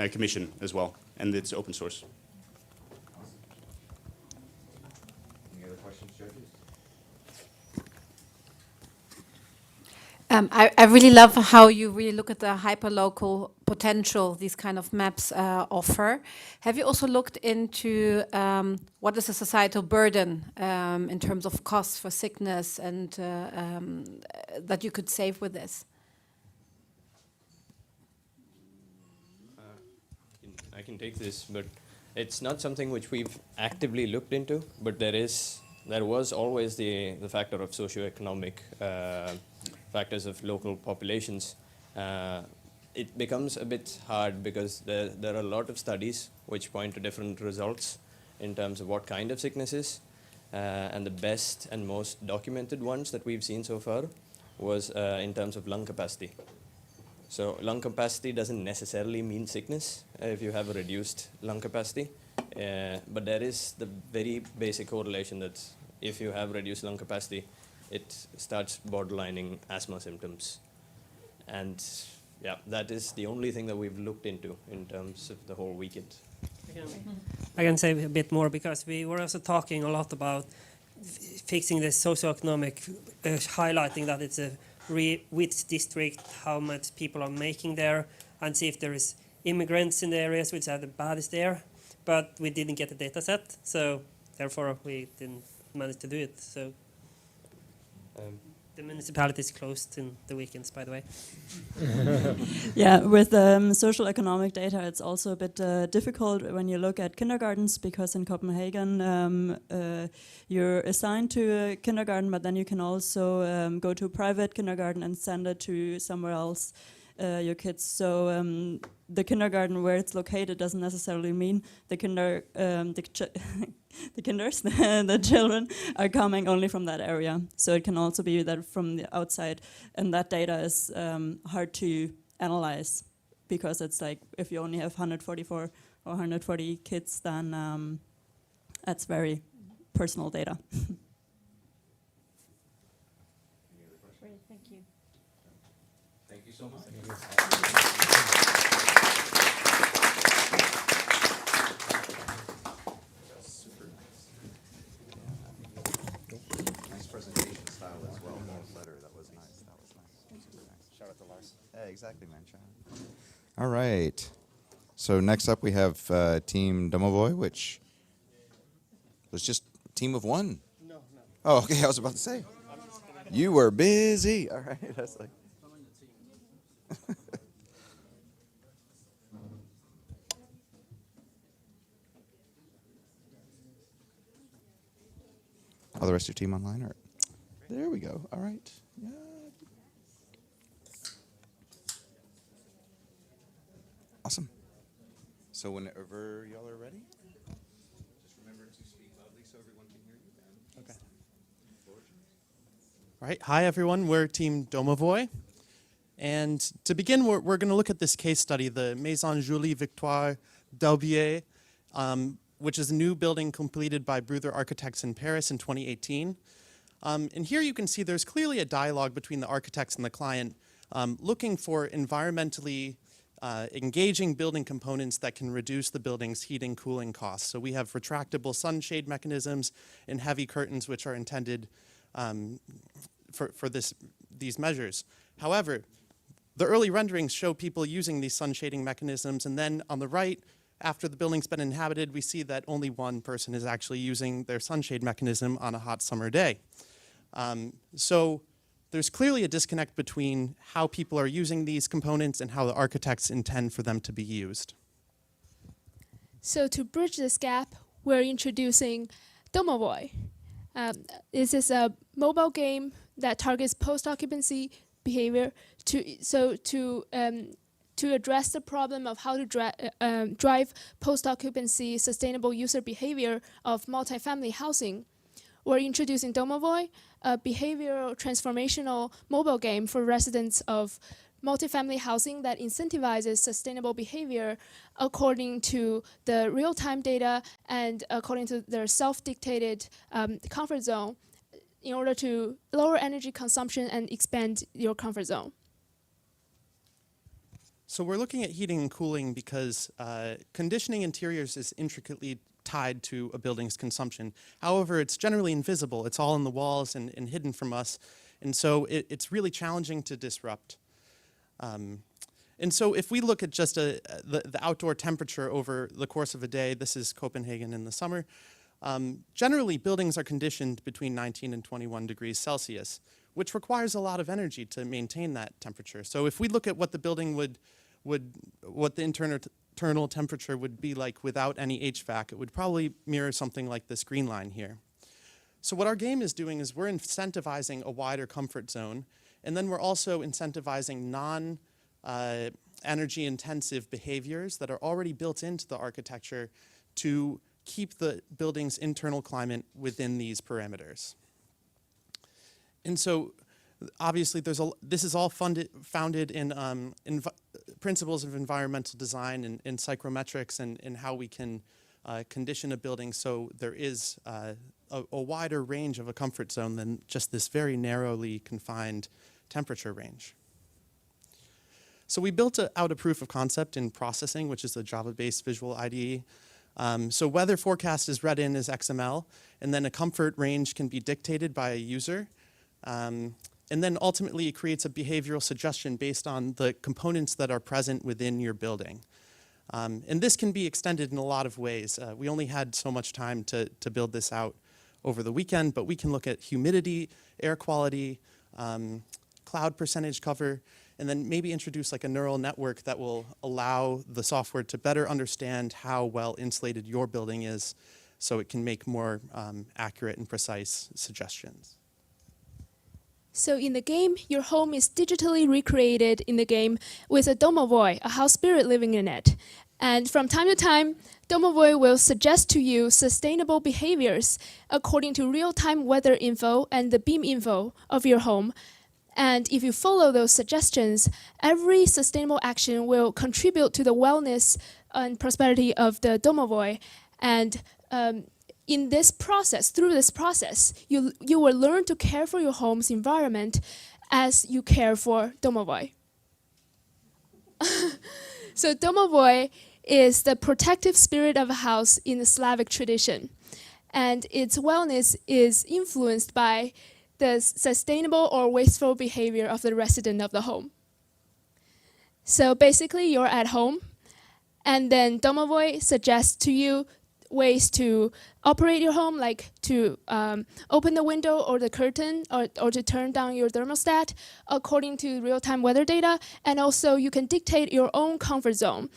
as well, and it's open source. Any other questions, judges? I really love how you really look at the hyperlocal potential these kind of maps offer. Have you also looked into what is the societal burden in terms of costs for sickness and that you could save with this? I can take this, but it's not something which we've actively looked into, but there was always the factor of socioeconomic factors of local populations. It becomes a bit hard because there are a lot of studies which point to different results in terms of what kind of sicknesses, and the best and most documented ones that we've seen so far was in terms of lung capacity. So lung capacity doesn't necessarily mean sickness if you have a reduced lung capacity, but there is the very basic correlation that if you have reduced lung capacity, it starts borderlining asthma symptoms. And yeah, that is the only thing that we've looked into in terms of the whole weekend. I can say a bit more because we were also talking a lot about fixing the socioeconomic, highlighting that it's a which district, how much people are making there, and see if there is immigrants in the areas which are the baddest there. But we didn't get a data set, so therefore we didn't manage to do it. So the municipality is closed in the weekends, by the way. Yeah, with social economic data, it's also a bit difficult when you look at kindergartens, because in Copenhagen you're assigned to a kindergarten, but then you can also go to a private kindergarten and send it to somewhere else, your kids. So the kindergarten where it's located doesn't necessarily mean the the children are coming only from that area. So it can also be that from the outside, and that data is hard to analyze because it's like if you only have 144 or 140 kids, then that's very personal data. Great, thank you. Thank you so much. Super nice. Nice presentation style as well. Letter, that was nice. That was nice. Super nice. Shout out to Lars. Yeah, exactly, man. Shout out. All right. So next up we have Team Domovoy, which was just a team of one. No. Oh, okay. I was about to say. You were busy. All right. That's like. Oh, the rest of your team online? Or there we go. All right. Yeah. Awesome. So whenever y'all are ready, just remember to speak loudly so everyone can hear you. Okay. All right. Hi, everyone. We're Team Domovoy. And to begin, we're going to look at this case study, the Maison Julie Victoire d'Aubier, which is a new building completed by Bruther Architects in Paris in 2018. And here you can see there's clearly a dialogue between the architects and the client looking for environmentally engaging building components that can reduce the building's heating, cooling costs. So we have retractable sunshade mechanisms and heavy curtains which are intended for these measures. However, the early renderings show people using these sun shading mechanisms, and then on the right, after the building's been inhabited, we see that only one person is actually using their sunshade mechanism on a hot summer day. So there's clearly a disconnect between how people are using these components and how the architects intend for them to be used. So to bridge this gap, we're introducing Domovoy. This is a mobile game that targets post-occupancy behavior to address the problem of how to drive post-occupancy sustainable user behavior of multifamily housing. We're introducing Domovoy, a behavioral transformational mobile game for residents of multifamily housing that incentivizes sustainable behavior according to the real-time data and according to their self-dictated comfort zone in order to lower energy consumption and expand your comfort zone. So we're looking at heating and cooling because conditioning interiors is intricately tied to a building's consumption. However, it's generally invisible. It's all in the walls and hidden from us. And so it's really challenging to disrupt. And so if we look at just the outdoor temperature over the course of a day, this is Copenhagen in the summer, generally buildings are conditioned between 19 and 21 degrees Celsius, which requires a lot of energy to maintain that temperature. So if we look at what the building what the internal temperature would be like without any HVAC, it would probably mirror something like this green line here. So what our game is doing is we're incentivizing a wider comfort zone, and then we're also incentivizing non-energy intensive behaviors that are already built into the architecture to keep the building's internal climate within these parameters. And so obviously this is all founded in principles of environmental design and psychrometrics and how we can condition a building so there is a wider range of a comfort zone than just this very narrowly confined temperature range. So we built out a proof of concept in processing, which is a Java-based visual IDE. So weather forecast is read in as XML, and then a comfort range can be dictated by a user. And then ultimately it creates a behavioral suggestion based on the components that are present within your building. And this can be extended in a lot of ways. We only had so much time to build this out over the weekend, but we can look at humidity, air quality, cloud percentage cover, and then maybe introduce like a neural network that will allow the software to better understand how well insulated your building is so it can make more accurate and precise suggestions. So in the game, your home is digitally recreated in the game with a Domovoy, a house spirit living in it. And from time to time, Domovoy will suggest to you sustainable behaviors according to real-time weather info and the beam info of your home. And if you follow those suggestions, every sustainable action will contribute to the wellness and prosperity of the Domovoy. And in this process, through this process, you will learn to care for your home's environment as you care for Domovoy. So Domovoy is the protective spirit of a house in the Slavic tradition. And its wellness is influenced by the sustainable or wasteful behavior of the resident of the home. So basically, you're at home, and then Domovoy suggests to you ways to operate your home, like to open the window or the curtain, or to turn down your thermostat according to real-time weather data. And also, you can dictate your own comfort zone.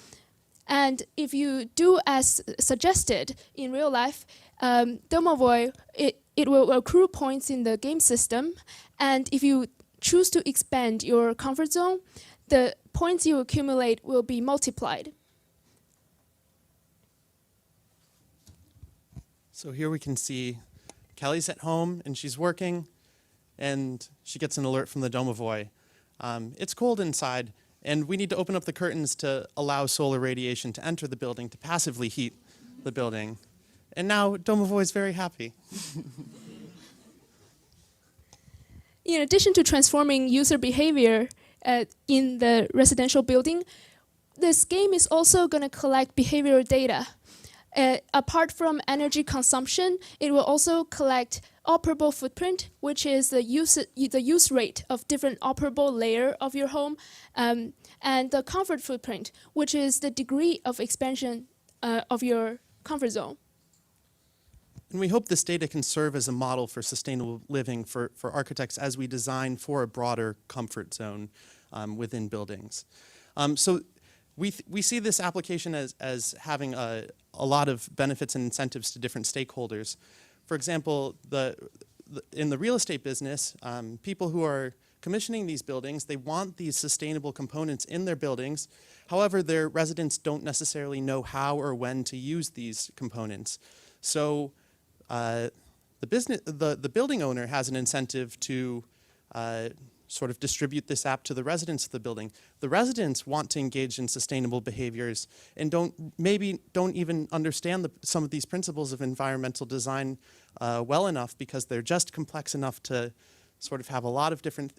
And if you do as suggested in real life, Domovoy, it will accrue points in the game system. And if you choose to expand your comfort zone, the points you accumulate will be multiplied. So here we can see Kelly's at home and she's working, and she gets an alert from the Domovoy. It's cold inside, and we need to open up the curtains to allow solar radiation to enter the building to passively heat the building. And now Domovoy is very happy. In addition to transforming user behavior in the residential building, this game is also going to collect behavioral data. Apart from energy consumption, it will also collect operable footprint, which is the use rate of different operable layer of your home, and the comfort footprint, which is the degree of expansion of your comfort zone. And we hope this data can serve as a model for sustainable living for architects as we design for a broader comfort zone within buildings. So we see this application as having a lot of benefits and incentives to different stakeholders. For example, in the real estate business, people who are commissioning these buildings, they want these sustainable components in their buildings. However, their residents don't necessarily know how or when to use these components. So the building owner has an incentive to sort of distribute this app to the residents of the building. The residents want to engage in sustainable behaviors and maybe don't even understand some of these principles of environmental design well enough, because they're just complex enough to sort of have a lot of different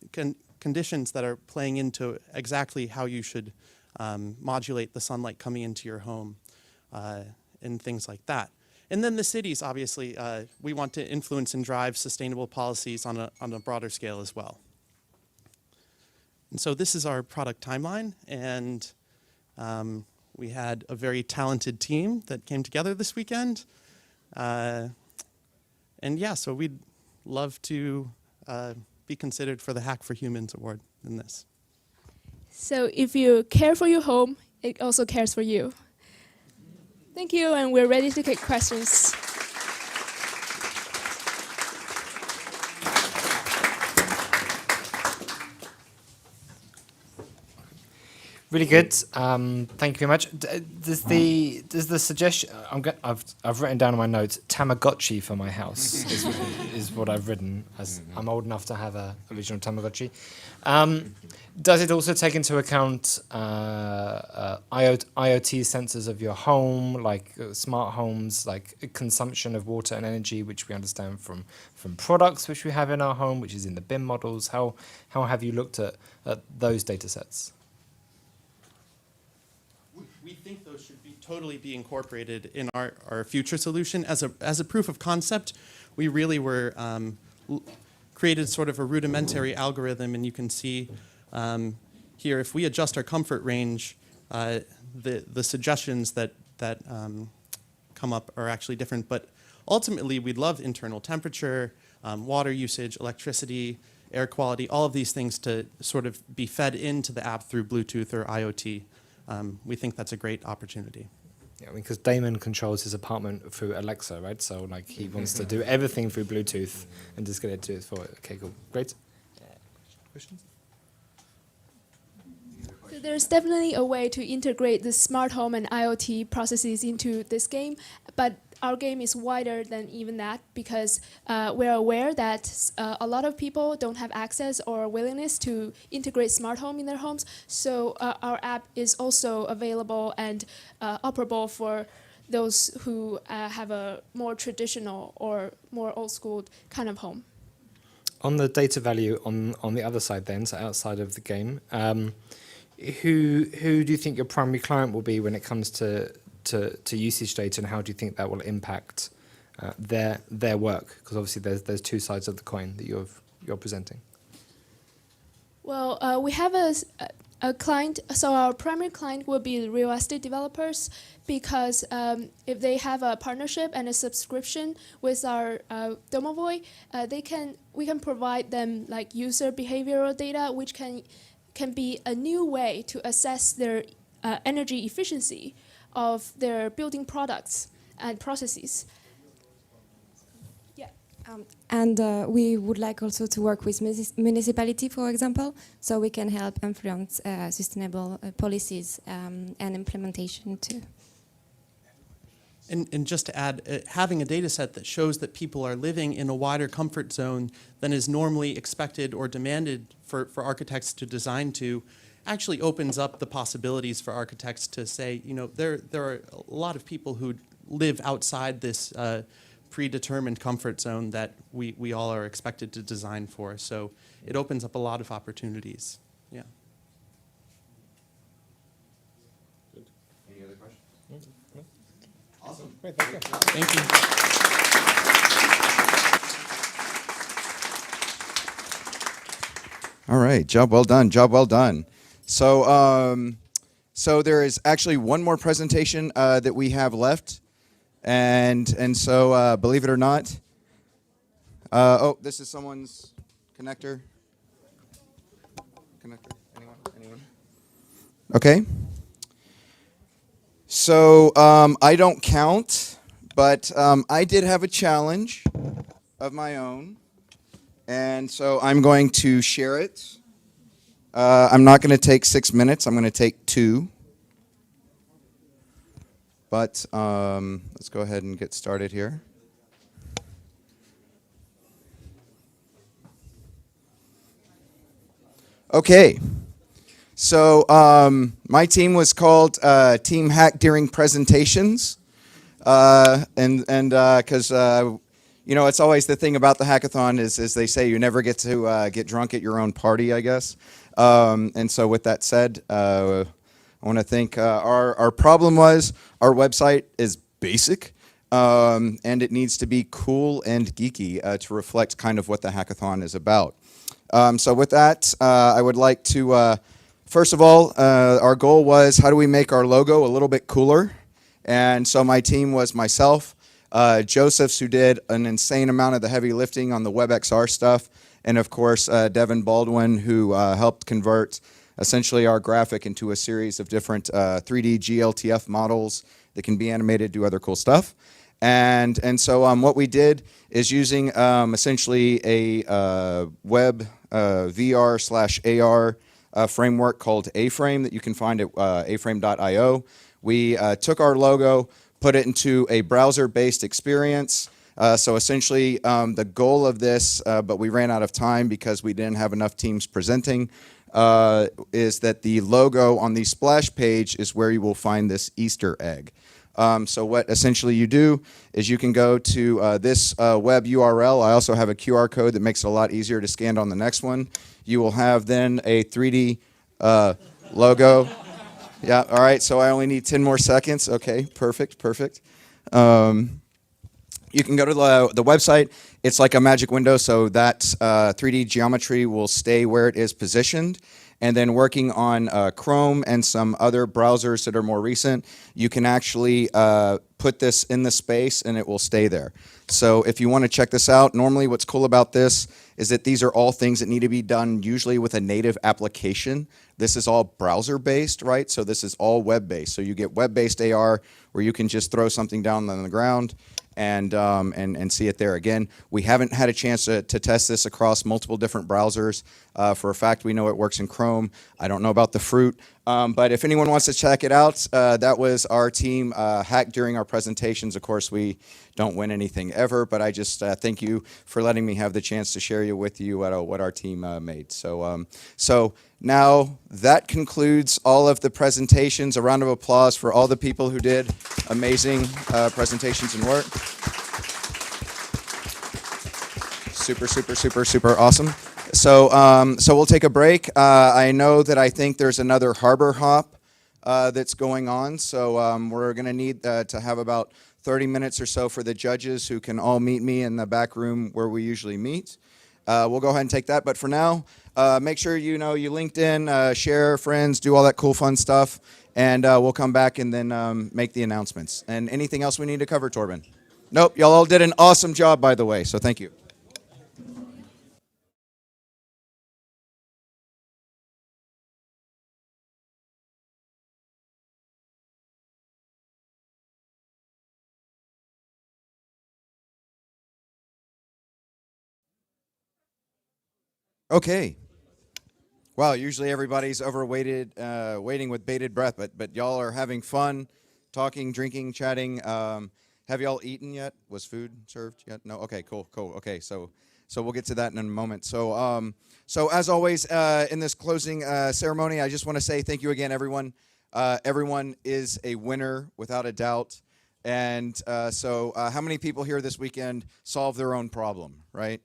conditions that are playing into exactly how you should modulate the sunlight coming into your home and things like that. And then the cities, obviously, we want to influence and drive sustainable policies on a broader scale as well. And so this is our product timeline, and we had a very talented team that came together this weekend. And yeah, so we'd love to be considered for the Hack for Humans award in this. So if you care for your home, it also cares for you. Thank you, and we're ready to take questions. Really good. Thank you very much. Does the suggestion? I've written down in my notes Tamagotchi for my house is what I've written, as I'm old enough to have a original Tamagotchi. Does it also take into account IoT sensors of your home, like smart homes, like consumption of water and energy, which we understand from products which we have in our home, which is in the BIM models? How have you looked at those data sets? We think those should totally be incorporated in our future solution. As a proof of concept, we really were created sort of a rudimentary algorithm, and you can see here, if we adjust our comfort range, the suggestions that come up are actually different. But ultimately, we'd love internal temperature, water usage, electricity, air quality, all of these things to sort of be fed into the app through Bluetooth or IoT. We think that's a great opportunity. Yeah, because Damon controls his apartment through Alexa, right? So like he wants to do everything through Bluetooth and just get it to it for it. Okay, cool, great. Questions? So there's definitely a way to integrate the smart home and IoT processes into this game, but our game is wider than even that, because we're aware that a lot of people don't have access or willingness to integrate smart home in their homes. So our app is also available and operable for those who have a more traditional or more old school kind of home. On the data value on the other side then, so outside of the game, who do you think your primary client will be when it comes to usage data, and how do you think that will impact their work? Because obviously there's two sides of the coin that you're presenting. Well, we have a client, so our primary client will be real estate developers, because if they have a partnership and a subscription with our Domovoy, we can provide them like user behavioral data, which can be a new way to assess their energy efficiency of their building products and processes. And we would like also to work with municipality, for example, so we can help influence sustainable policies and implementation too. And just to add, having a data set that shows that people are living in a wider comfort zone than is normally expected or demanded for architects to design to, actually opens up the possibilities for architects to say, you know, there are a lot of people who live outside this predetermined comfort zone that we all are expected to design for. So it opens up a lot of opportunities. Yeah. Good. Any other questions? No. Awesome. Great, thank you. Thank you. All right, job well done, job well done. So, so there is actually one more presentation that we have left, and so believe it or not, oh, this is someone's connector. Anyone? Okay. So I don't count, but I did have a challenge of my own, and so I'm going to share it. I'm not going to take 6 minutes. I'm going to take 2. But let's go ahead and get started here. Okay. So my team was called Team Hack During Presentations. And because you know, it's always the thing about the hackathon is they say you never get to get drunk at your own party, I guess. And so with that said, I want to think our problem was our website is basic, and it needs to be cool and geeky to reflect kind of what the hackathon is about. So with that, I would like to, first of all, our goal was how do we make our logo a little bit cooler? And so my team was myself, Josephs, who did an insane amount of the heavy lifting on the WebXR stuff, and of course, Devin Baldwin, who helped convert essentially our graphic into a series of different 3D GLTF models that can be animated, do other cool stuff. And so what we did is using essentially a web VR/AR framework called A-Frame that you can find at aframe.io. We took our logo, put it into a browser-based experience. So essentially, the goal of this, but we ran out of time because we didn't have enough teams presenting, is that the logo on the splash page is where you will find this Easter egg. So what essentially you do is you can go to this web URL. I also have a QR code that makes it a lot easier to scan on the next one. You will have then a 3D logo. Yeah, all right, so I only need 10 more seconds. Okay, perfect. You can go to the website. It's like a magic window, so that 3D geometry will stay where it is positioned. And then working on Chrome and some other browsers that are more recent, you can actually put this in the space and it will stay there. So if you want to check this out, normally what's cool about this is that these are all things that need to be done usually with a native application. This is all browser-based, right? So this is all web-based. So you get web-based AR where you can just throw something down on the ground and see it there. Again, we haven't had a chance to test this across multiple different browsers. For a fact, we know it works in Chrome. I don't know about the Fruit. But if anyone wants to check it out, that was our team hacked during our presentations. Of course, we don't win anything ever, but I just thank you for letting me have the chance to share with you what our team made. So now that concludes all of the presentations. A round of applause for all the people who did amazing presentations and work. Super awesome. So we'll take a break. I know that I think there's another harbor hop that's going on. So we're going to need to have about 30 minutes or so for the judges who can all meet me in the back room where we usually meet. We'll go ahead and take that. But for now, make sure you LinkedIn, share, friends, do all that cool, fun stuff. And we'll come back and then make the announcements. And anything else we need to cover, Torben? Nope. Y'all all did an awesome job, by the way. So thank you. Okay. Wow, usually everybody's waiting with bated breath, but y'all are having fun, talking, drinking, chatting. Have y'all eaten yet? Was food served yet? No? Okay, cool. Okay, so we'll get to that in a moment. So as always, in this closing ceremony, I just want to say thank you again, everyone. Everyone is a winner, without a doubt. And so how many people here this weekend solve their own problem, right?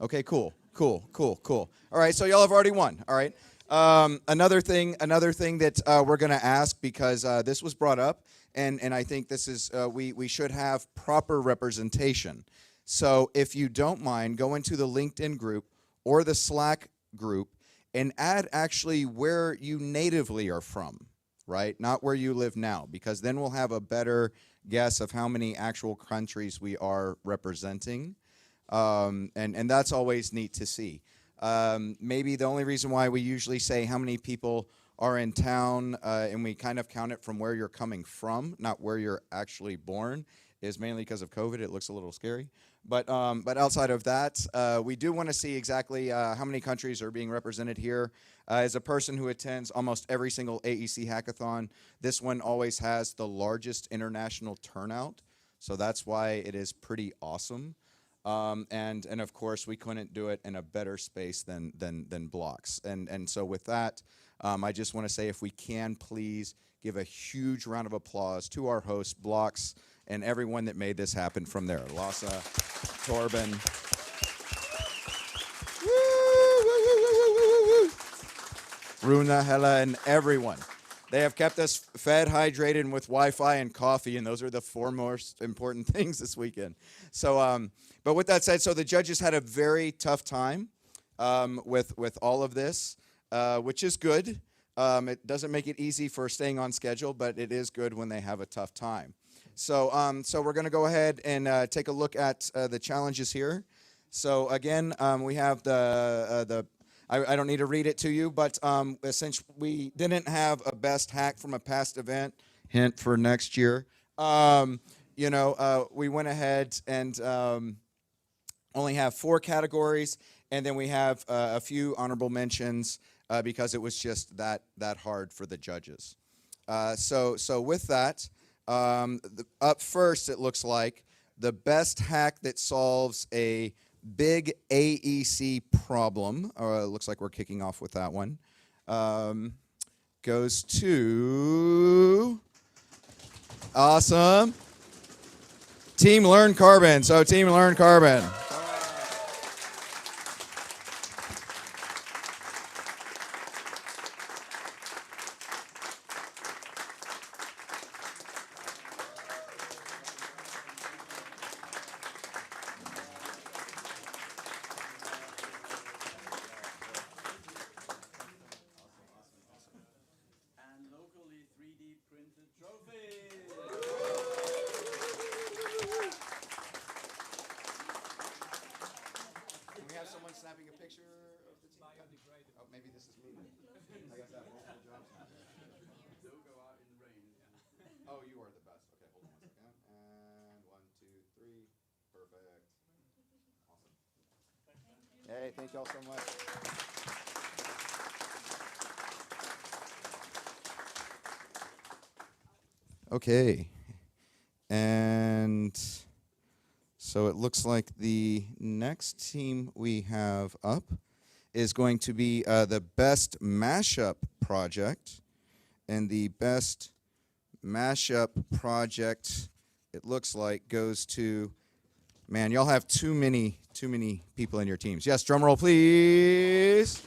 Okay, cool. All right, so y'all have already won. All right. Another thing that we're going to ask, because this was brought up, and I think this is we should have proper representation. So if you don't mind, go into the LinkedIn group or the Slack group and add actually where you natively are from, right? Not where you live now, because then we'll have a better guess of how many actual countries we are representing. And that's always neat to see. Maybe the only reason why we usually say how many people are in town, and we kind of count it from where you're coming from, not where you're actually born, is mainly because of COVID. It looks a little scary. But outside of that, we do want to see exactly how many countries are being represented here. As a person who attends almost every single AEC hackathon, this one always has the largest international turnout. So that's why it is pretty awesome. And of course, we couldn't do it in a better space than Blox. And so with that, I just want to say, if we can, please give a huge round of applause to our host, Blox, and everyone that made this happen from there. Lasse, Torben. Runa, Hella, and everyone. They have kept us fed, hydrated, and with Wi-Fi and coffee, and those are the four most important things this weekend. So, but with that said, so the judges had a very tough time with all of this, which is good. It doesn't make it easy for staying on schedule, but it is good when they have a tough time. So, so we're going to go ahead and take a look at the challenges here. So again, we have I don't need to read it to you, but since we didn't have a best hack from a past event, hint for next year, we went ahead and only have 4 categories, and then we have a few honorable mentions because it was just that hard for the judges. So with that, up first, it looks like the best hack that solves a big AEC problem, it looks like we're kicking off with that one, goes to, awesome, Team Learn Carbon. So Team Learn Carbon. Hey, thank y'all so much. Okay. And so it looks like the next team we have up is going to be the best mashup project. And the best mashup project, it looks like, goes to, man, y'all have too many people in your teams. Yes, drum roll, please.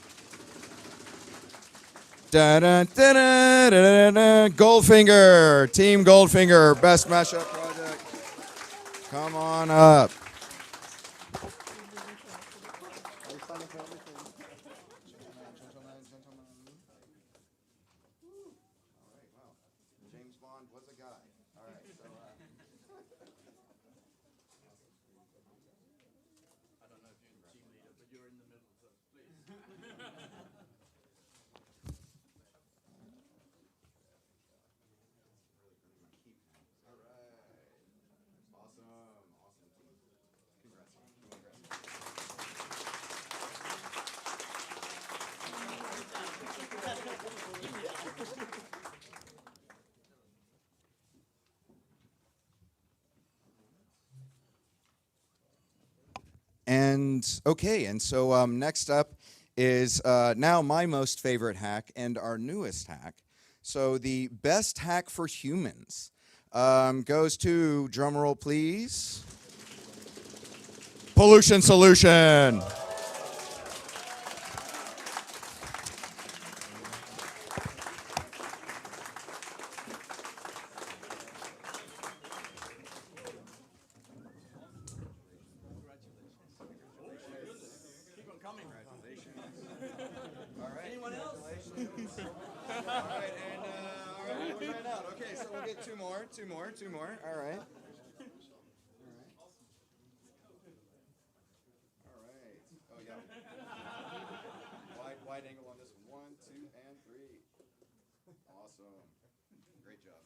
Goldfinger, Team Goldfinger, best mashup project. Come on up. James Bond was a guy. All right, so I don't know if you're the team leader, but you're in the middle, so please. All right. Awesome team. Congrats. And okay, and so next up is now my most favorite hack and our newest hack. So the best hack for humans goes to, drumroll please, Pollution Solution. All right. Anyone else? All right, and all right, we're right out. Okay, so we'll get two more. All right. All right. Oh yeah. Wide angle on this one. 1, 2, and 3. Awesome. Great job.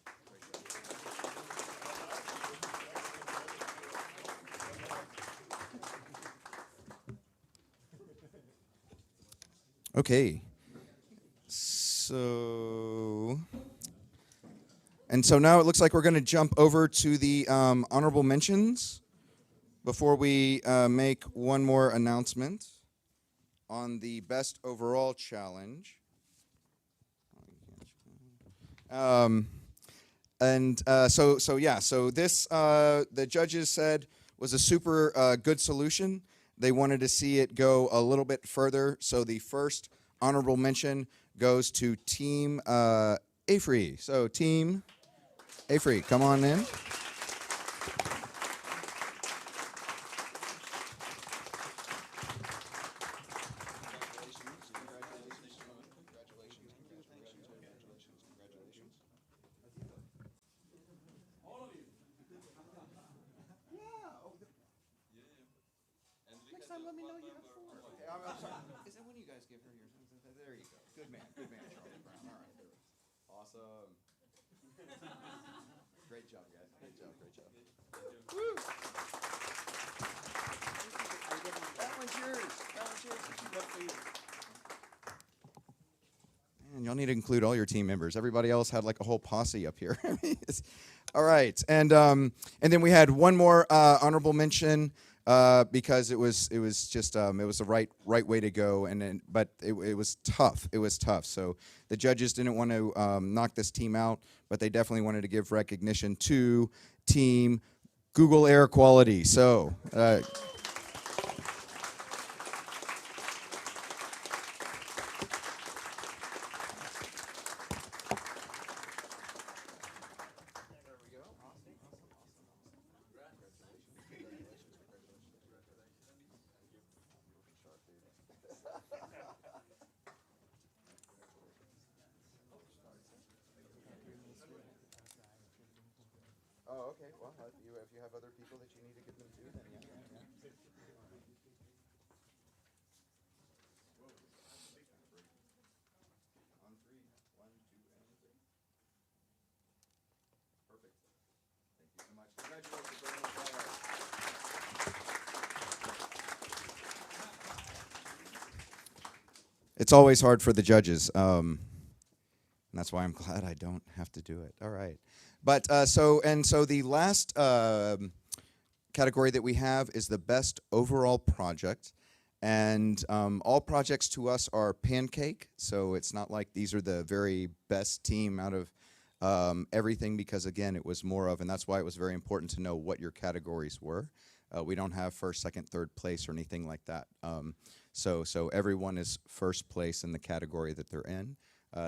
Okay. So now it looks like we're going to jump over to the honorable mentions before we make one more announcement on the best overall challenge. So this the judges said was a super good solution. They wanted to see it go a little bit further. So the first honorable mention goes to Team AFRY. So Team AFRY, come on in. Next time, let me know you have 4. Okay, I'm sorry. Is that when you guys give her yours? There you go. Good man, Charlie Brown. All right, awesome. Great job, guys. Great job. Woo! That one's yours. That's for you. Man, y'all need to include all your team members. Everybody else had like a whole posse up here. All right, and then we had one more honorable mention. Because it was just it was the right way to go, but it was tough. It was tough. So the judges didn't want to knock this team out, but they definitely wanted to give recognition to Team Google Air Quality. So. Oh, okay. Well, if you have other people that you need to give them to, then yeah. On 3. 1, 2, and 3. Perfect. Thank you so much. Congratulations. It's always hard for the judges. And that's why I'm glad I don't have to do it. All right. But so the last category that we have is the best overall project. And all projects to us are pancake, so it's not like these are the very best team out of everything, because again, it was more of, and that's why it was very important to know what your categories were. We don't have first, second, third place or anything like that. So everyone is first place in the category that they're in.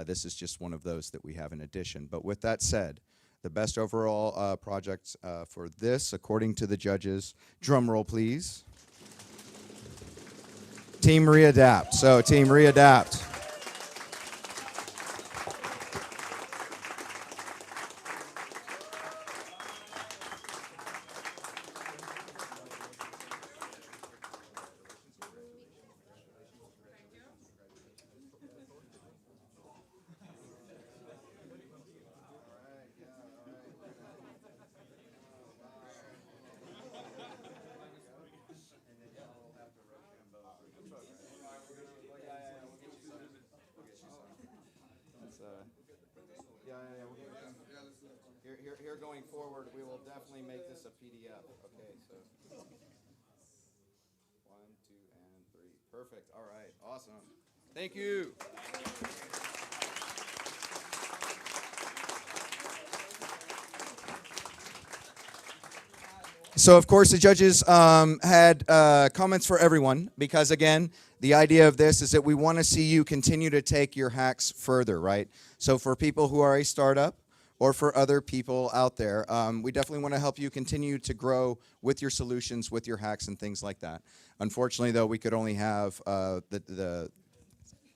This is just one of those that we have in addition. But with that said, the best overall project for this, according to the judges, drum roll please. Team Readapt. So Team Readapt. Here going forward, we will definitely make this a PDF. Okay, so 1, 2, and 3. Perfect. All right. Awesome. Thank you. So, of course, the judges had comments for everyone, because, again, the idea of this is that we want to see you continue to take your hacks further, right? So for people who are a startup, or for other people out there, we definitely want to help you continue to grow with your solutions, with your hacks and things like that. Unfortunately, though, we could only have the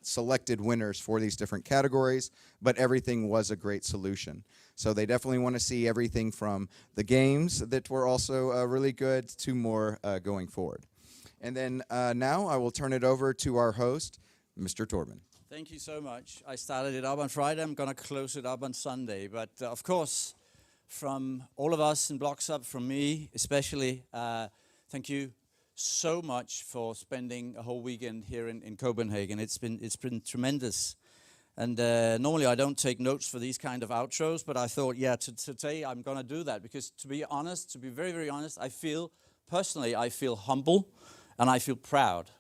selected winners for these different categories, but everything was a great solution. So they definitely want to see everything from the games that were also really good to more going forward. And then now I will turn it over to our host, Mr. Torben. Thank you so much. I started it up on Friday. I'm going to close it up on Sunday. But of course, from all of us in BLOXHUB, from me especially, thank you so much for spending a whole weekend here in Copenhagen. It's been tremendous. And normally I don't take notes for these kind of outros, but I thought, yeah, today I'm going to do that, because to be honest, to be very, very honest, I feel humble and I feel proud.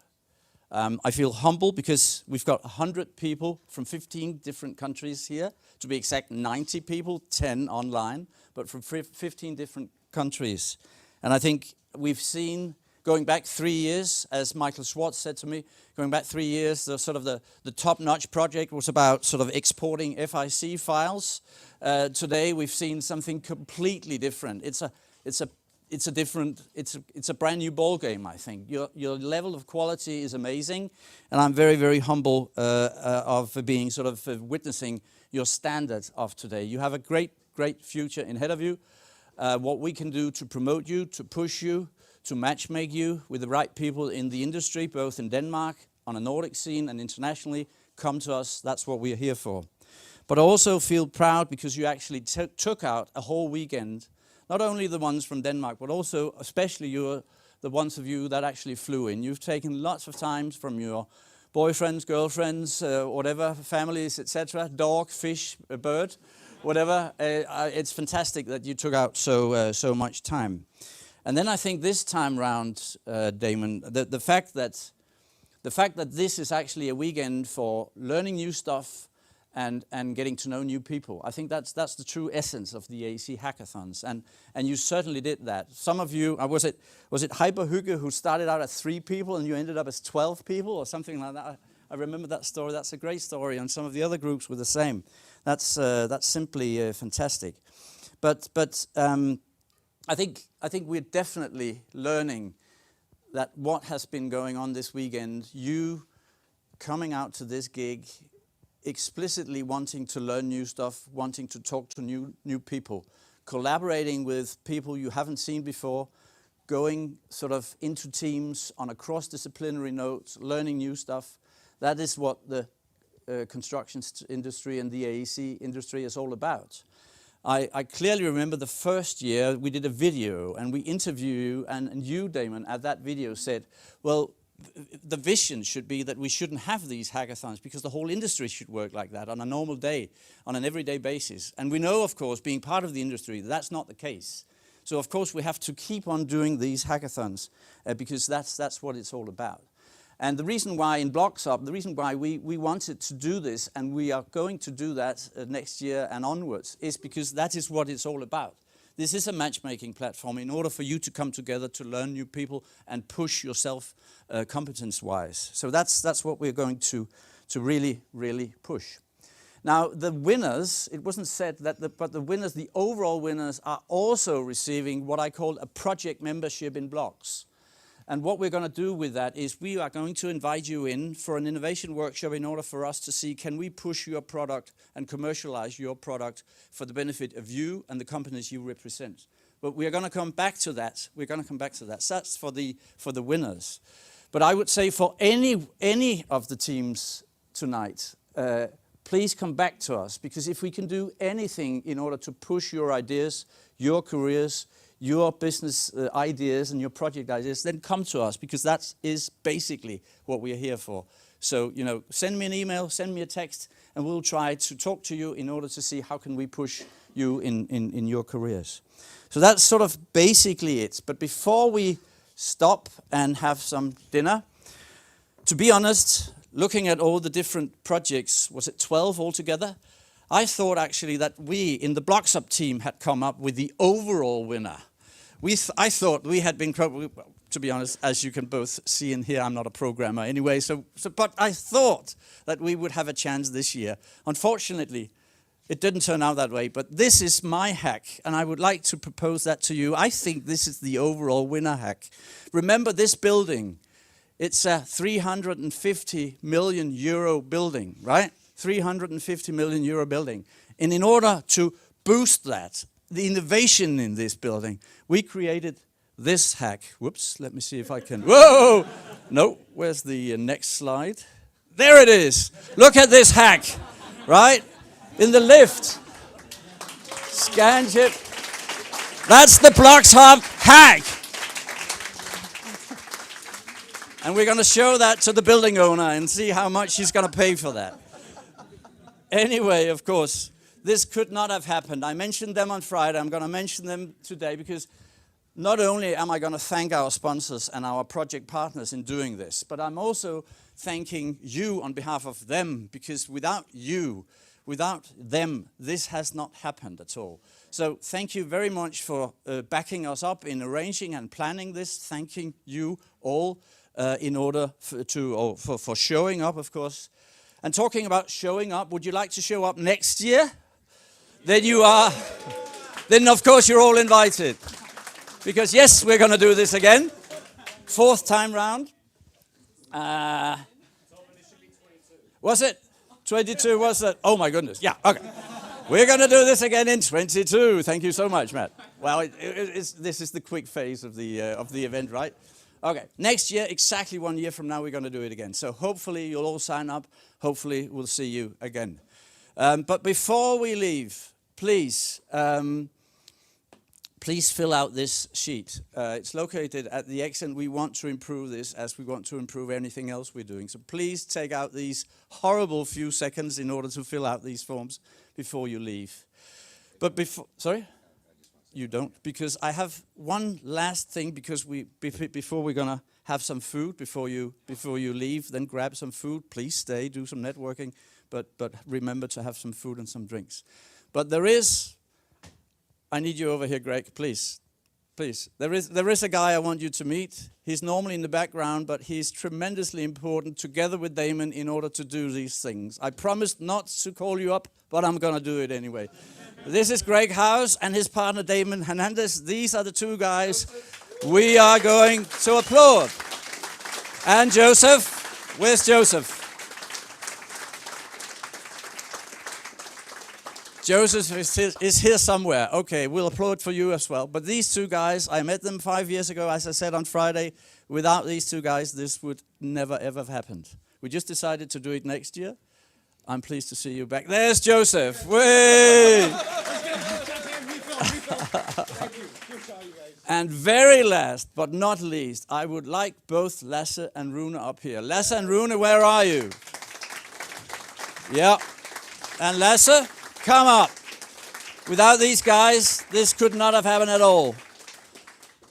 I feel humble because we've got 100 people from 15 different countries here. To be exact, 90 people, 10 online, but from 15 different countries. And I think we've seen, going back 3 years, as Michael Schwartz said to me, going back 3 years, the top-notch project was about sort of exporting FIC files. Today we've seen something completely different. It's a brand new ball game, I think. Your level of quality is amazing, and I'm very, very humble of being sort of witnessing your standard of today. You have a great, great future ahead of you. What we can do to promote you, to push you, to matchmake you with the right people in the industry, both in Denmark, on a Nordic scene, and internationally, come to us. That's what we are here for. But I also feel proud because you actually took out a whole weekend. Not only the ones from Denmark, but also especially the ones of you that actually flew in. You've taken lots of time from your boyfriends, girlfriends, whatever, families, etc., dog, fish, a bird, whatever. It's fantastic that you took out so much time. And then I think this time round, Damon, the fact that this is actually a weekend for learning new stuff and getting to know new people. I think that's the true essence of the AEC hackathons, and you certainly did that. Some of you, was it Hygge who started out as 3 people and you ended up as 12 people or something like that? I remember that story. That's a great story, and some of the other groups were the same. That's simply fantastic. But I think we're definitely learning that what has been going on this weekend, you coming out to this gig, explicitly wanting to learn new stuff, wanting to talk to new people, collaborating with people you haven't seen before, going sort of into teams on a cross-disciplinary note, learning new stuff. That is what the construction industry and the AEC industry is all about. I clearly remember the first year we did a video and we interviewed you, and you, Damon, at that video said, well, the vision should be that we shouldn't have these hackathons because the whole industry should work like that on a normal day, on an everyday basis. And we know, of course, being part of the industry, that's not the case. So, of course, we have to keep on doing these hackathons because that's what it's all about. And the reason why in BLOXHUB, the reason why we wanted to do this, and we are going to do that next year and onwards, is because that is what it's all about. This is a matchmaking platform in order for you to come together to learn new people and push yourself competence-wise. So that's what we're going to really, really push. Now, the winners, it wasn't said that, but the winners, the overall winners, are also receiving what I call a project membership in Blocks. And what we're going to do with that is we are going to invite you in for an innovation workshop in order for us to see, can we push your product and commercialize your product for the benefit of you and the companies you represent. But we are going to come back to that. We're going to come back to that. So that's for the winners. But I would say for any of the teams tonight, please come back to us, because if we can do anything in order to push your ideas, your careers, your business ideas and your project ideas, then come to us, because that is basically what we are here for. So, you know, send me an email, send me a text, and we'll try to talk to you in order to see how can we push you in your careers. So that's sort of basically it. But before we stop and have some dinner, to be honest, looking at all the different projects, was it 12 altogether? I thought actually that we in the BLOXHUB team had come up with the overall winner. I thought we had been, to be honest, as you can both see in here, I'm not a programmer anyway, but I thought that we would have a chance this year. Unfortunately, it didn't turn out that way, but this is my hack, and I would like to propose that to you. I think this is the overall winner hack. Remember this building. It's a 350 million euro building, right? 350 million euro building. And in order to boost that, the innovation in this building, we created this hack. Whoops, let me see if I can. Whoa! No, where's the next slide? There it is. Look at this hack, right? In the lift. Scan chip. That's the BLOXHUB hack. And we're going to show that to the building owner and see how much he's going to pay for that. Anyway, of course, this could not have happened. I mentioned them on Friday. I'm going to mention them today because not only am I going to thank our sponsors and our project partners in doing this, but I'm also thanking you on behalf of them, because without you, without them, this has not happened at all. So thank you very much for backing us up in arranging and planning this. Thanking you all in order for showing up, of course. And talking about showing up, would you like to show up next year? Then you are, then of course you're all invited. Because yes, we're going to do this again. 4th time round. Was it? 22 was it? Oh my goodness, yeah, okay. We're going to do this again in 22. Thank you so much, Matt. Well, this is the quick phase of the event, right? Okay, next year, exactly 1 year from now, we're going to do it again. So hopefully you'll all sign up. Hopefully we'll see you again. But before we leave, please, please fill out this sheet. It's located at the exit. We want to improve this as we want to improve anything else we're doing. So please take out these horrible few seconds in order to fill out these forms before you leave. But before, sorry? You don't, because I have one last thing, because before we're gonna have some food before you leave, then grab some food. Please stay, do some networking, but remember to have some food and some drinks. But there is, I need you over here, Greg, please. Please, there is a guy I want you to meet. He's normally in the background, but he's tremendously important together with Damon in order to do these things. I promised not to call you up, but I'm gonna do it anyway. This is Greg House and his partner Damon Hernandez. These are the two guys we are going to applaud. And Joseph, where's Joseph? Joseph is here somewhere. Okay, we'll applaud for you as well. But these two guys, I met them 5 years ago, as I said on Friday. Without these two guys, this would never ever have happened. We just decided to do it next year. I'm pleased to see you back. There's Joseph. Wait. And very last but not least, I would like both Lasse and Rune up here. Lasse and Rune, where are you? Yeah. And Lasse, come up. Without these guys, this could not have happened at all.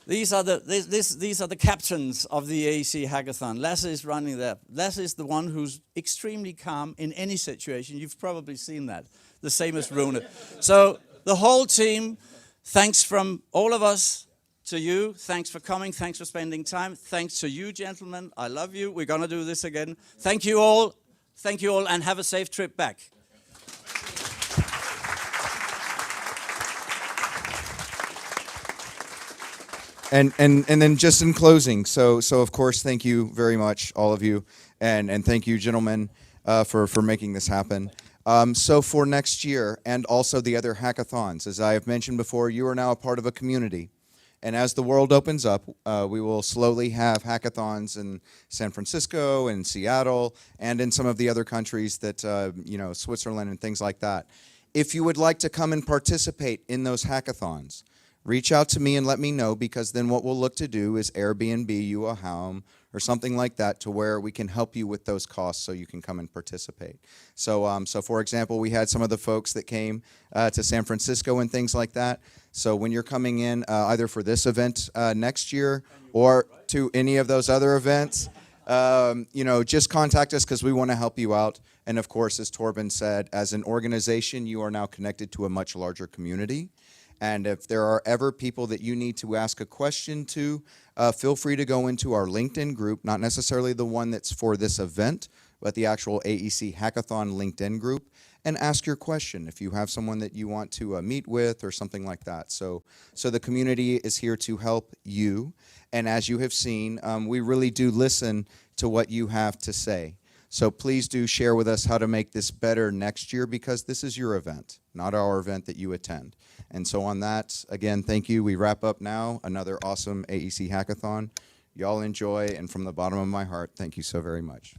These are the captains of the AEC Hackathon. Lasse is running that. Lasse is the one who's extremely calm in any situation. You've probably seen that. The same as Rune. So the whole team, thanks from all of us to you. Thanks for coming. Thanks for spending time. Thanks to you, gentlemen. I love you. We're going to do this again. Thank you all. Thank you all, and have a safe trip back. And then just in closing, so of course, thank you very much, all of you, and thank you, gentlemen, for making this happen. So for next year, and also the other hackathons, as I have mentioned before, you are now a part of a community. And as the world opens up, we will slowly have hackathons in San Francisco and Seattle and in some of the other countries that, you know, Switzerland and things like that. If you would like to come and participate in those hackathons, reach out to me and let me know, because then what we'll look to do is Airbnb you a home or something like that to where we can help you with those costs so you can come and participate. So, so for example, we had some of the folks that came to San Francisco and things like that. So when you're coming in, either for this event next year or to any of those other events, you know, just contact us because we want to help you out. And of course, as Torben said, as an organization, you are now connected to a much larger community. And if there are ever people that you need to ask a question to, feel free to go into our LinkedIn group, not necessarily the one that's for this event, but the actual AEC Hackathon LinkedIn group, and ask your question if you have someone that you want to meet with or something like that. So the community is here to help you. And as you have seen, we really do listen to what you have to say. So please do share with us how to make this better next year, because this is your event, not our event that you attend. And so on that, again, thank you. We wrap up now. Another awesome AEC Hackathon. Y'all enjoy, and from the bottom of my heart, thank you so very much.